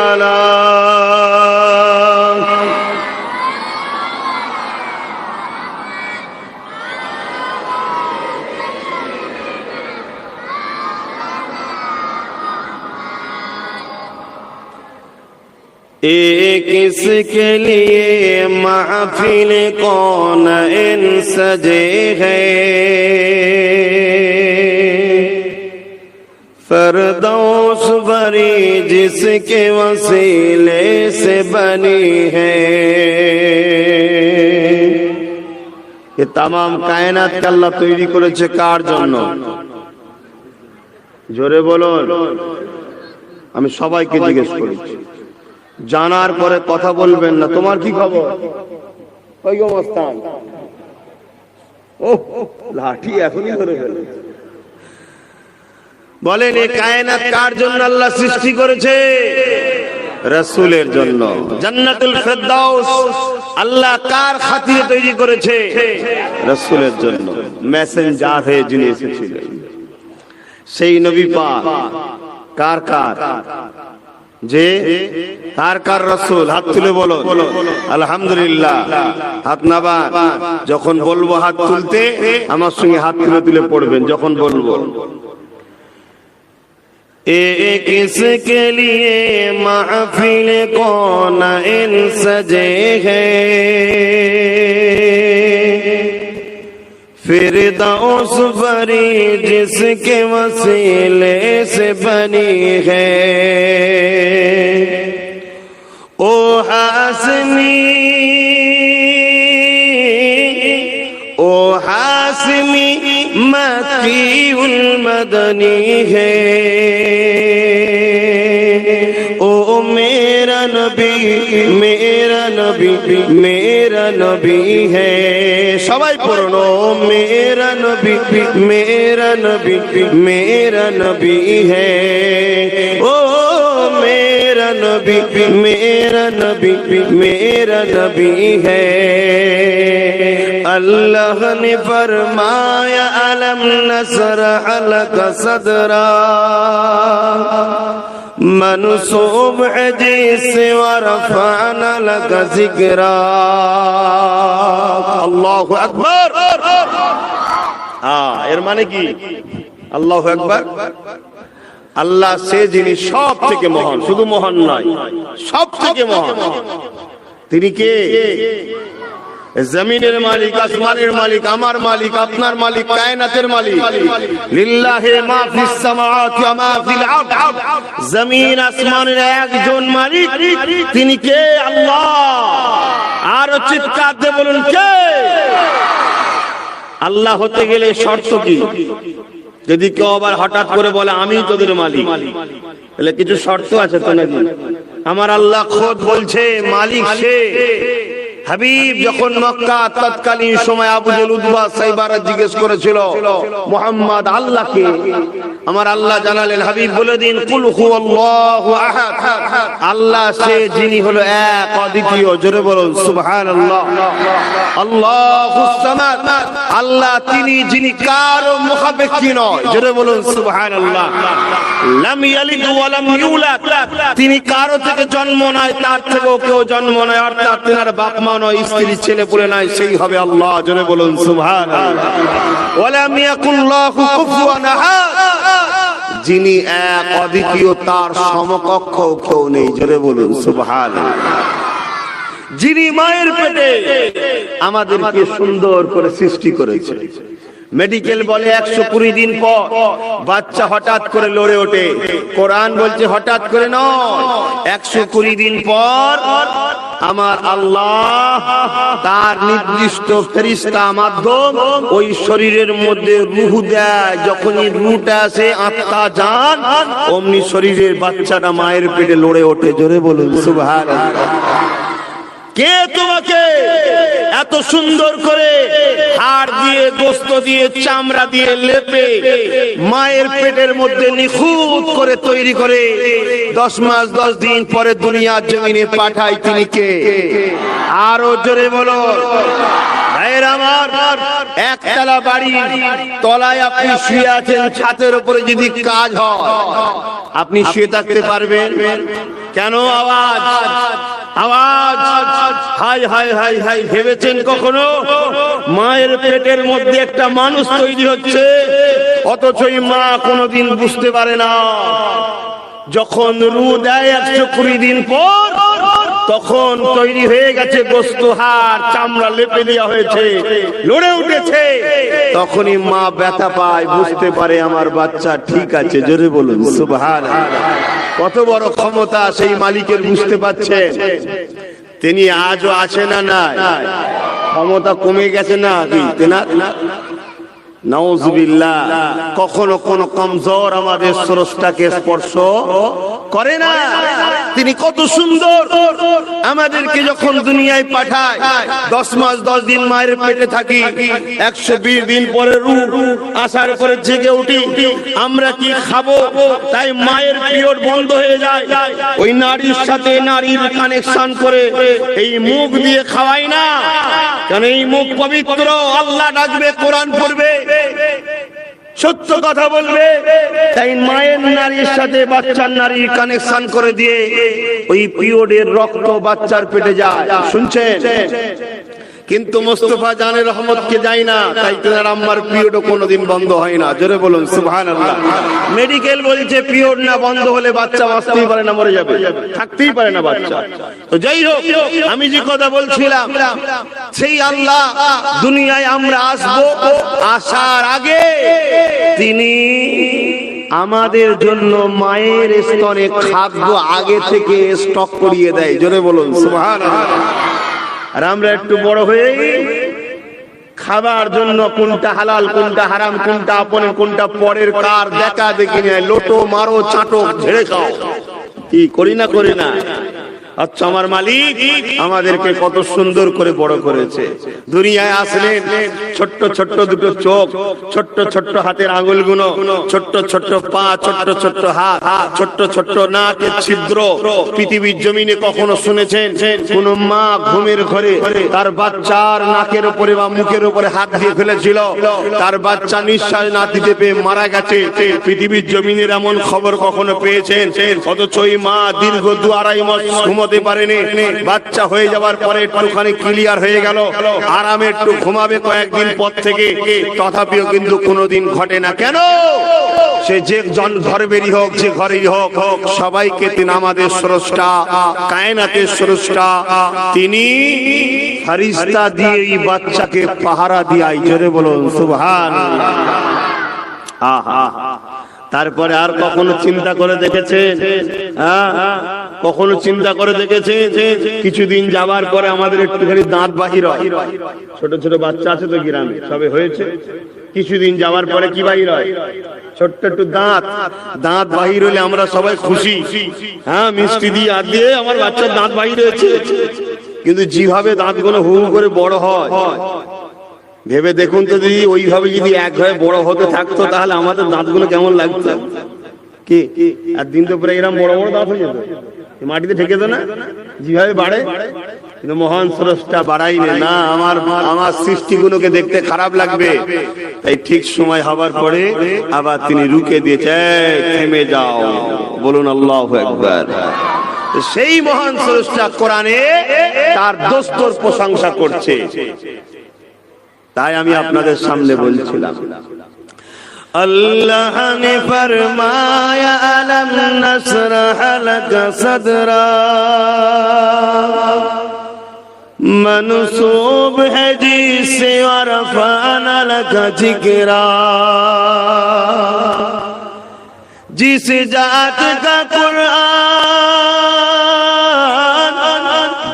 আলা किसके लिए महफिल कौन इन सजे है, फरदौस भरी जिसके वसीले से बनी है। ये तमाम कायनात का अल्लाह तैरी करेছে কার জন্য? জোরে বলুন। আমি সবাইকে জিজ্ঞেস করেছি, জানার পরে কথা বলবেন না। তোমার কি খবর? ওই গো মস্তান, ও লাঠি এখনই ধরে ফেলে। বলেন, এই কায়নাত কার জন্য আল্লাহ সৃষ্টি করেছে? রাসূলের জন্য। জান্নাতুল ফেরদাউস আল্লাহ কার খাতিরে তৈরি করেছে? রাসূলের জন্য। মেসেঞ্জার হয়ে যিনি এসেছিলেন সেই নবী পাক কার কার যে কার কার রাসূল? হাত তুলে বলো আলহামদুলিল্লাহ। হাত নাবা, যখন বলবো হাত তুলতে আমার সঙ্গে হাত তুলে তুলে পড়বেন যখন বলবো। किसके लिए महफिल कौन इन सजे है, फिरदौस भरी जिसके वसीले से बनी है। ओ हासमी, ओ हासमी मक्की उल मदनी है। ओ मेरा नबी, मेरा नबी, मेरा नबी है। সবাই পড়ুন, ও मेरा नबी, मेरा नबी, मेरा नबी है। ओ मेरा नबी, मेरा नबी, मेरा नबी है। अल्लाह ने फरमाया अलम नशरह लक सदरा, मनसूब है जिससे वरफअना लक जिक्रा। আল্লাহু আকবার। এর মানে কি? আল্লাহু আকবার। আল্লাহ সে যিনি সব থেকে মহান, শুধু মহান নয়, সব থেকে মহান। তিনি কে? জমিনের মালিক, আসমানের মালিক, আমার মালিক, আপনার মালিক, কায়নাতের মালিক। লিল্লাহি মা ফিস সামাওয়াতি ওয়া মা ফিল আরদ। জমিন আসমানের একজন মালিক, তিনি কে? আল্লাহ। আর চিৎকার দিয়ে বলুন কে? আল্লাহ হতে গেলে শর্ত কি? যদি কেউ আবার হঠাৎ করে বলে আমি তোদের মালিক, তাহলে কিছু শর্ত আছে তো নাকি? আমার আল্লাহ খোদ বলছে মালিক সে। হাবিব যখন মক্কা তৎকালীন সময় আবু জেল উতবা সাইবারা জিজ্ঞেস করেছিল মুহাম্মদ আল্লাহকে, আমার আল্লাহ জানালেন হাবিব বলে দিন কুল হুয়াল্লাহু আহাদ, আল্লাহ সে যিনি হলো এক অদ্বিতীয়। জোরে বলুন সুবহানাল্লাহ। আল্লাহুস সামাদ, আল্লাহ তিনি যিনি কারো মুখাপেক্ষী নয়। জোরে বলুন সুবহানাল্লাহ। লাম ইয়ালিদ ওয়া লাম ইউলাদ, তিনি কারো থেকে জন্ম নয়, তার থেকেও কেউ জন্ম নয়, অর্থাৎ তিনার বাপ মা নয়, স্ত্রী ছেলে পুলে নাই, সেই হবে আল্লাহ। জোরে বলুন সুবহানাল্লাহ। ওয়া লাম ইয়াকুল্লাহু কুফুয়ান আহাদ, যিনি এক অদ্বিতীয়, তার সমকক্ষ কেউ নেই। জোরে বলুন সুবহানাল্লাহ। যিনি মায়ের পেটে আমাদেরকে সুন্দর করে সৃষ্টি করেছে। মেডিকেল বলে 120 দিন পর বাচ্চা হঠাৎ করে লড়ে ওঠে। কোরআন বলছে হঠাৎ করে নয়, 120 দিন পর আমার আল্লাহ তার নির্দিষ্ট ফেরেশতা মাধ্যম ওই শরীরের মধ্যে রূহ দেয়। যখনই রূহটা আসে, আত্মা জান, অমনি শরীরের বাচ্চাটা মায়ের পেটে লড়ে ওঠে। জোরে বলুন সুবহানাল্লাহ। কে তোমাকে এত সুন্দর করে হাড় দিয়ে, গোশত দিয়ে, চামড়া দিয়ে লেপে মায়ের পেটের মধ্যে নিখুঁত করে তৈরি করে 10 মাস 10 দিন পরে দুনিয়ার জমিনে পাঠায়? তিনি কে? আরো জোরে বলো ভাইয়ের আমার। একতলা বাড়ি তলায় আপনি শুয়ে আছেন, ছাদের উপরে যদি কাজ হয় আপনি শুয়ে থাকতে পারবেন? কেন? আওয়াজ আওয়াজ, হাই হাই হাই হাই। ভেবেছেন কখনো মায়ের পেটের মধ্যে একটা মানুষ তৈরি হচ্ছে, অথচ মা কোনোদিন বুঝতে পারে না। যখন রূহ দেয় 120 দিন পর, তখন তৈরি হয়ে গেছে গোশত, হাড়, চামড়া লেপে দেওয়া হয়েছে, লড়ে উঠেছে। তখনই মা ব্যথা পায়, বুঝতে পারে আমার বাচ্চা ঠিক আছে। জোরে বলুন সুবহানাল্লাহ। কত বড় ক্ষমতা সেই মালিকের, বুঝতে পারছেন? তিনি আজও আছে না নাই? ক্ষমতা কমে গেছে না? নাউজুবিল্লাহ। কখনো কোন কমজোর আমাদের স্রষ্টাকে স্পর্শ করে না। তিনি কত সুন্দর আমাদেরকে যখন দুনিয়ায় পাঠায়, 10 মাস 10 দিন মায়ের পেটে থাকি, 120 দিন পরে রূহ আসার পরে জেগে উঠি। আমরা কি খাবো? তাই মায়ের পিরিয়ড বন্ধ হয়ে যায়, ওই নারীর সাথে নারীর কানেকশন করে এই মুখ দিয়ে খাওয়াই না। কারণ এই মুখ পবিত্র, আল্লাহ ডাকবে, কোরআন পড়বে, সত্য কথা বলবে। তাই মায়ের নারীর সাথে বাচ্চার নারীর কানেকশন করে দিয়ে ওই পিরিয়ডের রক্ত বাচ্চার পেটে যায়। শুনছেন? কিন্তু মোস্তফা জানের রহমতকে যায় না, তাই তার আম্মার পিরিয়ডও কোনোদিন বন্ধ হয় না। জোরে বলুন সুবহানাল্লাহ। মেডিকেল বলছে পিরিয়ড না বন্ধ হলে বাচ্চা বাঁচতেই পারে না, মরে যাবে, থাকতেই পারে না বাচ্চা। তো যাই হোক, আমি যে কথা বলছিলাম, সেই আল্লাহ দুনিয়ায় আমরা আসবো, আসার আগে তিনি আমাদের জন্য মায়ের স্তনে খাদ্য আগে থেকে স্টক করিয়ে দেয়। জোরে বলুন সুবহানাল্লাহ। আর আমরা একটু বড় হয়ে খাবার জন্য কোনটা হালাল, কোনটা হারাম, কোনটা আপনের, কোনটা পরের, কার দেখা দেখি নেয়, লোটো মারো, চাটো, ঝেড়ে খাও। কি করি না? করি না? আচ্ছা, আমার মালিক আমাদেরকে কত সুন্দর করে বড় করেছে। দুনিয়ায় আসলেন, ছোট্ট ছোট্ট দুটো চোখ, ছোট্ট ছোট্ট হাতের আঙুলগুলো, ছোট্ট ছোট্ট পা, ছোট্ট ছোট্ট হাত, ছোট্ট ছোট্ট নাকের ছিদ্র। পৃথিবীর জমিনে কখনো শুনেছেন কোন মা ঘুমের ঘরে তার বাচ্চার নাকের উপরে বা মুখের উপরে হাত দিয়ে ফেলেছিল, তার বাচ্চা নিঃশ্বাস না দিতে পেয়ে মারা গেছে? পৃথিবীর জমিনের এমন খবর কখনো পেয়েছেন? অথচ ওই মা দীর্ঘ 2-2.5 মাস ঘুমোতে ঘুমাতে পারেনি, বাচ্চা হয়ে যাওয়ার পরে একটুখানি ক্লিয়ার হয়ে গেল, আরামে একটু ঘুমাবে কয়েকদিন পর থেকে, তথাপিও কিন্তু কোনোদিন ঘটে না। কেন? সে যে গর্ভেরই হোক, যে ঘরেই হোক, সবাইকে তিনি আমাদের স্রষ্টা, কায়নাতের স্রষ্টা, তিনি ফেরেশতা দিয়ে এই বাচ্চাকে পাহারা দিয়াই। জোরে বলুন সুবহানাল্লাহ। আহা, তারপরে আর কখনো চিন্তা করে দেখেছেন? কখনো চিন্তা করে দেখেছে যে কিছুদিন যাওয়ার পরে আমাদের একটুখানি দাঁত বাহির হয়? ছোট ছোট বাচ্চা আছে তো গ্রামে, সবে হয়েছে, কিছুদিন যাওয়ার পরে কি বাহির হয়? ছোট্ট একটু দাঁত। দাঁত বাহির হলে আমরা সবাই খুশি, হ্যাঁ, মিষ্টি দিয়ে আর দিয়ে আমার বাচ্চার দাঁত বাহির হয়েছে। কিন্তু যেভাবে দাঁতগুলো হু হু করে বড় হয়, ভেবে দেখুন তো, যদি ওইভাবে যদি একভাবে বড় হতে থাকতো তাহলে আমাদের দাঁতগুলো কেমন লাগতো? কি আর দিন তো পুরো এরকম বড় বড় দাঁত হয়ে যেত, মাটিতে ঠেকে তো না, যেভাবে বাড়ে। কিন্তু মহান স্রষ্টা বাড়াইলে না, আমার সৃষ্টিগুলোকে দেখতে খারাপ লাগবে, তাই ঠিক সময় হবার পরে আবার তিনি রুকে দিয়েছে, থেমে যাও, বলুন আল্লাহু আকবার। সেই মহান স্রষ্টা কোরআনে তার দোস্তর প্রশংসা করছে। তাই আমি আপনাদের সামনে বলছিলাম, अल्लाह ने फरमाया अलम नशरह लक सदरा, मनसूब है जिसे वरफाना लक जिक्रा, जिस जात का कुरान,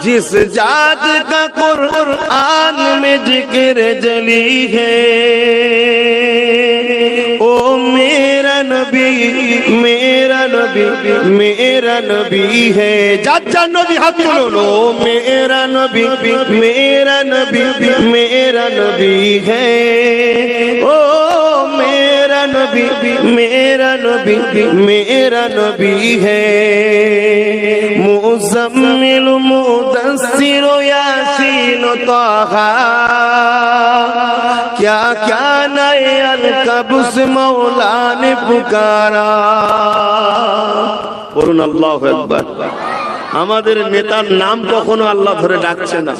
जिस जात का कुरान में जिक्र जली है, ओ मेरा नबी, मेरा नबी, मेरा नबी है। चाचा नबी हाथ लो, मेरा नबी, मेरा नबी, मेरा नबी है। ओ मेरा नबी, मेरा नबी, मेरा नबी है। मुज़म्मिल मुदस्सिर यासीन ताहा, क्या क्या नए अलकब्स मौला ने पुकारा। বলুন আল্লাহু আকবার। আমাদের নেতার নাম কখনো আল্লাহ ধরে ডাকছে না,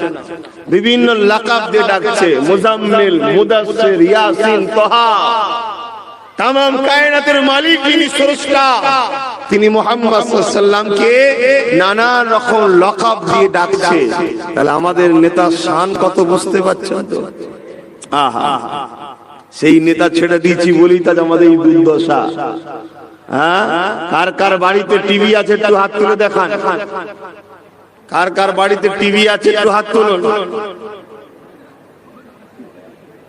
বিভিন্ন লাকাব দিয়ে ডাকছে, মুজাম্মিল, মুদাসসির, ইয়াসিন, তাহা। তামাম কায়নাতের মালিক যিনি স্রষ্টা, তিনি মুহাম্মদ সাল্লাল্লাহু আলাইহি সাল্লামকে নানা রকম লাকাব দিয়ে ডাকছে। তাহলে আমাদের নেতার শান কত বুঝতে পারছেন তো? আহা, সেই নেতা ছেড়ে দিয়েছি বলেই তাজ আমাদের এই দুর্দশা। হ্যাঁ, কার কার বাড়িতে টিভি আছে একটু হাত তুলে দেখান। কার কার বাড়িতে টিভি আছে একটু হাত তুলুন।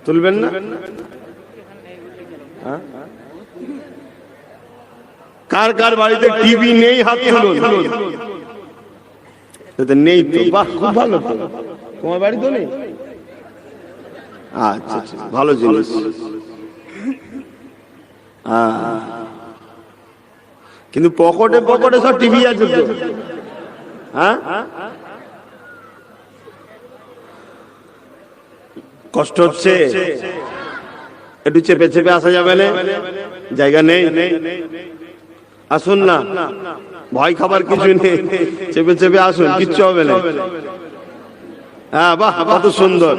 তুলবেন না? কার কার বাড়িতে টিভি নেই হাত তুলুন। নেই তো, বাহ, খুব ভালো তো। তোমার বাড়ি তো নেই? আচ্ছা আচ্ছা, ভালো জিনিস। কিন্তু পকেটে পকেটে সব টিভি আছে তো। হ্যাঁ, কষ্ট হচ্ছে, একটু চেপে চেপে আসা যাবে না? জায়গা নেই? আসুন না, ভয় খাবার কিছু নেই, চেপে চেপে আসুন, কিচ্ছু হবে না। হ্যাঁ, বাহ, কত সুন্দর।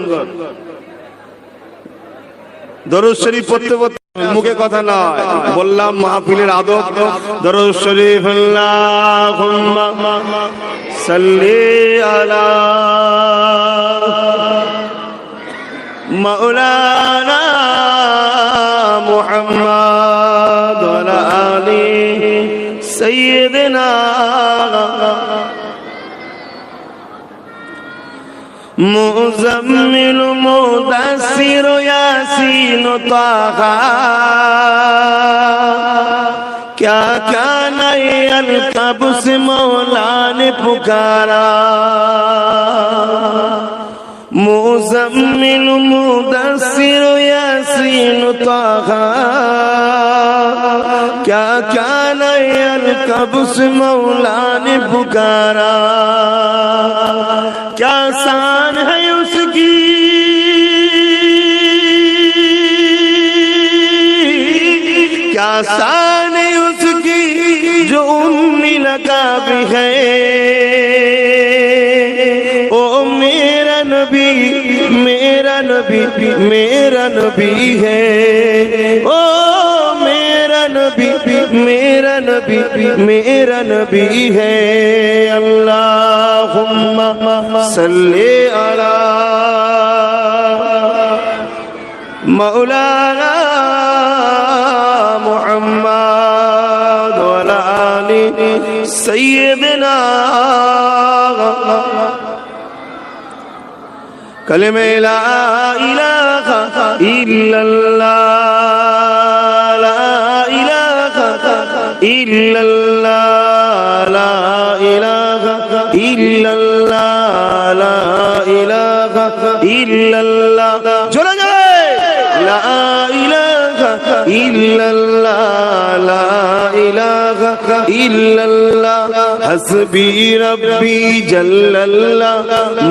দরুদ শরীফ পড়তে পড়তে মুখে কথা নয়, বললাম মাহফিলের আদব। দরুদ শরীফ, আল্লাহুম্মা সাল্লি আলা মাওলানা মুহাম্মদ ওয়া আলা আলি সাইয়্যিদিনা मुज़म्मिल मुदस्सिर यासीन ताहा, क्या क्या नए अलकब्स मौला ने पुकारा। मुज़म्मिल मुदस्सिर यासीन ताहा, क्या क्या नए अलकब्स मौला ने पुकारा। क्या शान है उसकी, क्या शान है उसकी जो उम्मी लगा भी है। नबी मेरा नबी है, ओ मेरा नबी मेरा नबी मेरा नबी है। अल्लाहुम्मा सल्ली अला मौलाना मुहम्मद व अला आलि सय्यिदना। कलमे ला इलाहा इल्लल्लाह, ला इलाहा इल्लल्लाह, ला इलाहा इल्लल्लाह, ला इलाहा इल्लल्लाह। जोरा जाए ला इलाहा इल्लल्लाह, ला इलाहा इल्लल्लाह। हस्बी रब्बी जल्लल्लाह,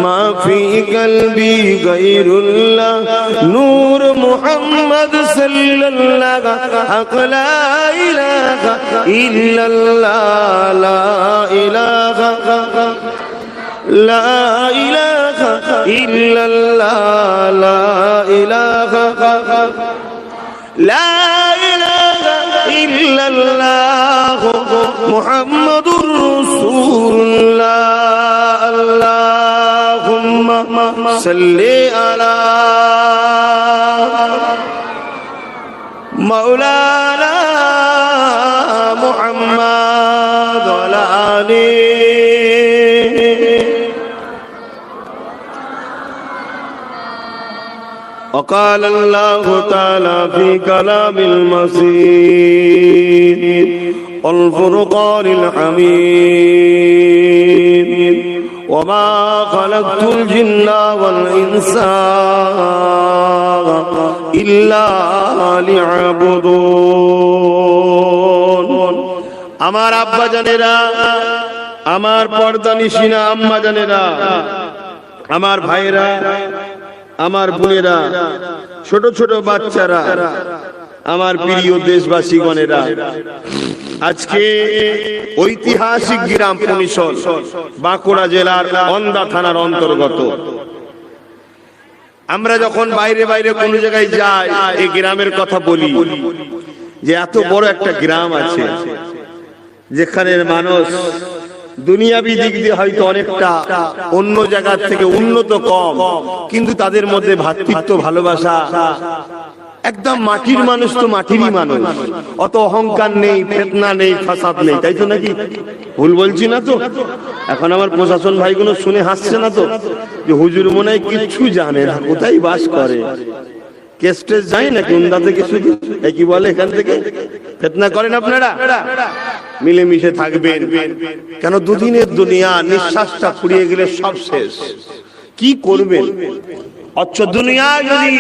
मा फी कल्बी गैरुल्लाह। नूर मुहम्मद सल्लल्लाह, हक ला इलाहा इल्लल्लाह, ला इलाहा ला इलाहा इल्लल्लाह, ला इलाहा ला इलाहा इल्लल्लाह मुहम्मदुर रसूलुल्लाह। अल्लाहुम्मा सल्ली अला मौलाना मुहम्मद व अला आलि। وقال الله تعالى في كلام المسيد والفرقان الحميد وما خلقت الجن والإنس إلا ليعبدون। আমার আব্বা জানেরা, আমার পর্দা নিশিনা আম্মা জানেরা, আমার ভাইরা, আমার বোনেরা, ছোট ছোট বাচ্চারা, আমার প্রিয় দেশবাসীগণেরা, আজকে ঐতিহাসিক গ্রাম পরিষদ বাঁকুড়া জেলার অন্দা থানার অন্তর্গত। আমরা যখন বাইরে বাইরে কোন জায়গায় যাই, এই গ্রামের কথা বলি যে এত বড় একটা গ্রাম আছে যেখানে মানুষ দুনিয়াবি দিক দিয়ে হয়তো অনেকটা অন্য জায়গার থেকে উন্নত কম, কিন্তু তাদের মধ্যে ভ্রাতৃত্ব ভালোবাসা, একদম মাটির মানুষ তো মাটিরই মানুষ, অত অহংকার নেই, ফিতনা নেই, ফাসাদ নেই, তাই তো নাকি? ভুল বলছি না তো? এখন আমার প্রশাসন ভাইগুলো শুনে হাসছে না তো যে হুজুর মনে হয় কিচ্ছু জানে না, কোথায় বাস করে, কেস টেস যায় নাকি উন্দা থেকে শুধু কি বলে এখান থেকে ফিতনা করেন আপনারা? মিলেমিশে থাকবেন, কেন দুদিনের দুনিয়া, নিঃশ্বাসটা ফুরিয়ে গেলে সব শেষ, কি করবেন? অচ্ছ দুনিয়া যদি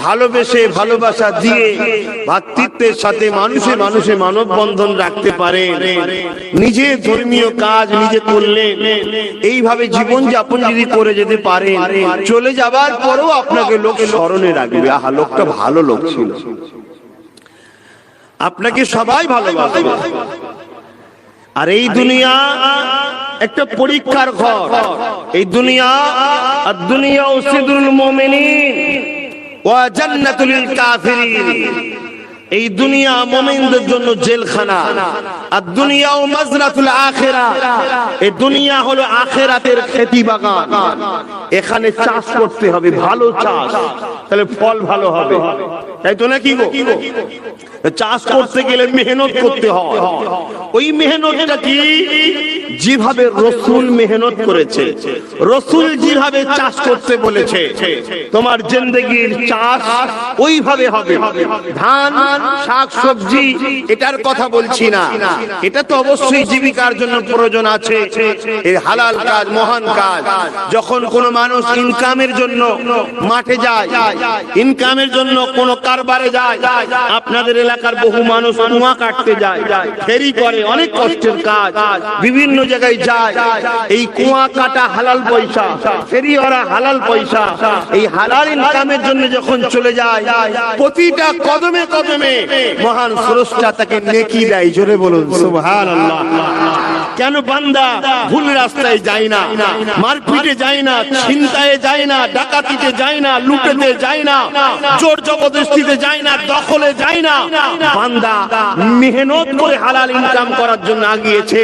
ভালোবেসে ভালোবাসা দিয়ে ভ্রাতৃত্বের সাথে মানুষে মানুষে মানব বন্ধন রাখতে পারে, নিজে ধর্মীয় কাজ নিজে করলে, এইভাবে জীবন যাপন যদি করে যেতে পারে, চলে যাবার পরেও আপনাকে লোক স্মরণে রাখবে, আহা লোকটা ভালো লোক ছিল, আপনাকে সবাই ভালোবাসবে। আর এই দুনিয়া একটা পরীক্ষার ঘর, এই দুনিয়া আর দুনিয়া সিদরুল মুমিনিন ওয়া জান্নাতুল কাফিরিন। এই দুনিয়া মুমিনদের জন্য জেলখানা, আর দুনিয়া ও মাজরাতুল আখিরাহ, এই দুনিয়া হলো আখিরাতের খেতি বাগান। এখানে চাষ করতে হবে, ভালো চাষ, তাহলে ফল ভালো হবে, তাই তো নাকি গো? চাষ করতে গেলে মেহনত করতে হয়, ওই মেহনতটা কি? যেভাবে রসুল মেহনত করেছে, রসুল যেভাবে চাষ করতে বলেছে, তোমার জিন্দেগির চাষ ওইভাবে হবে। ধান, শাক সবজি, এটার কথা বলছি না, এটা তো অবশ্যই জীবিকার জন্য প্রয়োজন আছে, এই হালাল কাজ, মহান কাজ। যখন কোন মানুষ ইনকামের জন্য মাঠে যায়, ইনকামের জন্য কোন কারবারে যায়, আপনাদের এলাকার বহু মানুষ কুয়া কাটতে যায়, ফেরি করে, অনেক কষ্টের কাজ, বিভিন্ন জায়গায় যায়, এই কুয়া কাটা হালাল পয়সা, ফেরি ওরা হালাল পয়সা, এই হালাল ইনকামের জন্য যখন চলে যায়, প্রতিটা কদমে কদমে মহান স্রষ্টা তাকে নেকি দেয়। জোরে বলুন সুবহানাল্লাহ। কেন বান্দা ভুল রাস্তায় যায় না, মারপিটে যায় না, ছিনতাইয়ে যায় না, ডাকাতিতে যায় না, লুটেতে যায় না, জোর জবরদস্তিতে যায় না, দখলে যায় না, বান্দা মেহনত করে হালাল ইনকাম করার জন্য আগিয়েছে।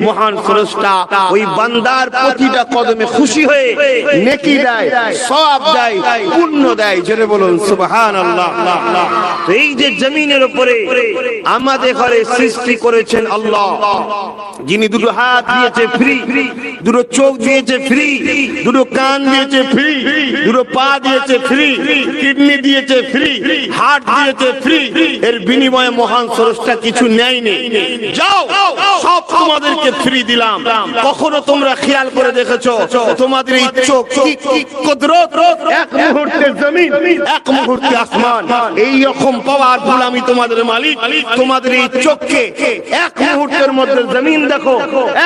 মহান স্রষ্টা ওই বান্দার প্রতিটা কদমে খুশি হয়ে নেকি দেয়, সওয়াব দেয়, পুণ্য দেয়। জোরে বলুন সুবহানাল্লাহ। তো এই যে জমিনের উপরে আমাদের ঘরে সৃষ্টি করেছেন আল্লাহ, যিনি দুটো হাত দিয়েছে ফ্রি, দুটো চোখ দিয়েছে ফ্রি, দুটো কান দিয়েছে ফ্রি, দুটো পা দিয়েছে ফ্রি, কিডনি দিয়েছে ফ্রি, হার্ট দিয়েছে ফ্রি, এর বিনিময়ে মহান স্রষ্টা কিছু নেয়নি। যাও সব তোমাদেরকে ফ্রি দিলাম। কখনো তোমরা খেয়াল করে দেখেছো তোমাদের এই চোখ কি কুদরত? এক মুহূর্তে জমিন, এক মুহূর্তে আসমান, এই রকম পাওয়ারফুল আমি তোমাদের মালিক। তোমাদের এই চোখকে এক মুহূর্তের মধ্যে জমিন দেখো,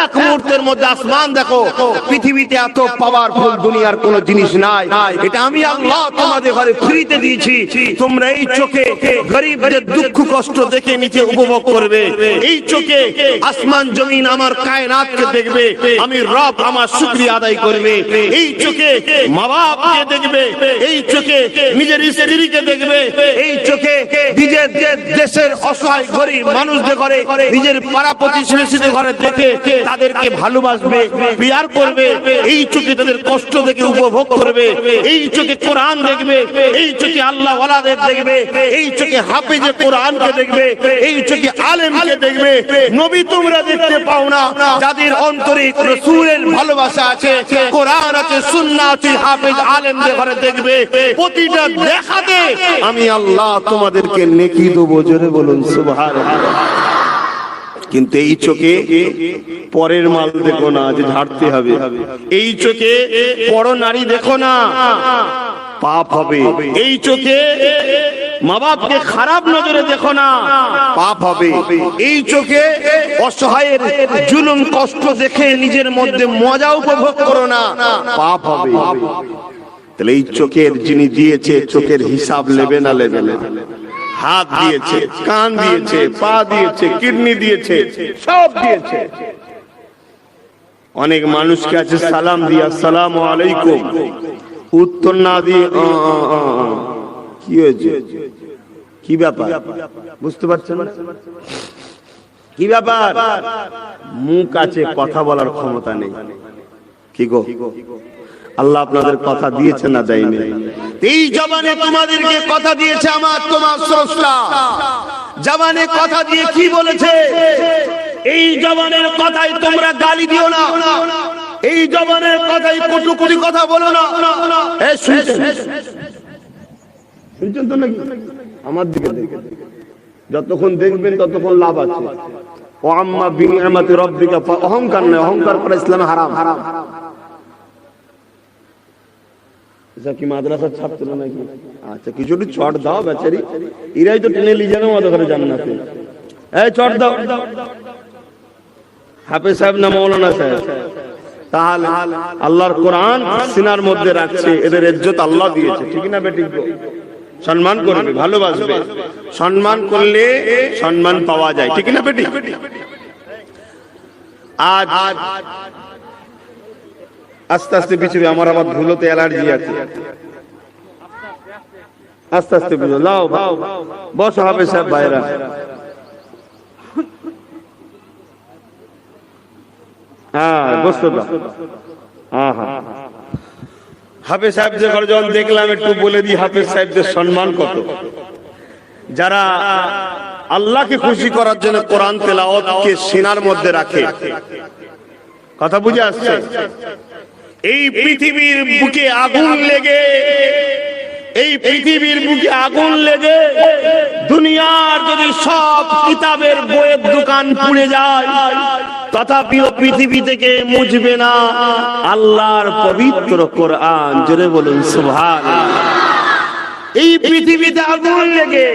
এক মুহূর্তের মধ্যে আসমান দেখো। পৃথিবীতে এত পাওয়ারফুল দুনিয়ার কোন জিনিস নাই। এটা আমি আল্লাহ তোমাদের ঘরে ফ্রিতে দিয়েছি। তোমরা এই চোখে গরিবদের দুঃখ কষ্ট দেখে নিচে উপভোগ করবে, এই চোখে আসমান জমিন আমার কায়নাতকে দেখবে, আমি রব আমার শুকরিয়া আদায় করবে, এই চোখে মা বাপকে দেখবে, এই চোখে নিজের স্ত্রীকে দেখবে, এই চোখে নিজের দেশের অসহায় গরিব মানুষদের ঘরে, নিজের পাড়া প্রতিবেশীদের ঘরে দেখে তাদেরকে ভালোবাসবে, বিয়ার করবে, এই চোখে তাদের কষ্ট দেখে উপভোগ করবে, এই চোখে কোরআন দেখবে, এই চোখে আল্লাহ ওয়ালাদের দেখবে, এই চোখে হাফেজে কোরআনকে দেখবে, এই চোখে আলেমকে দেখবে। নবী তোমরা দেখতে পাও না, যাদের অন্তরে রাসূলের ভালোবাসা আছে, কোরআন আছে, সুন্নাহ আছে, হাফেজ আলেমদের ঘরে দেখবে। প্রতিটা দেখাতে আমি আল্লাহ তোমাদেরকে নেকি দেবো। জোরে বলুন সুবহানাল্লাহ। কিন্তু এই চোখে পরের মাল দেখো না যে ঝাড়তে হবে, এই চোখে পর নারী দেখো না, পাপ হবে, এই চোখে মা বাপকে খারাপ নজরে দেখো না, পাপ হবে, এই চোখে অসহায়ের জুলুম কষ্ট দেখে নিজের মধ্যে মজা উপভোগ করো না, পাপ হবে। তাহলে এই চোখের যিনি দিয়েছে, চোখের হিসাব নেবে না নেবে না? হাত দিয়েছে, কান দিয়েছে, পা দিয়েছে, কিডনি দিয়েছে, সব দিয়েছে। অনেক মানুষকে আছে সালাম দিয়ে আসসালামু আলাইকুম, উত্তর না দিয়ে কি হয়েছে, কি ব্যাপার বুঝতে পারছেন না? কি ব্যাপার? মুখ আছে, কথা বলার ক্ষমতা নেই। কি গো, আল্লাহ আপনাদের কথা দিয়েছে না দেয়নি? এই জবানে তোমাদেরকে কথা দিয়েছে আমার তোমার স্রষ্টা। জবানে কথা দিয়ে কি বলেছে? এই জবানের কথাই তোমরা গালি দিও না, এই জবানের কথাই কটুকটি কথা বলো না। এই শুনছেন তো নাকি? আমার দিকে যতক্ষণ দেখবেন ততক্ষণ লাভ আছে। ও আম্মা বিনিয়ামাতি রাব্বিকা, অহংকার নয়, অহংকার করা ইসলামে হারাম। কি মাদ্রাসার ছাত্র নাকি? আচ্ছা, কিছু একটু চট দাও বেচারি, এরাই তো টেনে নিয়ে যাবে আমাদের ঘরে জান্নাতে। এই চট দাও। হাফেজ সাহেব না মৌলানা সাহেব? তাহলে আল্লাহর কোরআন সিনার মধ্যে রাখছে, এদের ইজ্জত আল্লাহ দিয়েছে, ঠিক না বেটি? সম্মান করবে, ভালোবাসবে, সম্মান করলে সম্মান পাওয়া যায়, ঠিক না বেটি? আজ আস্তে আস্তে পিছবে, আমার আবার ধুলোতে অ্যালার্জি আছে, আস্তে আস্তে পিছবে। লাও বস হবে সব ভাইরা। হ্যাঁ বসতো দাও। হ্যাঁ, হাফেজ সাহেবদের ঘরে যখন দেখলাম, একটু বলে দিই হাফেজ সাহেবদের সম্মান কত। যারা আল্লাহকে খুশি করার জন্য কোরআন তেলাওয়াতকে সিনার মধ্যে রাখে, কথা বুঝে আসছে? এই পৃথিবীর বুকে আগুন লেগে, এই পৃথিবীর বুকে আগুন লেগে দুনিয়ার যদি সব কিতাবের বইয়ের দোকান পুড়ে যায়, তথাপিও পৃথিবী থেকে মুছবে না আল্লাহর পবিত্র কোরআন। জোরে বলুন সুবহানাল্লাহ। এই পৃথিবীতে আগুন লেগে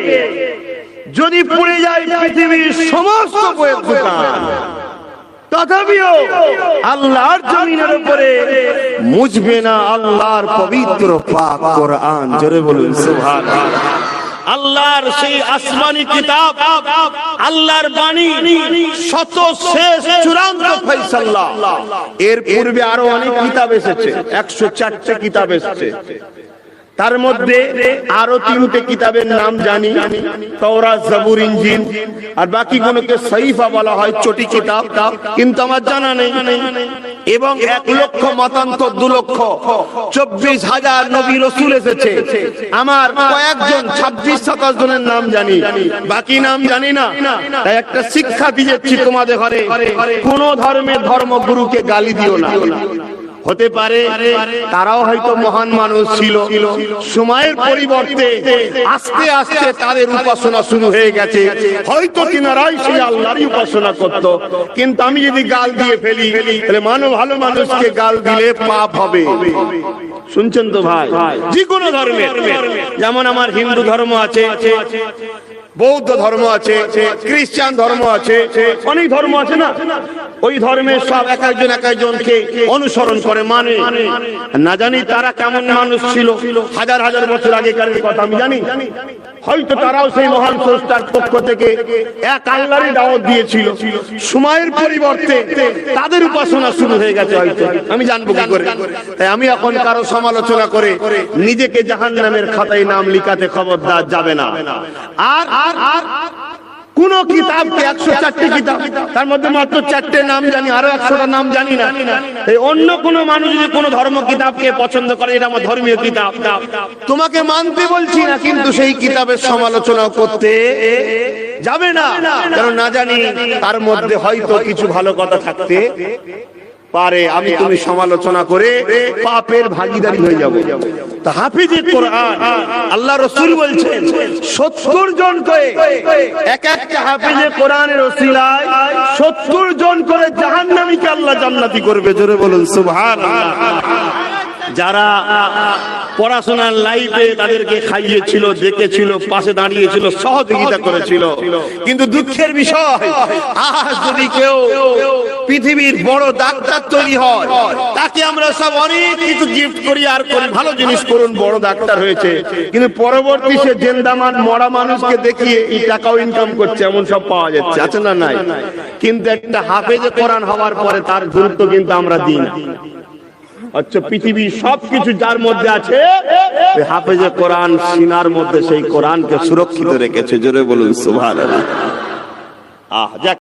যদি পুড়ে যায় পৃথিবীর সমস্ত বইয়ের দোকান, তথাপিও আল্লাহর জমিনের উপরে মুছবে না আল্লাহর পবিত্র পাক কোরআন। জোরে বলুন সুবহানাল্লাহ। আল্লাহর সেই আসমানি কিতাব, আল্লাহর বাণী, শত শেষ চূড়ান্ত ফয়সালা। এর পূর্বে আরো অনেক কিতাব এসেছে, 104টা কিতাব এসেছে। তার মধ্যে আরো 3টে কিতাবের নাম জানি, তাওরাত, জবুর, ইনজিল, আর বাকি গুলোকে সহিফা বলা হয়, চটি কিতাব, কিন্তু আমার জানা নেই। এবং 1 লক্ষ মতান্তর 2 লক্ষ 24,000 নবী রাসূল এসেছে। আমার কয়েকজন 26-27 জনের নাম জানি, বাকি নাম জানি না। তাই একটা শিক্ষা দিয়েছি তোমাদের ঘরে, কোন ধর্মের ধর্মগুরুকে গালি দিও না। হতে পারে তারাও হয়তো মহান মানুষ ছিল, সময়ের পরিবর্তে আস্তে আস্তে তাদের উপাসনা শুরু হয়ে গেছে, হয়তো তিনারাই সেই আল্লাহরই উপাসনা করত। কিন্তু আমি যদি গাল দিয়ে ফেলি, তাহলে ভালো মানুষকে গাল দিলে পাপ হবে। শুনছেন তো ভাই? যে কোনো ধর্মের, যেমন আমার হিন্দু ধর্ম আছে, বৌদ্ধ ধর্ম আছে, খ্রিস্টান ধর্ম আছে, অনেক ধর্ম আছে না? ওই ধর্মের সব এক একজনকে অনুসরণ করে, মানে না জানি তারা কেমন মানুষ ছিল হাজার হাজার বছর আগেকার কথা আমি জানি। হয়তো তারাও সেই মহান স্রষ্টার পক্ষ থেকে এক আল্লাহরই দাওয়াত দিয়েছিল। সময়ের পরিবর্তে তাদের উপাসনা শুরু হয়ে গেছে, হয়তো আমি জানবো কি করে? তাই আমি এখন কারো সমালোচনা করে নিজেকে জাহান্নামের খাতায় নাম লিখাতে খবরদার যাবে না। আর কোন কিতাবকে 104টি কিতাব, তার মধ্যে মাত্র 4টে নাম জানি, আরো 100টা নাম জানি না। এই অন্য কোন মানুষ যদি কোন ধর্ম কিতাবকে পছন্দ করে, এটা আমার ধর্মীয় কিতাব, তোমাকে মানতে বলছি না, কিন্তু সেই কিতাবের সমালোচনা করতে যাবে না। কারণ না জানি তার মধ্যে হয়তো কিছু ভালো কথা থাকতে পারে, আমি তুমি সমালোচনা করে পাপের ভাগীদারি হয়ে যাব। তা হাফিজে কোরআন, আল্লাহ রাসূল বলছেন 70 জন করে, এক একটা হাফিজে কোরআনের ওসিলায় 70 জন করে জাহান্নামীকে আল্লাহ জান্নাতি করবে। জোরে বলুন সুবহানাল্লাহ। যারা পড়াশোনার লাইফে তাদেরকে খাইয়েছিল, দেখেছিল, পাশে দাঁড়িয়েছিল, সহযোগিতা করেছিল, কিন্তু দুঃখের বিষয় আজ যদি কেউ পৃথিবীর বড় ডাক্তার তৈরি হয়, তাকে আমরা সব অনেক কিছু গিফট করি আর করি, ভালো জিনিস করুন, বড় ডাক্তার হয়েছে, কিন্তু পরবর্তী সে জিন্দামান মরা মানুষকে দেখিয়ে এই টাকাও ইনকাম করছে, এমন সব পাওয়া যাচ্ছে, আছে না? নাই। কিন্তু একটা হাফেজে কোরআন হওয়ার পরে তার গুরুত্ব কিন্তু আমরা দিই না। আচ্ছা, পৃথিবীর সবকিছু যার মধ্যে আছে, হাফেজে কোরআন সিনার মধ্যে সেই কোরআনকে সুরক্ষিত রেখেছে। জোরে বলুন সুবহানাল্লাহ।